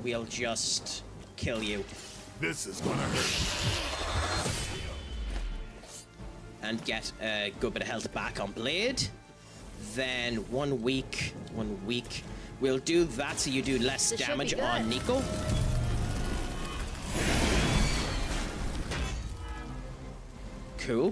we'll just kill you. This is gonna hurt. And get a good bit of health back on Blade. Then 1 week. We'll do that so you do less damage on Nico. Cool.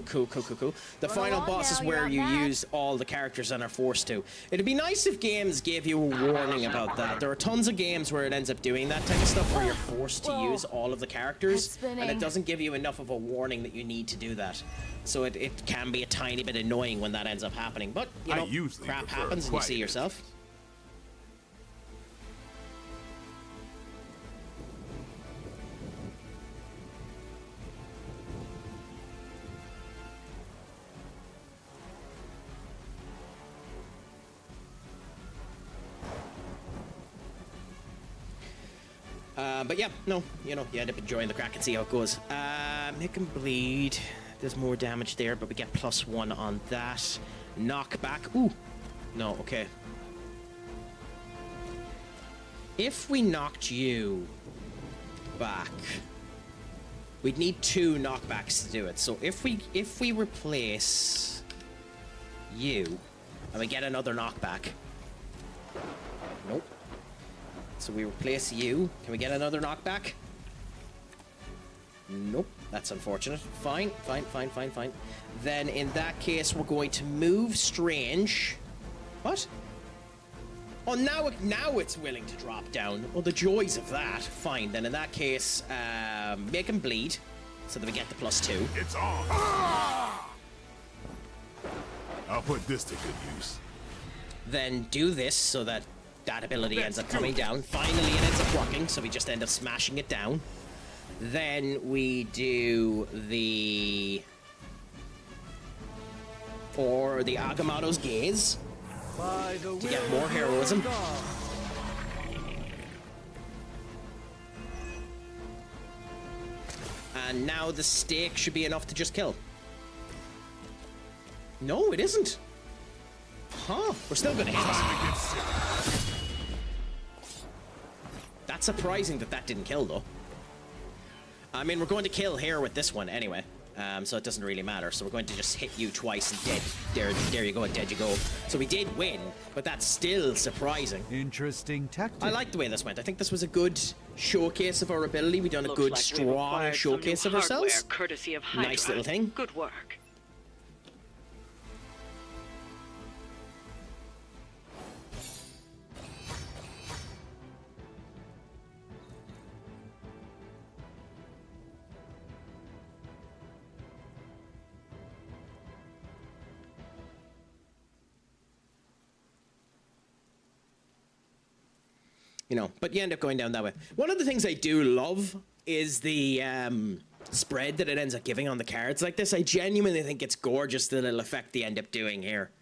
The final boss is where you use all the characters and are forced to. It'd be nice if games gave you a warning about that. There are tons of games where it ends up doing that type of stuff, where you're forced to use all of the characters, and it doesn't give you enough of a warning that you need to do that. So it can be a tiny bit annoying when that ends up happening. But, you know, crap happens and you see yourself. But yeah, no, you know, you end up enjoying the crack and see how it goes. Make him bleed. There's more damage there, but we get +1 on that. Knockback. Ooh. No, okay. If we knocked you back, we'd need 2 knockbacks to do it. So if we replace you and we get another knockback. Nope. So we replace you. Can we get another knockback? Nope. That's unfortunate. Fine. Then in that case, we're going to move Strange. What? Oh, now it's willing to drop down. Oh, the joys of that. Fine. Then in that case, make him bleed so that we get the +2. It's on. I'll put this to good use. Then do this so that ability ends up coming down. Finally, it ends up working, so we just end up smashing it down. Then we do the Agamotto's Gaze. to get more heroism. And now the stake should be enough to just kill. No, it isn't. Huh, we're still gonna hit. That's surprising that that didn't kill, though. I mean, we're going to kill here with this one anyway, so it doesn't really matter. So we're going to just hit you twice and dead. There you go, dead you go. So we did win, but that's still surprising. Interesting tactic. I like the way this went. I think this was a good showcase of our ability. We've done a good, strong showcase of ourselves. Courtesy of Hydra. Nice little thing. Good work. You know, but you end up going down that way. One of the things I do love is the spread that it ends up giving on the cards like this. I genuinely think it's gorgeous, the little effect they end up doing here.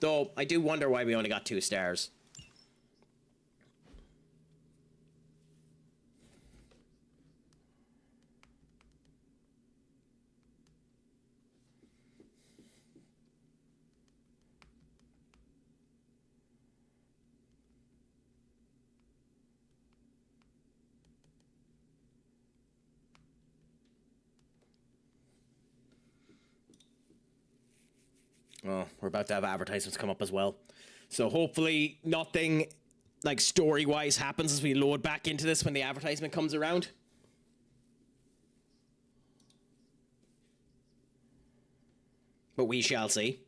Though, I do wonder why we only got 2 stars. Oh, we're about to have advertisements come up as well. So hopefully nothing like story-wise happens as we load back into this when the advertisement comes around. But we shall see.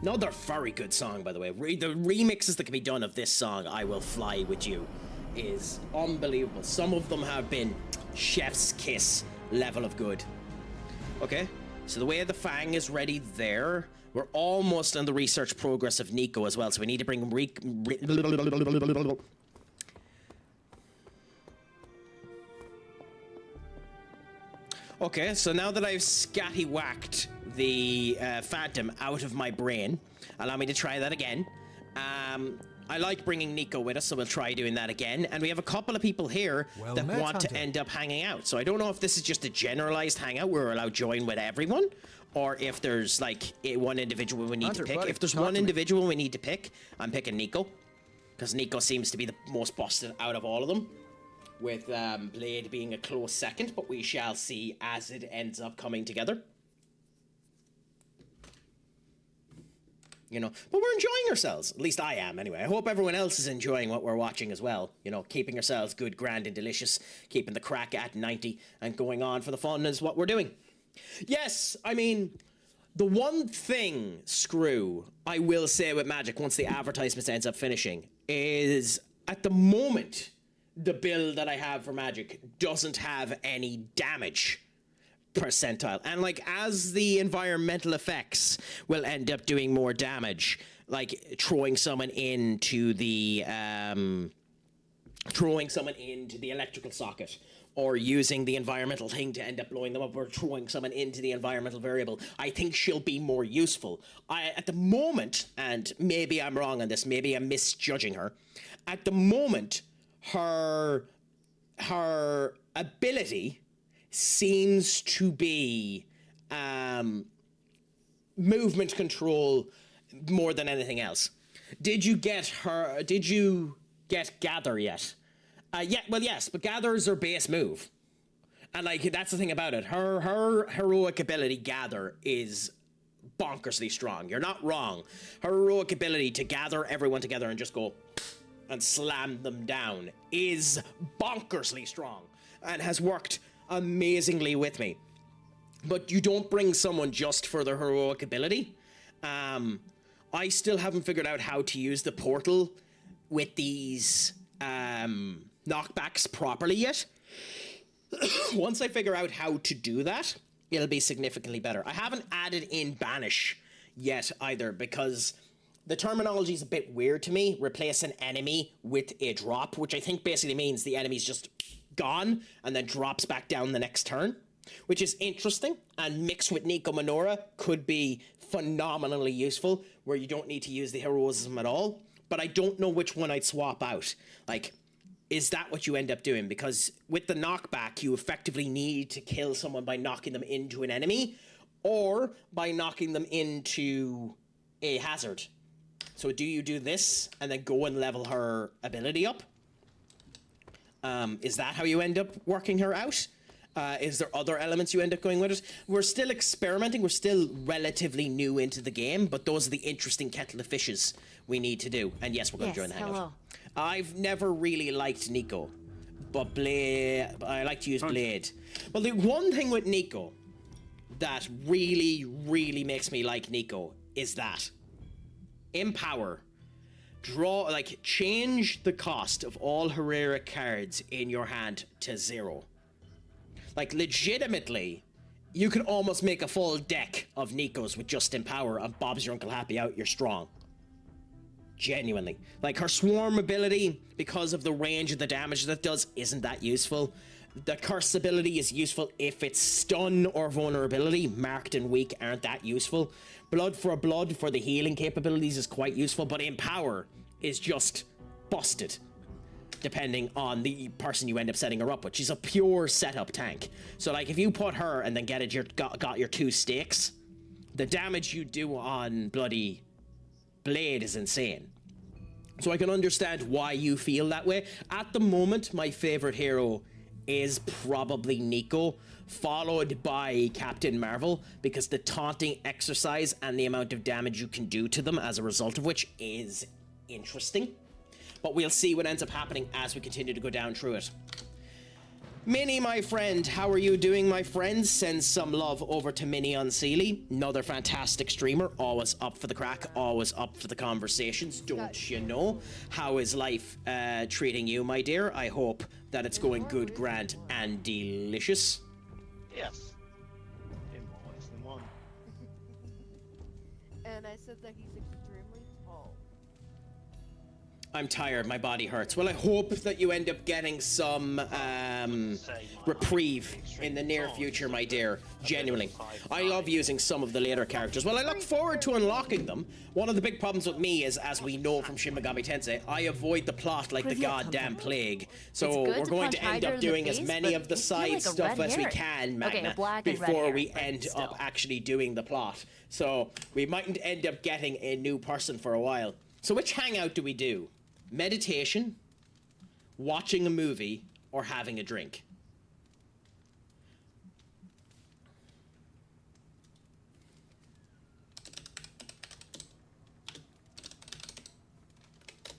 Another very good song, by the way. The remixes that can be done of this song, I Will Fly With You, is unbelievable. Some of them have been chef's kiss level of good. Okay, so the way the Fang is ready there. We're almost on the research progress of Nico as well, so we need to bring Okay, so now that I've scatty-whacked the Phantom out of my brain, allow me to try that again. I like bringing Nico with us, so we'll try doing that again. And we have a couple of people here that want to end up hanging out. So I don't know if this is just a generalized hangout where we're allowed to join with everyone, or if there's like one individual we need to pick. If there's one individual we need to pick, I'm picking Nico, because Nico seems to be the most busted out of all of them, with Blade being a close second, but we shall see as it ends up coming together. You know, but we're enjoying ourselves. At least I am, anyway. I hope everyone else is enjoying what we're watching as well. You know, keeping ourselves good, grand, and delicious, keeping the crack at 90, and going on for the fun is what we're doing. Yes, I mean, the one thing, Screw, I will say with Magic, once the advertisement ends up finishing, is at the moment, the build that I have for Magic doesn't have any damage percentile, and like as the environmental effects will end up doing more damage, like throwing someone into the electrical socket, or using the environmental thing to end up blowing them up, or throwing someone into the environmental variable, I think she'll be more useful. At the moment, and maybe I'm wrong on this, maybe I'm misjudging her, at the moment her ability seems to be movement control more than anything else. Did you get Gather yet? Yeah, well, yes, but Gather's her base move. And like, that's the thing about it. Her heroic ability, Gather, is bonkersly strong. You're not wrong. Her heroic ability to gather everyone together and just go and slam them down is bonkersly strong and has worked amazingly with me. But you don't bring someone just for their heroic ability. I still haven't figured out how to use the portal with these knockbacks properly yet. Once I figure out how to do that, it'll be significantly better. I haven't added in Banish yet either, because the terminology is a bit weird to me. Replace an enemy with a drop, which I think basically means the enemy's just gone and then drops back down the next turn, which is interesting, and mixed with Nico Minoura could be phenomenally useful, where you don't need to use the heroism at all. But I don't know which one I'd swap out. Like, is that what you end up doing? Because with the knockback, you effectively need to kill someone by knocking them into an enemy, or by knocking them into a hazard. So do you do this and then go and level her ability up? Is that how you end up working her out? Is there other elements you end up going with it? We're still experimenting. We're still relatively new into the game, but those are the interesting kettle of fishes we need to do. And yes, we're going to join the hangout. Hello. I've never really liked Nico, but I like to use Blade. Well, the one thing with Nico that really, really makes me like Nico is that Empower. Change the cost of all heroic cards in your hand to 0. Like, legitimately, you could almost make a full deck of Nikos with just Empower and Bob's Your Uncle Happy out, you're strong. Genuinely. Like, her Swarm ability, because of the range of the damage that does, isn't that useful. The Curse ability is useful if it's Stun or Vulnerability. Marked and Weak aren't that useful. Blood for the healing capabilities is quite useful, but Empower is just busted, depending on the person you end up setting her up with. She's a pure setup tank. So, like, if you put her and then got your 2 stakes, the damage you do on bloody Blade is insane. So I can understand why you feel that way. At the moment, my favorite hero is probably Nico, followed by Captain Marvel, because the taunting exercise and the amount of damage you can do to them as a result of which is interesting. But we'll see what ends up happening as we continue to go down through it. Minnie, my friend, how are you doing, my friend? Send some love over to Minnie Unseelie, another fantastic streamer, always up for the crack, always up for the conversations, don't you know? How is life treating you, my dear? I hope that it's going good, grand, and delicious. Yes. Him always the one. And I said that he's extremely tall. I'm tired, my body hurts. Well, I hope that you end up getting some reprieve in the near future, my dear. Genuinely. I love using some of the later characters. Well, I look forward to unlocking them. One of the big problems with me is, as we know from Shin Megami Tensei, I avoid the plot like the goddamn plague. So we're going to end up doing as many of the side stuff as we can, Magna, before we end up actually doing the plot. So we mightn't end up getting a new person for a while. So which hangout do we do? Meditation, watching a movie, or having a drink?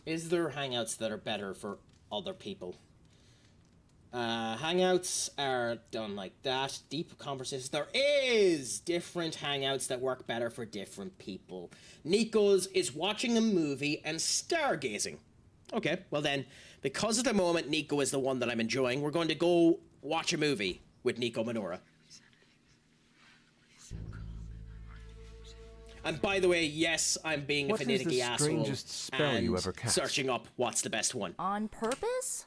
Is there hangouts that are better for other people? Hangouts are done like that. Deep conversations. There is different hangouts that work better for different people. Nico's is watching a movie and stargazing. Okay, well then, because at the moment Nico is the one that I'm enjoying, we're going to go watch a movie with Nico Minoura. And by the way, yes, I'm being a finicky asshole. What is the strangest spell you ever cast? Searching up what's the best one. On purpose?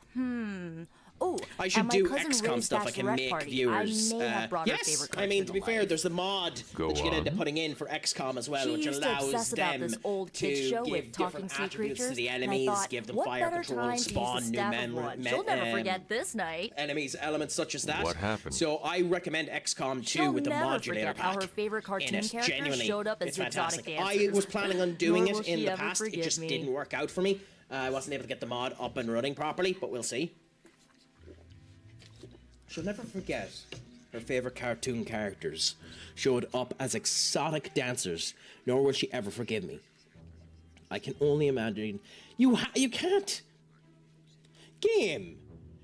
Oh, I should do XCOM stuff. I can make viewers. I may have brought her favorite I mean, to be fair, there's the mod that you can end up putting in for XCOM as well, which allows them to give different attributes to the enemies, give them fire control, spawn new She'll never forget this night. Enemies, elements such as that. What happened? So I recommend XCOM 2 with the modulator pack. How her favorite cartoon character showed up as exotic dancers. I was planning on doing it in the past. It just didn't work out for me. I wasn't able to get the mod up and running properly, but we'll see. She'll never forget her favorite cartoon characters showed up as exotic dancers, nor will she ever forgive me. I can only imagine. You can't. Game.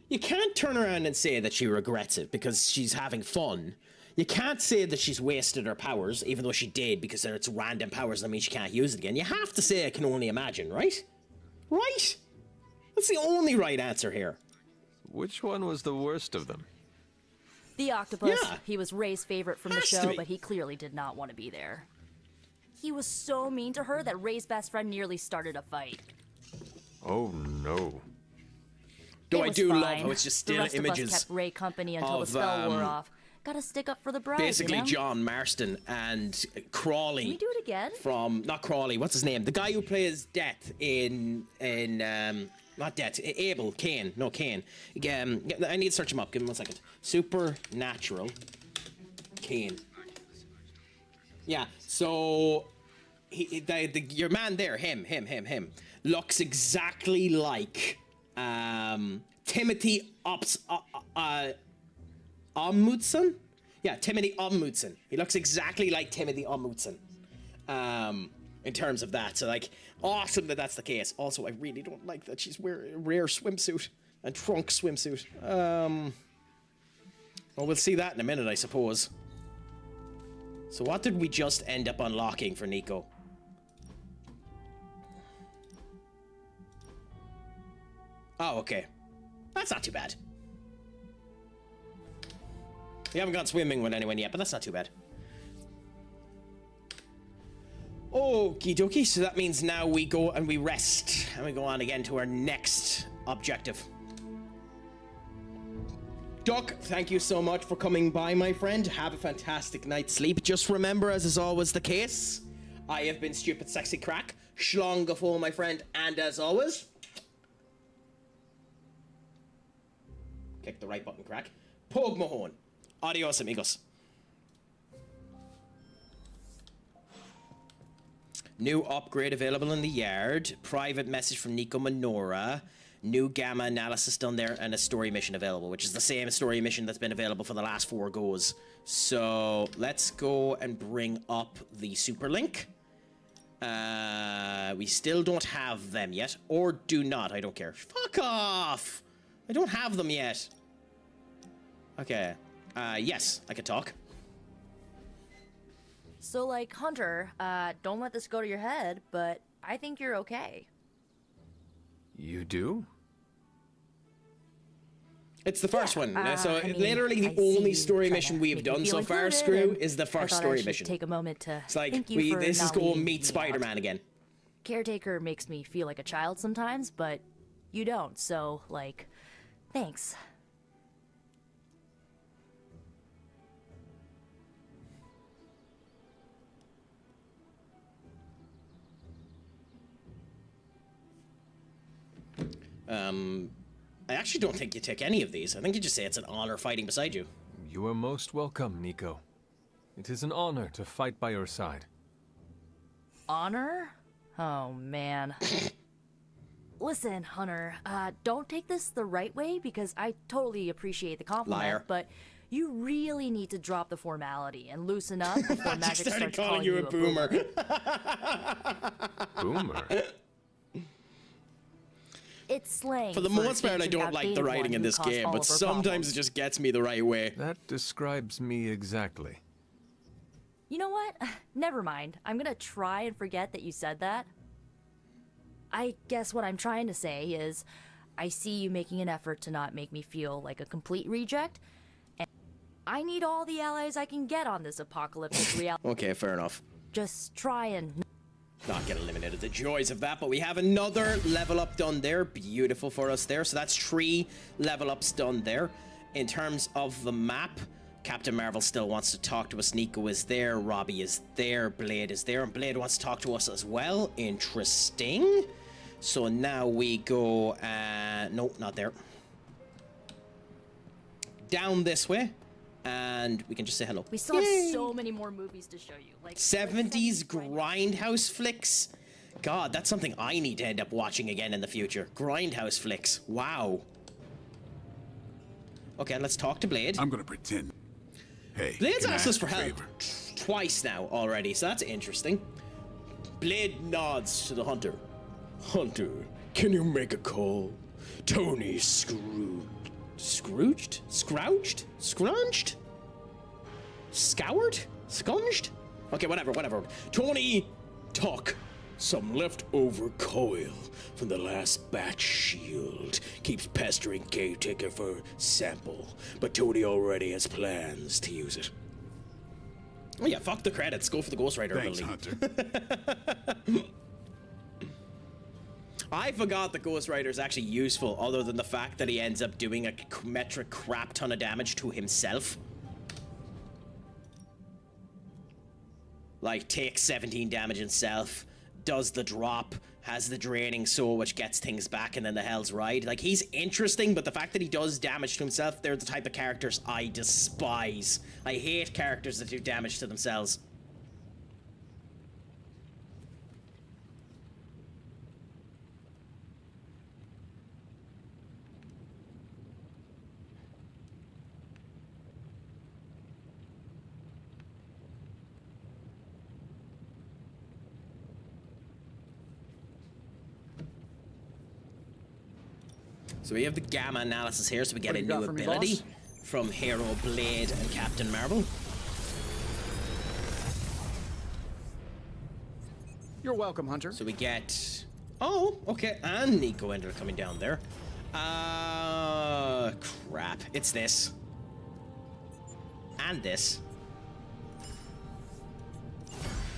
You can't turn around and say that she regrets it because she's having fun. You can't say that she's wasted her powers, even though she did, because it's random powers that means she can't use it again. You have to say I can only imagine, right? Right? That's the only right answer here. Which one was the worst of them? The octopus. Yeah. He was Ray's favorite from the show, but he clearly did not want to be there. He was so mean to her that Ray's best friend nearly started a fight. Oh no. Though It I was do love fine. how it's just The still rest of images us kept Ray company until the of, spell wore off. Gotta stick up for the bride, basically you know? John Marston and Crawley. Can we do it again? From not Crawley, what's his name? The guy who plays Death in not Death, Abel, Kane. No, Kane. I need to search him up. Give him 1 second. Supernatural Kane. Yeah. So your man there, him, looks exactly like Timothy Omundsen? Yeah, Timothy Omundsen. He looks exactly like Timothy Omundsen. In terms of that. So, like, awesome that that's the case. Also, I really don't like that she's wearing a rare swimsuit. And trunk swimsuit. Well, we'll see that in a minute, I suppose. So what did we just end up unlocking for Nico? Oh, okay. That's not too bad. We haven't gone swimming with anyone yet, but that's not too bad. Okie dokie, so that means now we go and we rest. And we go on again to our next objective. Duck, thank you so much for coming by, my friend. Have a fantastic night's sleep. Just remember, as is always the case, I have been Stupid Sexy Craic. Shlongafo, my friend, and as always... Click the right button, Craic. Pog Mahone. Adios, amigos. New upgrade available in the yard. Private message from Nico Minora. New gamma analysis done there, and a story mission available, which is the same story mission that's been available for the last 4 goes. So let's go and bring up the super link. We still don't have them yet, or do not. I don't care. Fuck off! I don't have them yet. Okay. Yes, I can talk. So, like, Hunter, don't let this go to your head, but I think you're okay. You do? It's the first one. So literally the only story mission we've done so far, Screw, is the first story mission. Take a moment to it's like thank you for this is not go leaving meet me Spider-Man out. again. Caretaker makes me feel like a child sometimes, but you don't. So, like, thanks. I actually don't think you take any of these. I think you just say it's an honor fighting beside you. You are most welcome, Nico. It is an honor to fight by your side. Honor? Oh, man. Listen, Hunter, don't take this the right way because I totally appreciate the compliment, Liar. but you really need to drop the formality and loosen up before magic started starts calling you a boomer. Boomer? It's slang. For the most part, I don't like the writing in this game, but sometimes it just gets me the right way. That describes me exactly. You know what? Never mind. I'm gonna try and forget that you said that. I guess what I'm trying to say is, I see you making an effort to not make me feel like a complete reject, and I need all the allies I can get on this apocalyptic reality. Okay, fair enough. Just try and... Not get eliminated, the joys of that, but we have another level up done there. Beautiful for us there. So that's 3 level ups done there. In terms of the map, Captain Marvel still wants to talk to us. Nico is there, Robbie is there, Blade is there, and Blade wants to talk to us as well. Interesting. So now we go, no, not there. Down this way. And we can just say hello. We still have so many more movies to show you. Like 70s grindhouse flicks. God, that's something I need to end up watching again in the future. Grindhouse flicks. Wow. Okay, let's talk to Blade. I'm gonna pretend. Hey, Blade's can I asked us ask for a help favor? twice now already, so that's interesting. Blade nods to the Hunter. Hunter, can you make a call? Tony Scrooged? Scrounged? Scrunched? Scoured? Scunged? Okay, whatever. Tony, talk. Some leftover coil from the last batch shield keeps pestering Caretaker for sample, but Tony already has plans to use it. Oh yeah, fuck the credits. Go for the Ghost Rider Thanks, ability. Hunter. I forgot the Ghost Rider is actually useful, other than the fact that he ends up doing a metric crap ton of damage to himself. Like, takes 17 damage himself, does the drop, has the draining soul, which gets things back, and then the Hell's Ride. Like, he's interesting, but the fact that he does damage to himself, they're the type of characters I despise. I hate characters that do damage to themselves. So we have the gamma analysis here, so we get a new ability from Hero Blade and Captain Marvel. You're welcome, Hunter. So we get... Oh, okay, and Nico ended up coming down there. Crap. It's this. And this.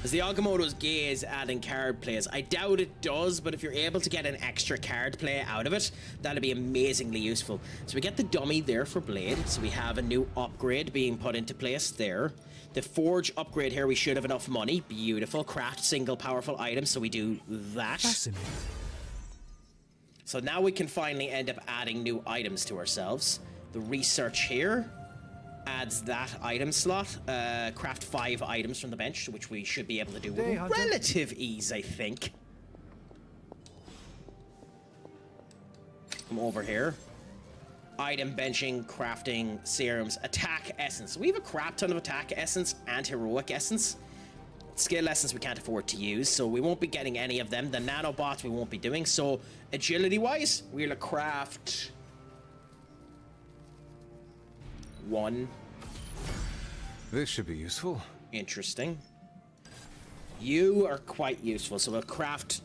Does the Agamotto's Gaze add in card plays? I doubt it does, but if you're able to get an extra card play out of it, that'd be amazingly useful. So we get the dummy there for Blade, so we have a new upgrade being put into place there. The Forge upgrade here, we should have enough money. Beautiful. Craft single powerful items, so we do that. Fascinating. So now we can finally end up adding new items to ourselves. The research here adds that item slot. Craft 5 items from the bench, which we should be able to do with relative ease, I think. Come over here. Item benching, crafting, serums, attack essence. We have a crap ton of attack essence and heroic essence. Skill essence we can't afford to use, so we won't be getting any of them. The nanobots we won't be doing. So agility-wise, we'll craft 1. This should be useful. Interesting. You are quite useful, so we'll craft...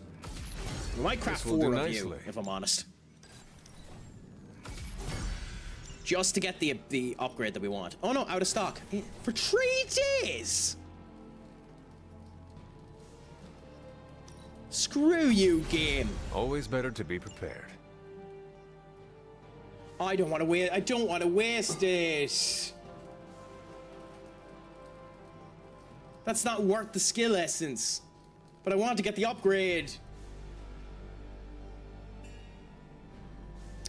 We might craft 4 of you, if I'm honest. Just to get the upgrade that we want. Oh no, out of stock. For 3 days! Screw you, game. Always better to be prepared. I don't want to waste. I don't want to waste it. That's not worth the skill essence. But I want to get the upgrade.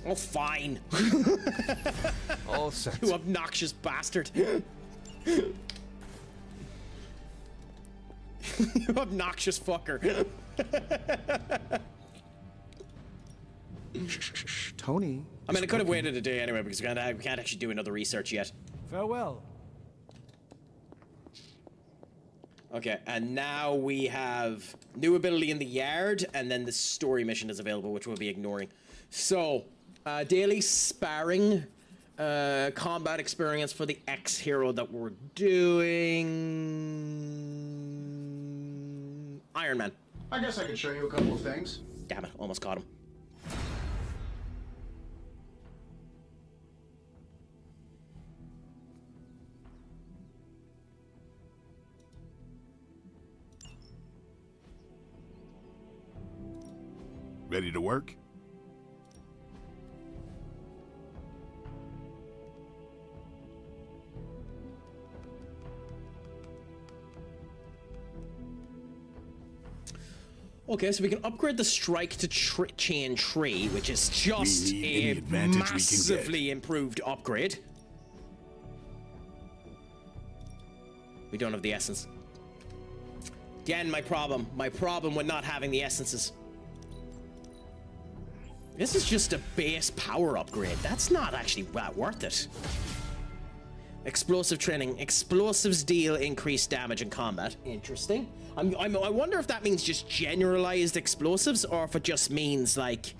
Oh, fine. All set. You obnoxious bastard. You obnoxious fucker. Tony. I mean, I could have waited a day anyway because we can't actually do another research yet. Farewell. Okay, and now we have new ability in the yard, and then the story mission is available, which we'll be ignoring. So, daily sparring, combat experience for the X-Hero that we're doing... Iron Man. I guess I could show you a couple of things. Damn it, almost caught him. Ready to work? Okay, so we can upgrade the strike to chain tree, which is just a massively improved upgrade. We don't have the essence. Again, my problem with not having the essences. This is just a base power upgrade. That's not actually that worth it. Explosive training. Explosives deal increased damage in combat. Interesting. I wonder if that means just generalized explosives, or if it just means like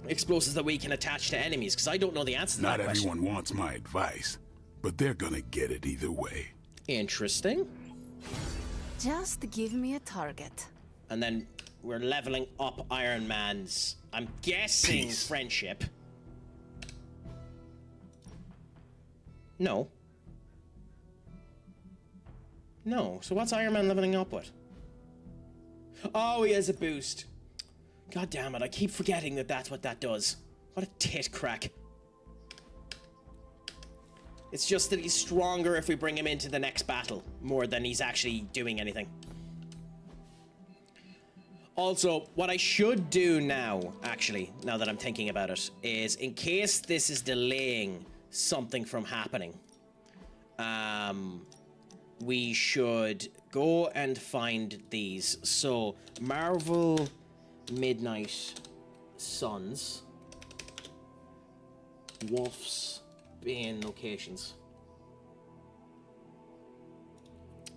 explosives that we can attach to enemies. Because I don't know the answer to that question. Not everyone wants my advice, but they're gonna get it either way. Interesting. Just give me a target. And then we're leveling up Iron Man's, I'm guessing, friendship. No. No. So what's Iron Man leveling up with? Oh, he has a boost. God damn it, I keep forgetting that that's what that does. What a tit crack. It's just that he's stronger if we bring him into the next battle, more than he's actually doing anything. Also, what I should do now, actually, now that I'm thinking about it, is in case this is delaying something from happening, we should go and find these. So, Marvel Midnight Suns, Wolf's Bane locations.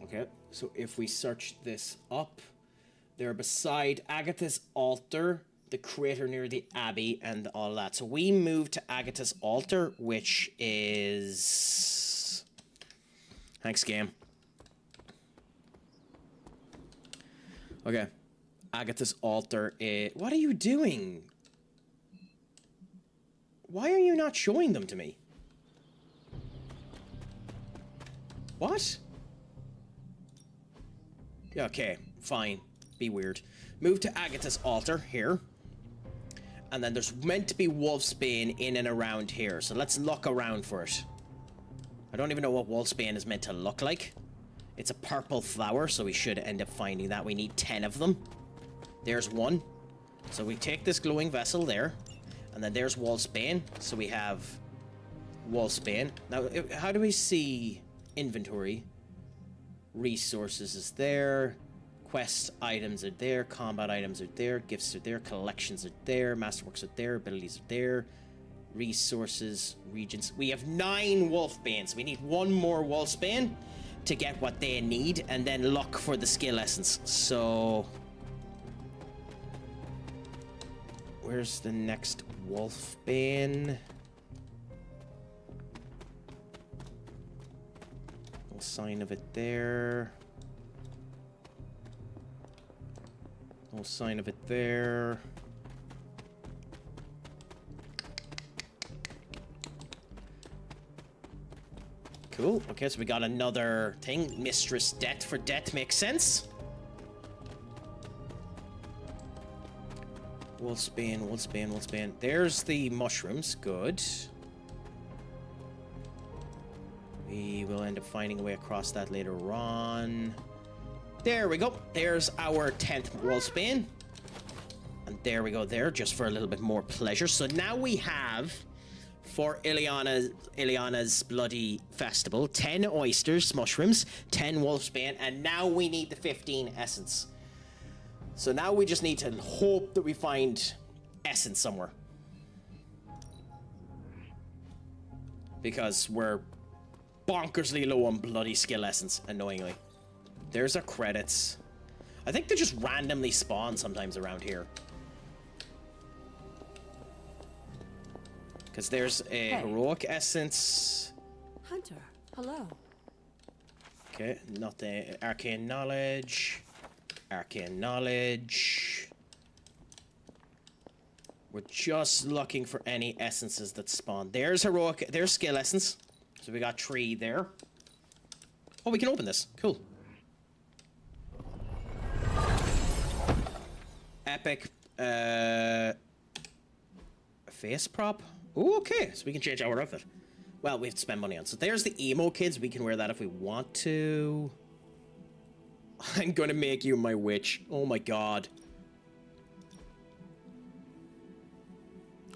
Okay, so if we search this up, they're beside Agatha's altar, the crater near the Abbey, and all that. So we move to Agatha's altar, which is... Thanks, game. Okay. Agatha's altar is... What are you doing? Why are you not showing them to me? What? Yeah, okay, fine. Be weird. Move to Agatha's altar here. And then there's meant to be Wolfsbane in and around here. So let's look around for it. I don't even know what Wolfsbane is meant to look like. It's a purple flower, so we should end up finding that. We need 10 of them. There's one. So we take this glowing vessel there. And then there's Wolfsbane. So we have Wolfsbane. Now, how do we see inventory? Resources is there. Quest items are there. Combat items are there. Gifts are there. Collections are there. Masterworks are there. Abilities are there. Resources, regions. We have 9 Wolfbanes. We need one more Wolfsbane to get what they need, and then look for the skill essence. So, where's the next Wolfbane? No sign of it there. No sign of it there. Cool. Okay, so we got another thing. Mistress Death for Death makes sense. Wolfsbane, Wolfsbane, Wolfsbane. There's the mushrooms. Good. We will end up finding a way across that later on. There we go. There's our 10th Wolfsbane. And there we go there, just for a little bit more pleasure. So now we have, for Ileana's bloody festival, 10 oysters, mushrooms, 10 Wolfsbane, and now we need the 15 essence. So now we just need to hope that we find essence somewhere. Because we're bonkersly low on bloody skill essence, annoyingly. There's our credits. I think they just randomly spawn sometimes around here. Because there's a heroic essence. Hunter, hello. Okay, nothing. Arcane knowledge. Arcane knowledge. We're just looking for any essences that spawn. There's heroic. There's skill essence. So we got 3 there. Oh, we can open this. Cool. Epic face prop. Ooh, okay, so we can change our outfit. Well, we have to spend money on. So there's the emo kids. We can wear that if we want to. I'm gonna make you my witch. Oh my god.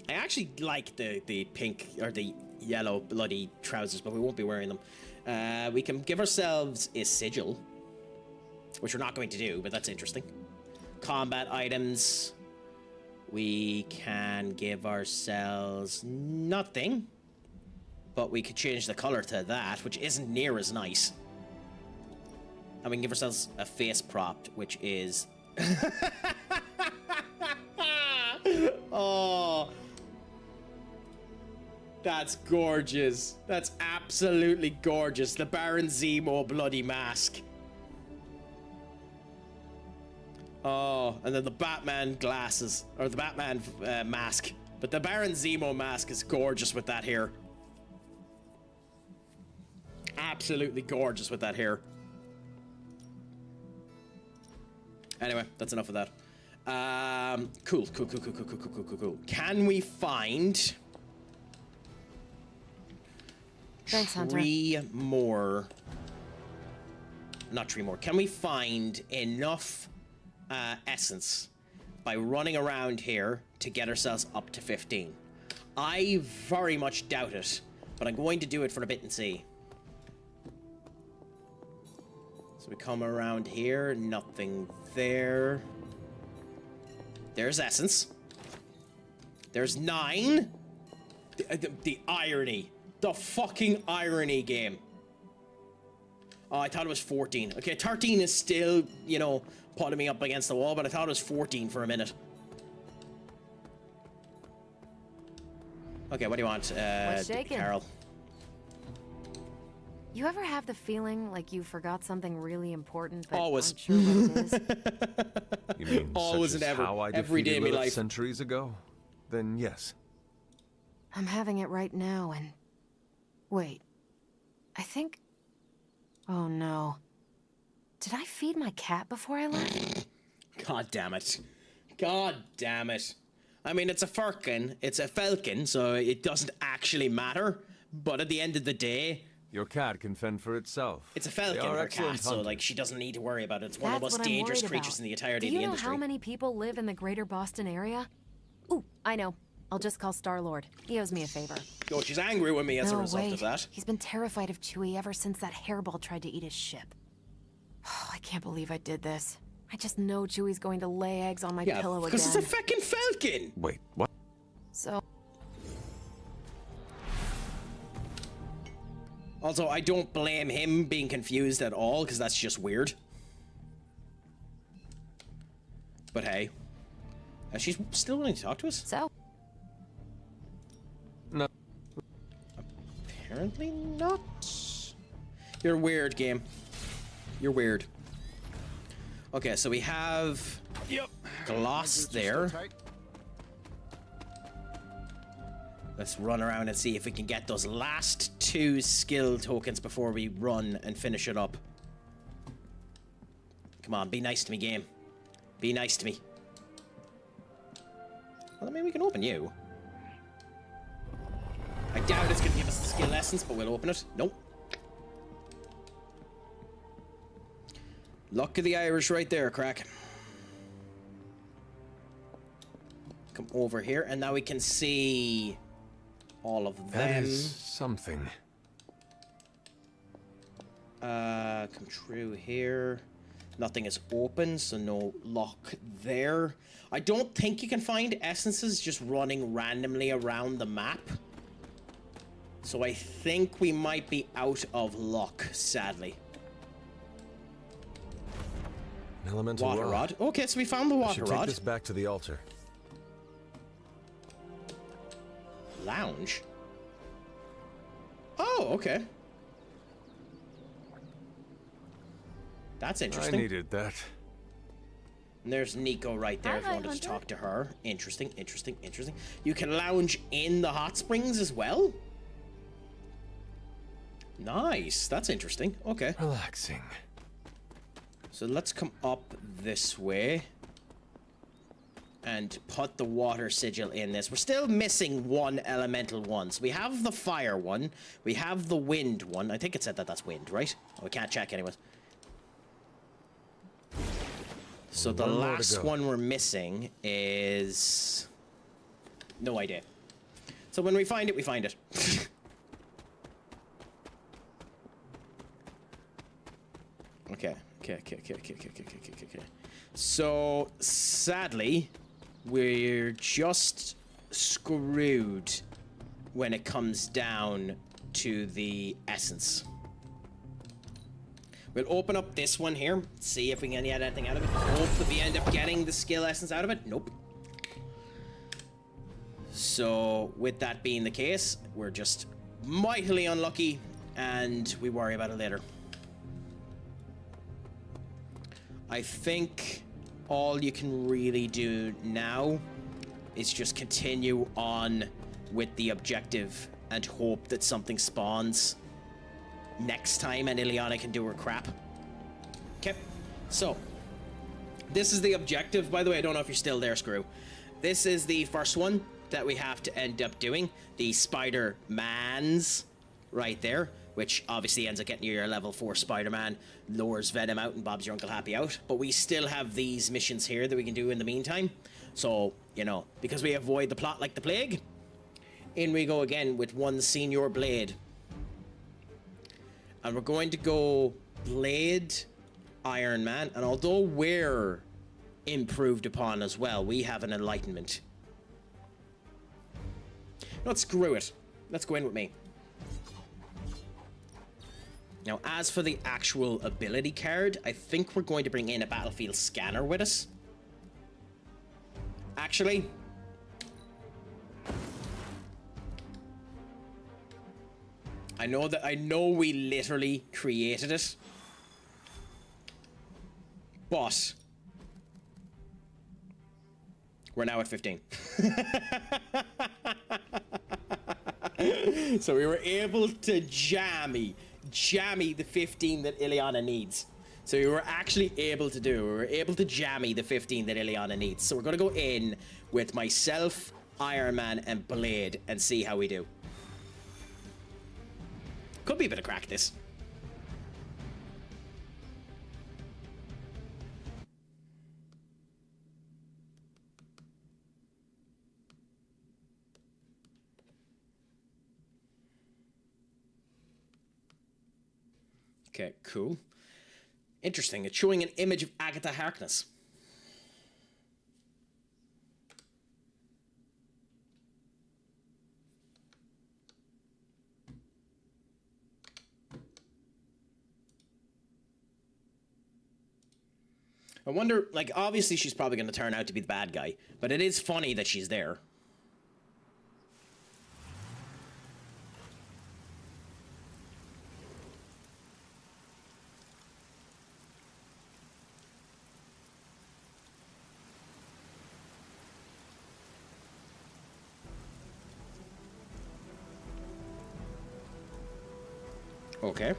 I actually like the pink or the yellow bloody trousers, but we won't be wearing them. We can give ourselves a sigil, which we're not going to do, but that's interesting. Combat items. We can give ourselves nothing, but we could change the color to that, which isn't near as nice. And we can give ourselves a face prop, which is... Oh, that's gorgeous. That's absolutely gorgeous. The Baron Zemo bloody mask. Oh, and then the Batman glasses, or the Batman mask. But the Baron Zemo mask is gorgeous with that hair. Absolutely gorgeous with that hair. Anyway, that's enough of that. Cool. Can we find... Thanks, Hunter. Three more. Not three more. Can we find enough essence by running around here to get ourselves up to 15? I very much doubt it, but I'm going to do it for a bit and see. So we come around here, nothing there. There's essence. There's 9. The irony. The fucking irony, game. Oh, I thought it was 14. Okay, 13 is still, you know, putting me up against the wall, but I thought it was 14 for a minute. Okay, what do you want, What's shaking? Carol? You ever have the feeling like you forgot something really important but Always. aren't sure what it is? You mean Always such and as ever. how I Every day defeated of my Lilith life. centuries ago? Then yes. I'm having it right now and... Wait. I think... Oh no. Did I feed my cat before I left? God damn it. God damn it. I mean, it's a falcon, so it doesn't actually matter. But at the end of the day... Your cat can fend for itself. It's a falcon, her cat, so like she doesn't need to worry about it. It's one of the most dangerous creatures in the entirety of the industry. Do you know how many people live in the greater Boston area? Ooh, I know. I'll just call Star-Lord. He owes me a favor. Oh, she's angry with me as a result of that. He's been terrified of Chewie ever since that hairball tried to eat his ship. Oh, I can't believe I did this. I just know Chewie's going to lay eggs on my pillow again. Because it's a fucking falcon! Wait, what? So... Also, I don't blame him being confused at all, because that's just weird. But hey. She's still willing to talk to us? So? No. Apparently not. You're weird, game. You're weird. Okay, so we have... Yep. Gloss there. Let's run around and see if we can get those last 2 skill tokens before we run and finish it up. Come on, be nice to me, game. Be nice to me. Well, I mean, we can open you. I doubt it's going to give us the skill essence, but we'll open it. Nope. Luck of the Irish right there, Craic. Come over here, and now we can see all of them. That is something. Come through here. Nothing is open, so no lock there. I don't think you can find essences just running randomly around the map. So I think we might be out of luck, sadly. An elemental water rod. Okay, so we found the water should rod. Take this back to the altar. Lounge. Oh, okay. That's interesting. I needed that. And there's Nico right there if you wanted to talk to her. Interesting. You can lounge in the hot springs as well? Nice. That's interesting. Okay. Relaxing. So let's come up this way and put the water sigil in this. We're still missing 1 elemental one. So we have the fire one. We have the wind one. I think it said that that's wind, right? Oh, we can't check anyways. So the last one we're missing is... No idea. So when we find it, we find it. Okay. So, sadly, we're just screwed when it comes down to the essence. We'll open up this one here, see if we can get anything out of it. Hope that we end up getting the skill essence out of it. Nope. So, with that being the case, we're just mightily unlucky, and we worry about it later. I think all you can really do now is just continue on with the objective and hope that something spawns next time and Ileana can do her crap. Okay, so This is the objective, by the way. I don't know if you're still there, Screw. This is the first one that we have to end up doing. The Spider-Mans right there, which obviously ends up getting you your level 4 Spider-Man, lures Venom out, and Bob's your Uncle Happy out. But we still have these missions here that we can do in the meantime. So, you know, because we avoid the plot like the plague, in we go again with one Senior Blade. And we're going to go Blade, Iron Man, and although we're improved upon as well, we have an Enlightenment. Let's screw it. Let's go in with me. Now, as for the actual ability card, I think we're going to bring in a battlefield scanner with us. Actually, I know we literally created it, but we're now at 15. So we were able to jammy the 15 that Ileana needs. So we were actually able to jammy the 15 that Ileana needs. So we're gonna go in with myself, Iron Man, and Blade and see how we do. Could be a bit of crack, this. Okay, cool. Interesting. It's showing an image of Agatha Harkness. I wonder, like, obviously she's probably going to turn out to be the bad guy, but it is funny that she's there. Okay.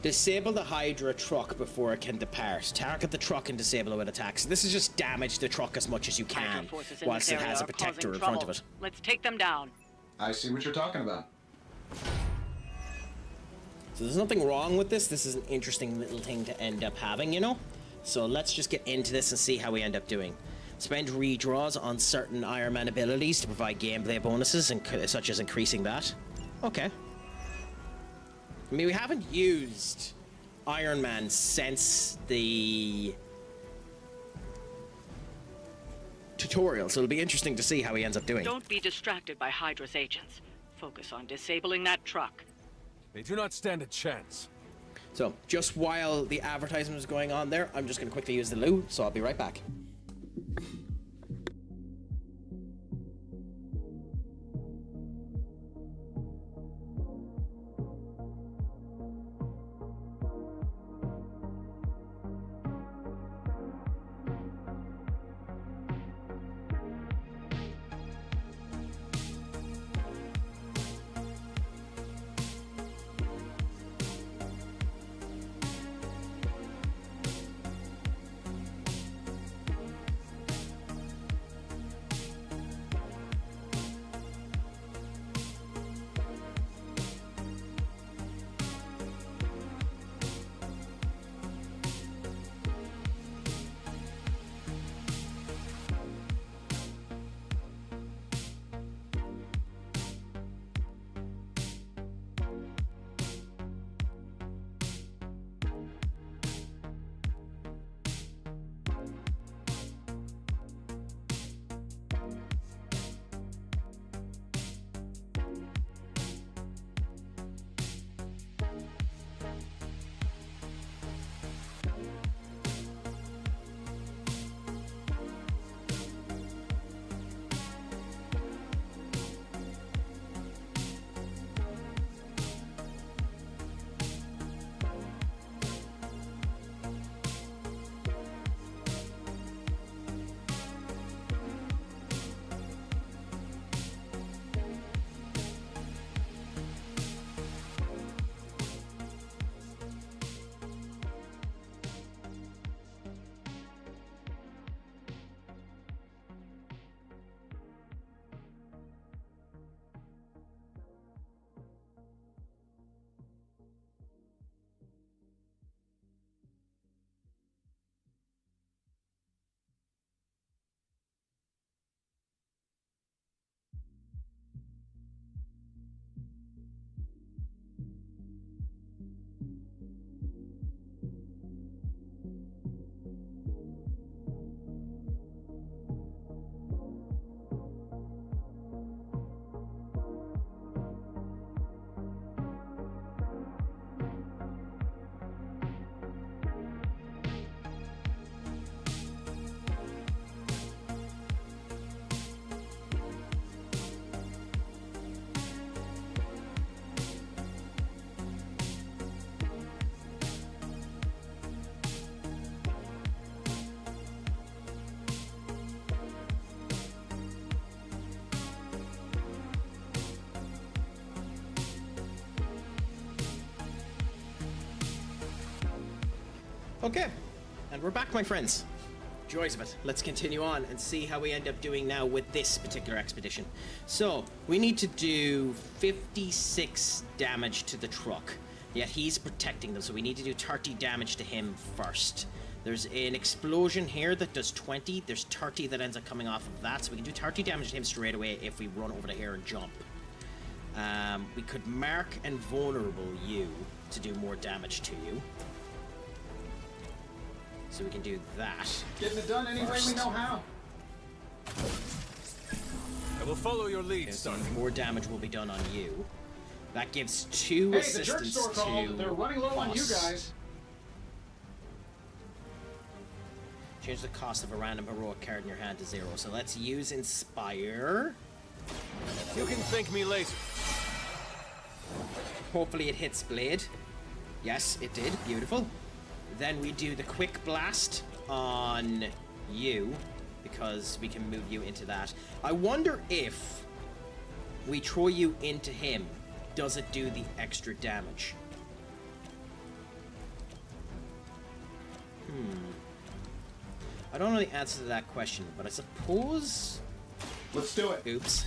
Disable the Hydra truck before it can depart. Target the truck and disable it with attacks. This is just damage the truck as much as you can whilst it has a protector in front of it. Let's take them down. I see what you're talking about. So there's nothing wrong with this. This is an interesting little thing to end up having, you know? So let's just get into this and see how we end up doing. Spend redraws on certain Iron Man abilities to provide gameplay bonuses, such as increasing that. Okay. I mean, we haven't used Iron Man since the tutorial, so it'll be interesting to see how he ends up doing. Don't be distracted by Hydra's agents. Focus on disabling that truck. They do not stand a chance. So, just while the advertisement is going on there, I'm just going to quickly use the loo, so I'll be right back. Okay, and we're back, my friends. Joys of it. Let's continue on and see how we end up doing now with this particular expedition. So, we need to do 56 damage to the truck. Yet he's protecting them, so we need to do 30 damage to him first. There's an explosion here that does 20. There's 30 that ends up coming off of that, so we can do 30 damage to him straight away if we run over to here and jump. We could mark and vulnerable you to do more damage to you. So we can do that. Getting it done any way we know how. I will follow your lead, so more damage will be done on you. That gives 2 assistance the jerk store called. They're running low on you guys. Change the cost of a random heroic card in your hand to 0. So let's use Inspire. You can thank me later. Hopefully it hits Blade. Yes, it did. Beautiful. Then we do the Quick Blast on you, because we can move you into that. I wonder if we throw you into him, does it do the extra damage? I don't know the answer to that question, but I suppose... Let's do it. Oops.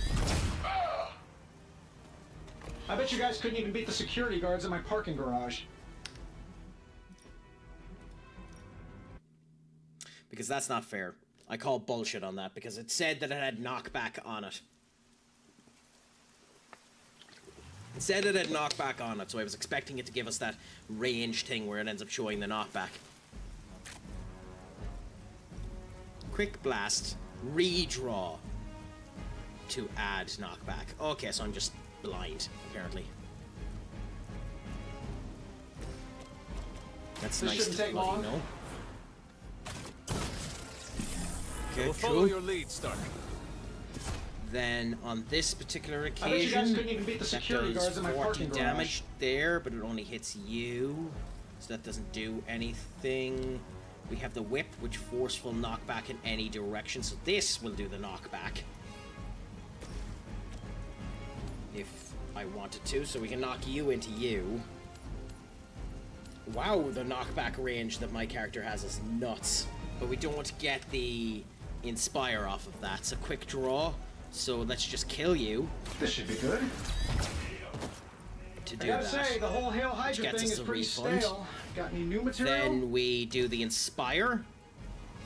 I bet you guys couldn't even beat the security guards in my parking garage. Because that's not fair. I call bullshit on that, because it said that it had knockback on it. It said it had knockback on it, so I was expecting it to give us that range thing where it ends up showing the knockback. Quick Blast, redraw to add knockback. Okay, so I'm just blind, apparently. That's this nice shouldn't to take long. know. Okay, we'll follow your lead, Stark. Then on this particular occasion, I bet you guys couldn't even beat the security that guards in my does 40 parking damage there, but it only hits you, so that doesn't do anything. We have the whip, which forceful knockback in any direction, so this will do the knockback. If I wanted to, so we can knock you into you. Wow, the knockback range that my character has is nuts. But we don't get the Inspire off of that, so quick draw. So let's just kill you. This should be good. To do I gotta that. say, the whole Hail Hydra thing is pretty stale. Got any new material? Then we do the Inspire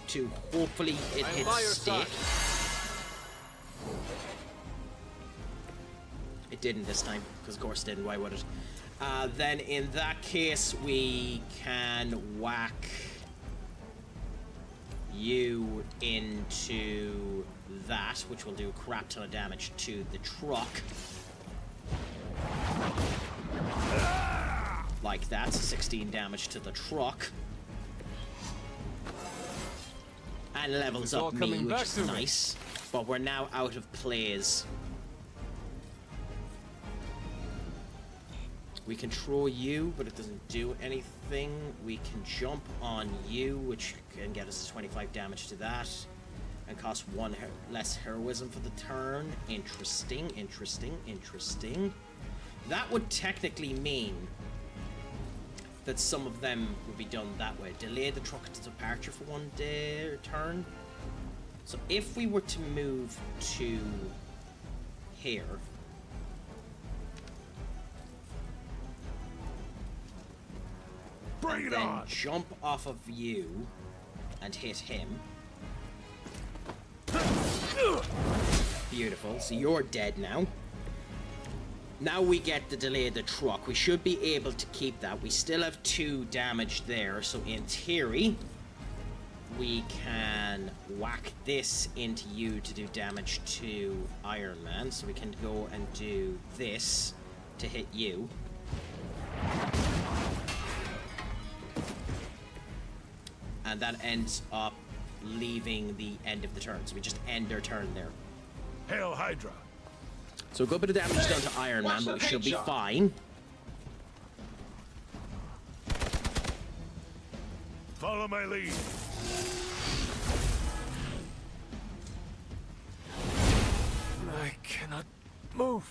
to hopefully it hits stick. It didn't this time, because Gorse didn't. Why would it? Then in that case, we can whack you into that, which will do a crap ton of damage to the truck. Like that, so 16 damage to the truck. And levels up me, which is nice. But we're now out of plays. We can throw you, but it doesn't do anything. We can jump on you, which can get us 25 damage to that. And cost 1 less heroism for the turn. Interesting, interesting, interesting. That would technically mean that some of them would be done that way. Delay the truck to departure for 1 day or turn. So if we were to move to here, bring it on. Jump off of you and hit him. Beautiful. So you're dead now. Now we get to delay the truck. We should be able to keep that. We still have 2 damage there, so in theory, we can whack this into you to do damage to Iron Man. So we can go and do this to hit you. And that ends up leaving the end of the turn. So we just end our turn there. Hail Hydra. So a good bit of damage done to Iron Man, but we should be fine. Follow my lead. I cannot move.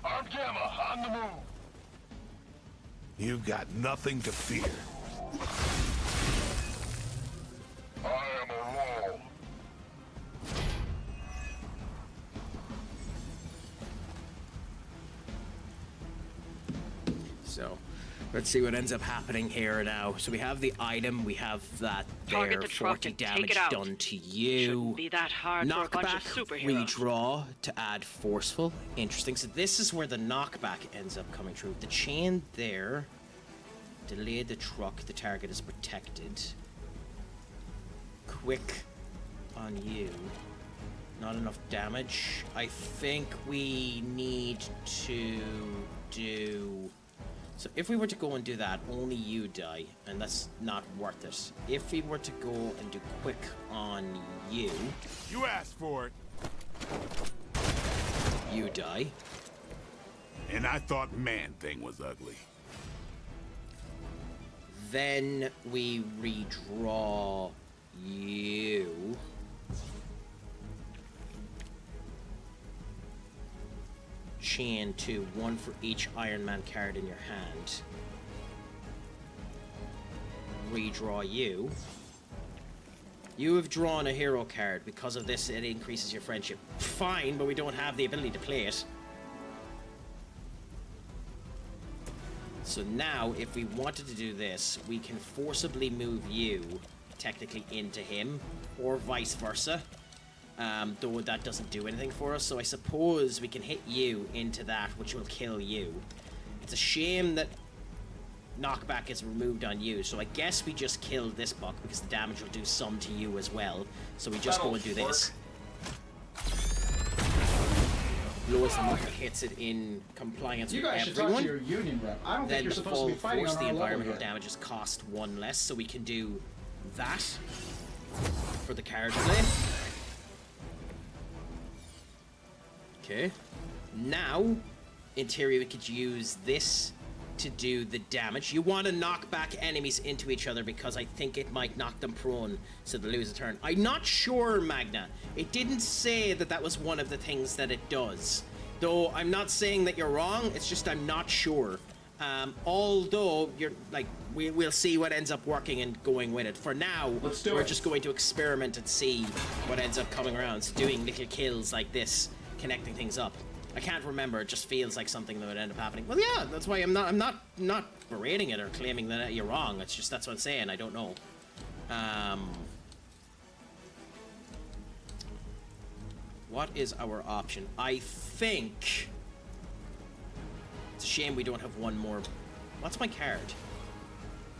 Armed Gamma, on the move. You've got nothing to fear. I am alone. So, let's see what ends up happening here now. So we have the item, we have that Target there, the truck 40 and take damage it out. done to you. Shouldn't be that hard for a bunch of Knockback, superheroes. redraw to add forceful. Interesting. So this is where the knockback ends up coming through. The chain there. Delay the truck, the target is protected. Quick on you. Not enough damage. I think we need to do... So if we were to go and do that, only you die, and that's not worth it. If we were to go and do quick on you... You asked for it. You die. And I thought Man-Thing was ugly. Then we redraw you. Chain 2, 1 for each Iron Man card in your hand. Redraw you. You have drawn a hero card. Because of this, it increases your friendship. Fine, but we don't have the ability to play it. So now, if we wanted to do this, we can forcibly move you, technically, into him, or vice versa. Though that doesn't do anything for us, so I suppose we can hit you into that, which will kill you. It's a shame that knockback is removed on you, so I guess we just kill this buck, because the damage will do some to you as well. So we just go and do this. Lowest number hits it in compliance with everyone. You guys should talk to your union rep. I don't think you're supposed to be fighting on our the level environmental here. damages cost 1 less, so we can do that for the card play. Okay. Now, in theory, we could use this to do the damage. You want to knock back enemies into each other because I think it might knock them prone so they lose a turn. I'm not sure, Magna. It didn't say that that was one of the things that it does. Though I'm not saying that you're wrong, it's just I'm not sure. Although, you're like, we'll see what ends up working and going with it. For now, we're just going to experiment and see what ends up coming around. So doing little kills like this, connecting things up. I can't remember. It just feels like something that would end up happening. Well, yeah, that's why I'm not berating it or claiming that you're wrong. It's just that's what I'm saying. I don't know. What is our option? I think it's a shame we don't have one more. What's my card?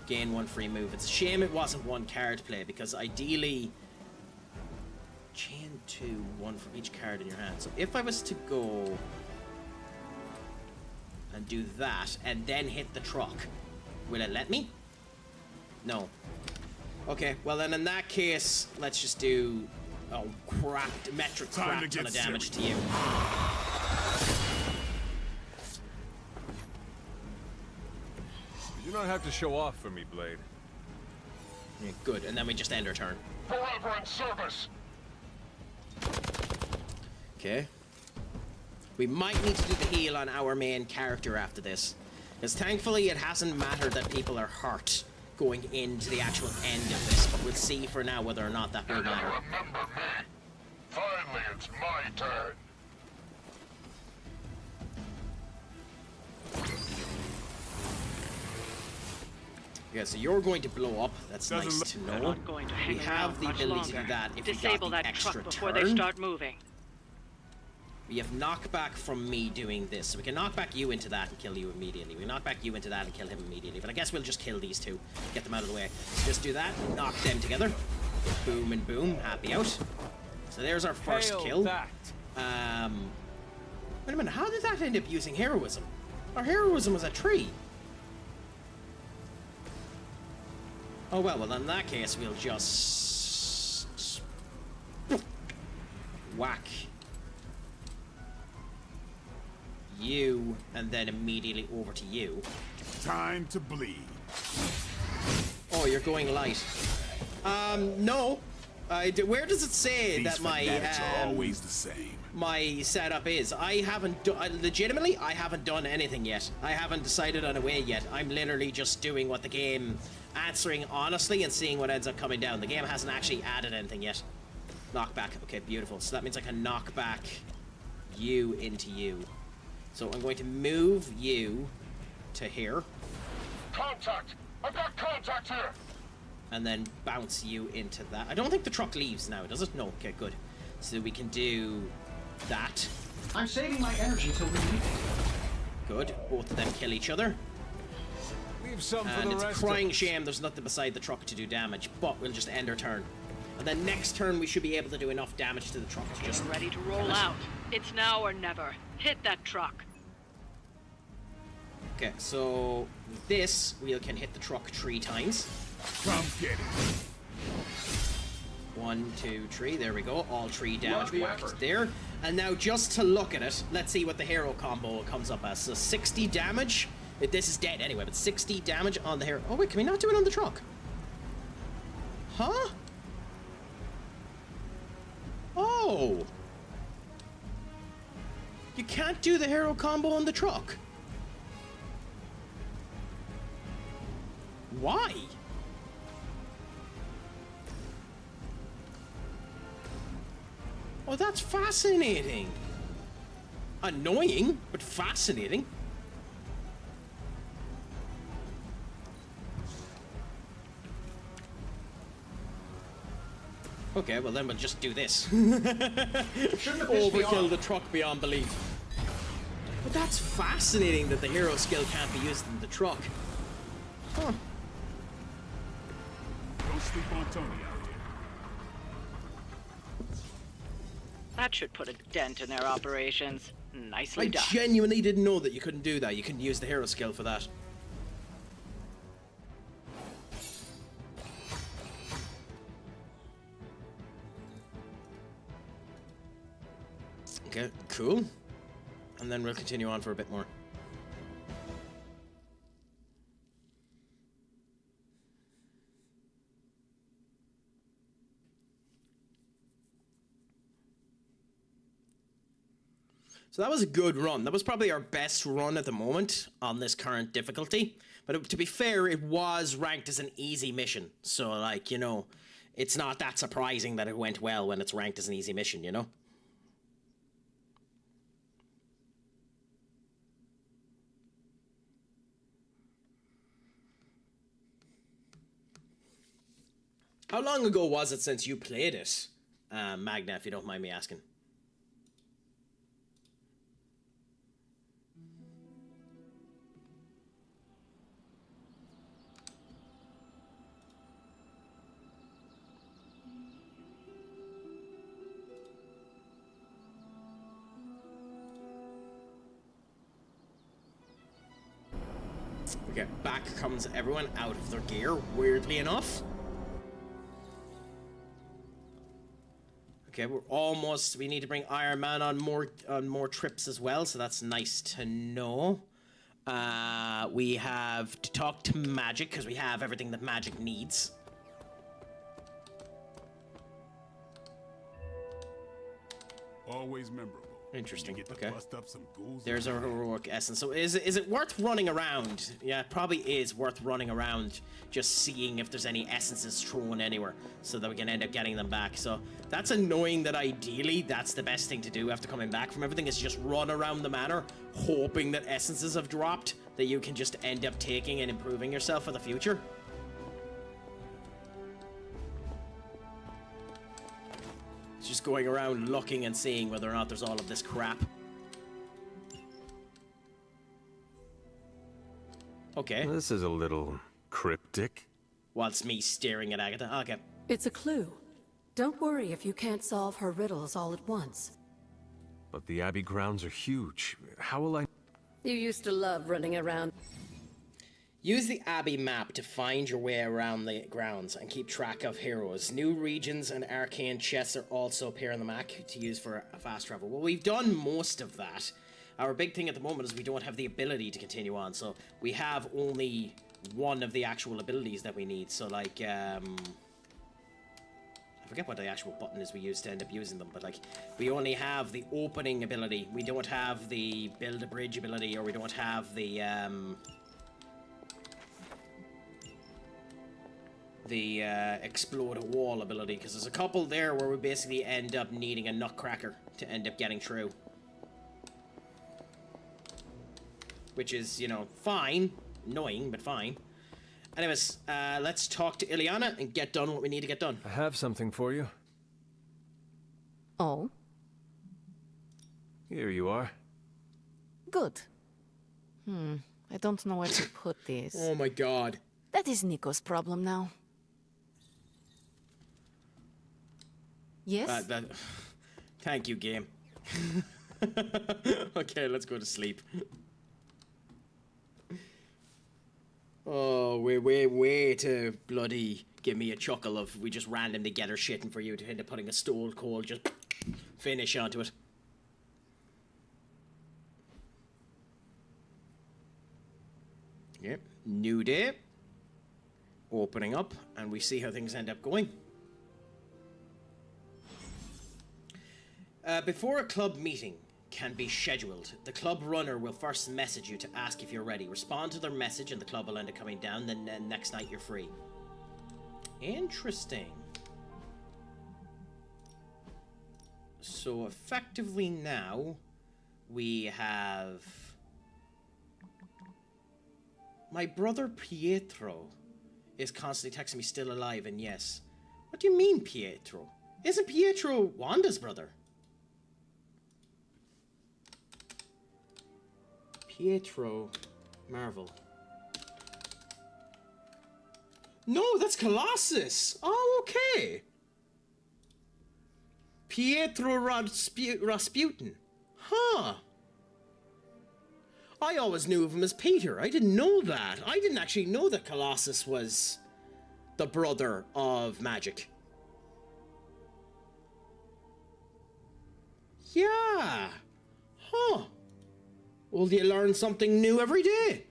Gain 1 free move. It's a shame it wasn't one card play because ideally. Chain 2, 1 from each card in your hand. So if I was to go and do that and then hit the truck, will it let me? No. Okay, well then in that case, let's just do metric crap ton of damage to you. You don't have to show off for me, Blade. Yeah, good, and then we just end our turn. Forever in service. Okay. We might need to do the heal on our main character after this. Because thankfully it hasn't mattered that people are hurt going into the actual end of this, but we'll see for now whether or not that will matter. Remember me. Finally, it's my turn. Yeah, so you're going to blow up. That's nice to know. Not going to hang we have the much ability to longer. do that if Disable we got the that extra truck before turn. they start moving. We have knockback from me doing this. So we can knock back you into that and kill you immediately. We can knock back you into that and kill him immediately. But I guess we'll just kill these two. Get them out of the way. Just do that. Knock them together. Boom and boom. Happy out. So there's our first kill. Wait a minute. How did that end up using heroism? Our heroism was a tree. Oh well, in that case, we'll just whack you, and then immediately over to you. Time to bleed. Oh, you're going light. No. Where does it say These that my fanatics are always the same. my setup is. I haven't legitimately, I haven't done anything yet. I haven't decided on a way yet. I'm literally just doing what the game, answering honestly and seeing what ends up coming down. The game hasn't actually added anything yet. Knockback. Okay, beautiful. So that means I can knock back you into you. So I'm going to move you to here. Contact! I've got contact here! And then bounce you into that. I don't think the truck leaves now, does it? No. Okay, good. So we can do that. I'm saving my energy till we meet. Good. Both of them kill each other. Leave some for And the it's rest a crying shame there's nothing beside the truck to do damage, but we'll just end our turn. And then next turn we should be able to do enough damage to the truck to just... Ready to roll out. It's now or never. Hit that truck. Okay, so with this, we can hit the truck 3 times. Come get it. 1, 2, 3. There we go. All 3 damage marked there. And now just to look at it, let's see what the hero combo comes up as. So 60 damage. This is dead anyway, but 60 damage on the hero. Oh wait, can we not do it on the truck? Huh? Oh. You can't do the hero combo on the truck. Why? Oh, that's fascinating. Annoying, but fascinating. Okay, well then we'll just do this. Overkill the truck beyond belief. But that's fascinating that the hero skill can't be used in the truck. Huh. Don't sleep on Tony out here. That should put a dent in their operations. Nicely done. I genuinely didn't know that you couldn't do that. You couldn't use the hero skill for that. Okay, cool. And then we'll continue on for a bit more. So that was a good run. That was probably our best run at the moment on this current difficulty. But to be fair, it was ranked as an easy mission. So, like, you know, it's not that surprising that it went well when it's ranked as an easy mission, you know? How long ago was it since you played it, Magna, if you don't mind me asking? Okay, back comes everyone out of their gear, weirdly enough. Okay, we're almost, we need to bring Iron Man on more trips as well, so that's nice to know. We have to talk to Magic, because we have everything that Magic needs. Always memorable. Interesting. You get to Okay. bust up some ghouls. There's a heroic essence. So is it worth running around? Yeah, it probably is worth running around, just seeing if there's any essences thrown anywhere, so that we can end up getting them back. So that's annoying that ideally that's the best thing to do after coming back from everything, is just run around the manor, hoping that essences have dropped that you can just end up taking and improving yourself for the future. Just going around looking and seeing whether or not there's all of this crap. Okay. This is a little cryptic. Whilst me staring at Agatha. Okay. It's a clue. Don't worry if you can't solve her riddles all at once. But the Abbey grounds are huge. How will I... You used to love running around. Use the Abbey map to find your way around the grounds and keep track of heroes. New regions and arcane chests are also appear on the map to use for fast travel. Well, we've done most of that. Our big thing at the moment is we don't have the ability to continue on, so we have only one of the actual abilities that we need. So, like, forget what the actual button is we use to end up using them, but like, we only have the opening ability. We don't have the build a bridge ability, or we don't have the explode a wall ability, because there's a couple there where we basically end up needing a nutcracker to end up getting through. Which is, you know, fine. Annoying, but fine. Anyways, let's talk to Ileana and get done what we need to get done. I have something for you. Oh? Here you are. Good. I don't know where to put this. Oh my god. That is Nico's problem now. Yes? Thank you, game. Okay, let's go to sleep. Oh, way to bloody give me a chuckle of we just randomly get her shitting for you to end up putting a stone cold just finish onto it. Yep, new day. Opening up, and we see how things end up going. Before a club meeting can be scheduled, the club runner will first message you to ask if you're ready. Respond to their message and the club will end up coming down, then next night you're free. Interesting. So effectively now, we have... My brother Pietro is constantly texting me still alive, and yes. What do you mean, Pietro? Isn't Pietro Wanda's brother? Pietro Marvel. No, that's Colossus. Oh, okay. Pietro Rasputin. Huh. I always knew of him as Peter. I didn't know that. I didn't actually know that Colossus was the brother of Magic. Yeah. Huh. Well, you learn something new every day.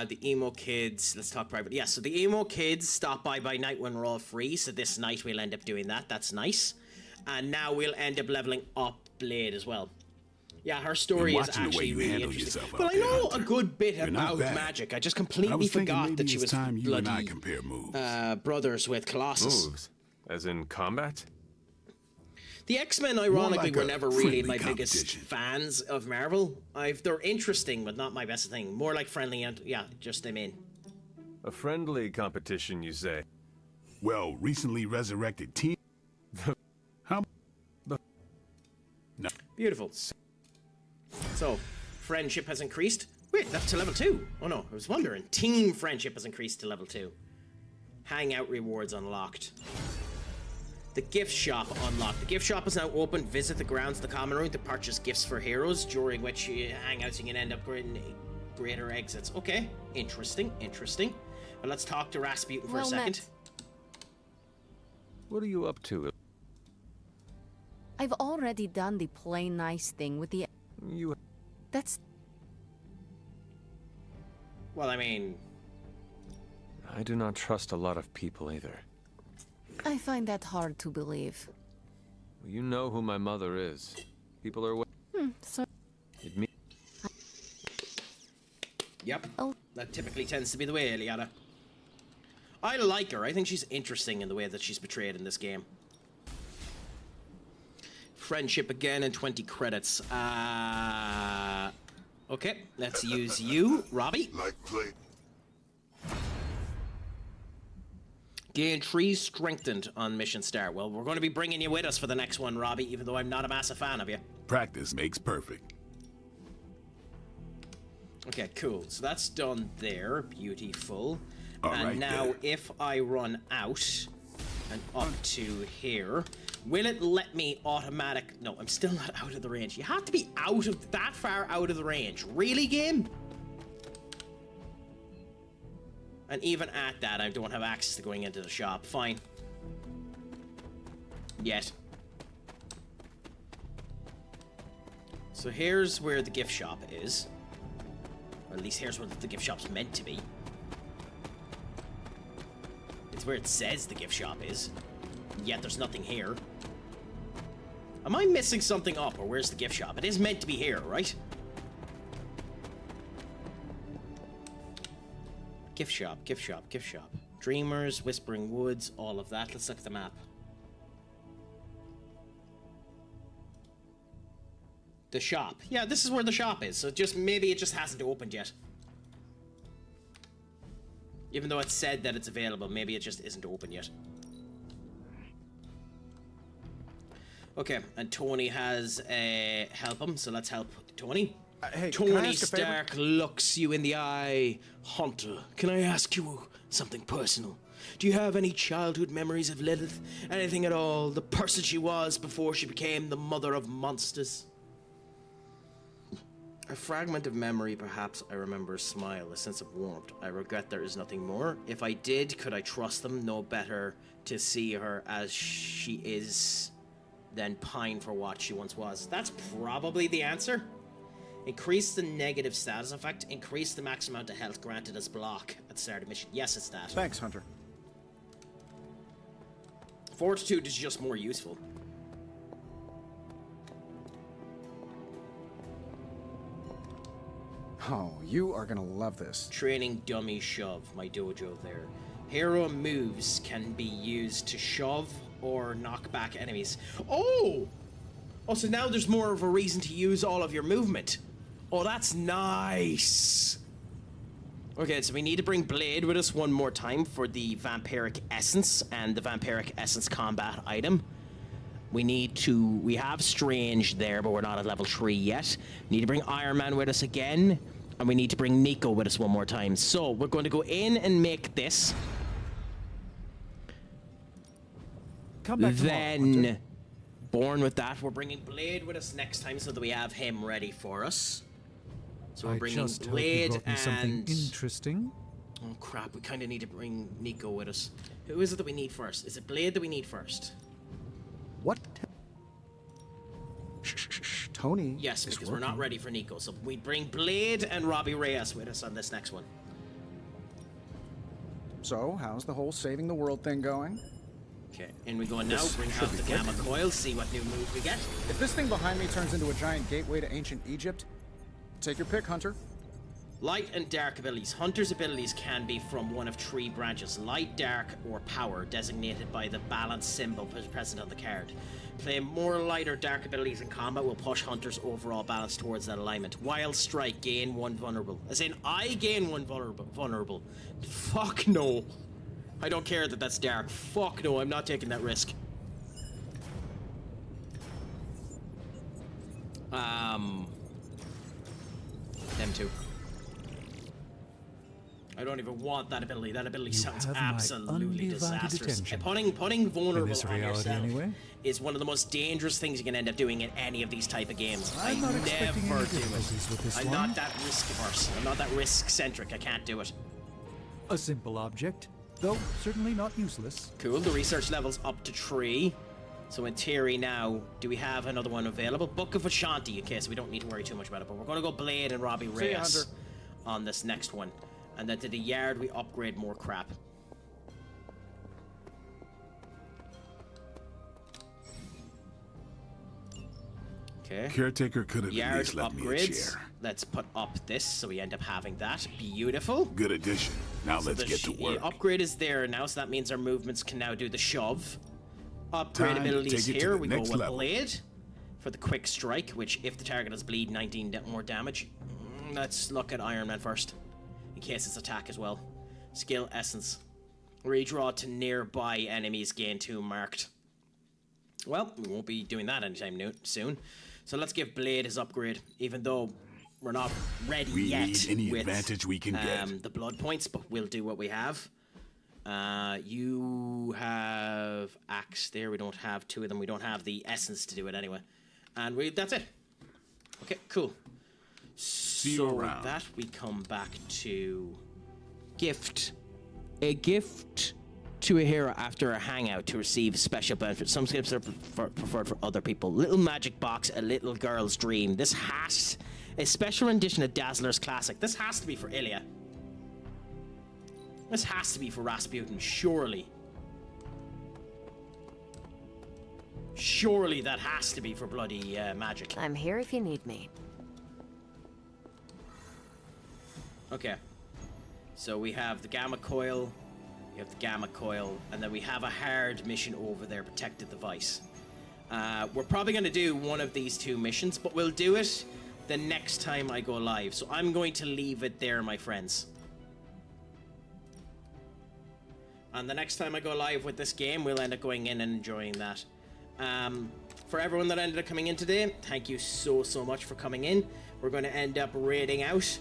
The emo kids, let's talk private. Yeah, so the emo kids stop by night when we're all free, so this night we'll end up doing that. That's nice. And now we'll end up leveling up Blade as well. Yeah, her story is actually really interesting. Well, I know a good bit about Magic. I just completely forgot that she was bloody brothers with Colossus. Moves? As in combat? The X-Men, ironically, were never really my biggest fans of Marvel. They're interesting, but not my best thing. More like friendly and, yeah, just I'm in. A friendly competition, you say? Well, recently resurrected team. How? No. Beautiful. So, friendship has increased. Wait, that's to level 2. Oh no, I was wondering. Team friendship has increased to level 2. Hangout rewards unlocked. The gift shop unlocked. The gift shop is now open. Visit the grounds of the common room to purchase gifts for heroes, during which hangouts you can end up getting greater exits. Okay, interesting. But let's talk to Rasputin for a second. What are you up to? I've already done the play nice thing with the... That's... Well, I mean... I do not trust a lot of people either. I find that hard to believe. You know who my mother is. People are... So... Yep. Oh. That typically tends to be the way, Eliana. I like her. I think she's interesting in the way that she's portrayed in this game. Friendship again and 20 credits. Okay, let's use you, Robbie. Gain trees strengthened on mission start. Well, we're going to be bringing you with us for the next one, Robbie, even though I'm not a massive fan of you. Practice makes perfect. Okay, cool. So that's done there. Beautiful. And right, now there. if I run out and up to here, will it let me automatic... No, I'm still not out of the range. You have to be out of that far out of the range. Really, game? And even at that, I don't have access to going into the shop. Fine. Yet. So here's where the gift shop is. Or at least here's where the gift shop's meant to be. It's where it says the gift shop is. Yet there's nothing here. Am I missing something up, or where's the gift shop? It is meant to be here, right? Gift shop, gift shop, gift shop. Dreamers, Whispering Woods, all of that. Let's look at the map. The shop. Yeah, this is where the shop is. So maybe it just hasn't opened yet. Even though it said that it's available, maybe it just isn't open yet. Okay, and Tony has help him, so let's help Tony. Hey, Tony Stark looks you in the eye. Hunter, can I ask you something personal? Do you have any childhood memories of Lilith? Anything at all? The person she was before she became the mother of monsters? A fragment of memory, perhaps. I remember a smile, a sense of warmth. I regret there is nothing more. If I did, could I trust them? No better to see her as she is than pine for what she once was. That's probably the answer. Increase the negative status effect. Increase the max amount of health granted as block at the start of mission. Yes, it's that. Thanks, Hunter. Fortitude is just more useful. Oh, you are gonna love this. Training dummy shove, my dojo there. Hero moves can be used to shove or knock back enemies. Oh! Oh, so now there's more of a reason to use all of your movement. Oh, that's nice. Okay, so we need to bring Blade with us one more time for the Vampiric Essence and the Vampiric Essence combat item. We have Strange there, but we're not at level 3 yet. We need to bring Iron Man with us again, and we need to bring Nico with us one more time. So, we're going to go in and make this. Come back then, born with that, we're bringing Blade with us next time so that we have him ready for us. So we're bringing Blade and something interesting. Oh crap, we kind of need to bring Nico with us. Who is it that we need first? Is it Blade that we need first? What? Shh, Tony. Yes, because we're not ready for Nico. So we bring Blade and Robbie Reyes with us on this next one. So, how's the whole saving the world thing going? Okay, in we go now. Bring out the gamma coil, see what new move we get. If this thing behind me turns into a giant gateway to ancient Egypt, take your pick, Hunter. Light and dark abilities. Hunter's abilities can be from one of 3 branches. Light, dark, or power, designated by the balance symbol present on the card. Playing more light or dark abilities in combat will push Hunter's overall balance towards that alignment. Wild Strike, gain 1 vulnerable. As in, I gain 1 vulnerable. Fuck no. I don't care that that's dark. Fuck no, I'm not taking that risk. Them two. I don't even want that ability. That ability sounds absolutely disastrous. Putting vulnerable on yourself is one of the most dangerous things you can end up doing in any of these type of games. I never do it. I'm not that risk averse. I'm not that risk centric. I can't do it. A simple object, though certainly not useless. Cool. The research level's up to 3. So in theory now, do we have another one available? Book of Ashanti, okay, so we don't need to worry too much about it, but we're going to go Blade and Robbie Reyes on this next one. And then to the yard, we upgrade more crap. Okay. Caretaker could have at least left me a chair. Let's put up this, so we end up having that. Beautiful. Good addition. Now so let's get to work. The upgrade is there now, so that means our movements can now do the shove. Upgrade abilities here. We go with Blade for the quick strike, which if the target has bleed, 19 more damage. Let's look at Iron Man first, in case it's attack as well. Skill Essence. Redraw to nearby enemies, gain 2 marked. Well, we won't be doing that anytime soon. So let's give Blade his upgrade, even though we're not ready yet need any with advantage we can get. The blood points, but we'll do what we have. You have Axe there. We don't have 2 of them. We don't have the Essence to do it anyway. And that's it. Okay, cool. So with that, we come back to gift. A gift to a hero after a hangout to receive special benefits. Some skips are preferred for other people. Little magic box, a little girl's dream. This has a special rendition of Dazzler's classic. This has to be for Ilya. This has to be for Rasputin, surely. Surely that has to be for bloody magic. I'm here if you need me. Okay. So we have the gamma coil, we have the gamma coil, and then we have a hard mission over there, protected device. We're probably going to do one of these two missions, but we'll do it the next time I go live. So I'm going to leave it there, my friends. And the next time I go live with this game, we'll end up going in and enjoying that. For everyone that ended up coming in today, thank you so much for coming in. We're going to end up raiding out,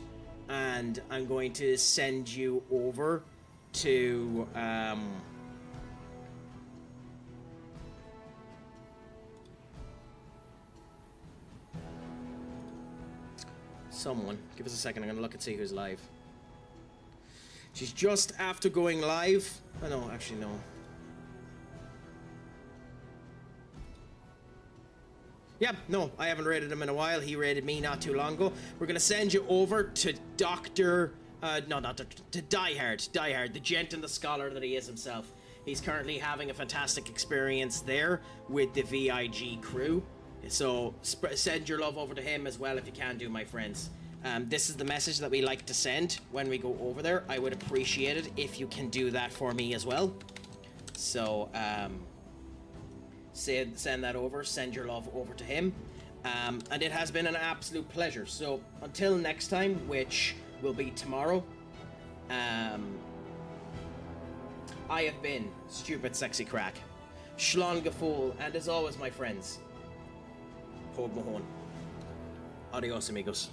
and I'm going to send you over to someone. Give us a second, I'm going to look and see who's live. She's just after going live. Oh no, actually no. Yeah, no, I haven't raided him in a while. He raided me not too long ago. We're gonna send you over to Dr. To Diehard, the gent and the scholar that he is himself. He's currently having a fantastic experience there with the VIG crew. So send your love over to him as well if you can do, my friends. This is the message that we like to send when we go over there. I would appreciate it if you can do that for me as well. So, send that over, send your love over to him. And it has been an absolute pleasure. So until next time, which will be tomorrow, I have been Stupid Sexy Craic, Shlon Gaful, and as always, my friends, Hog Mahone. Adios, amigos.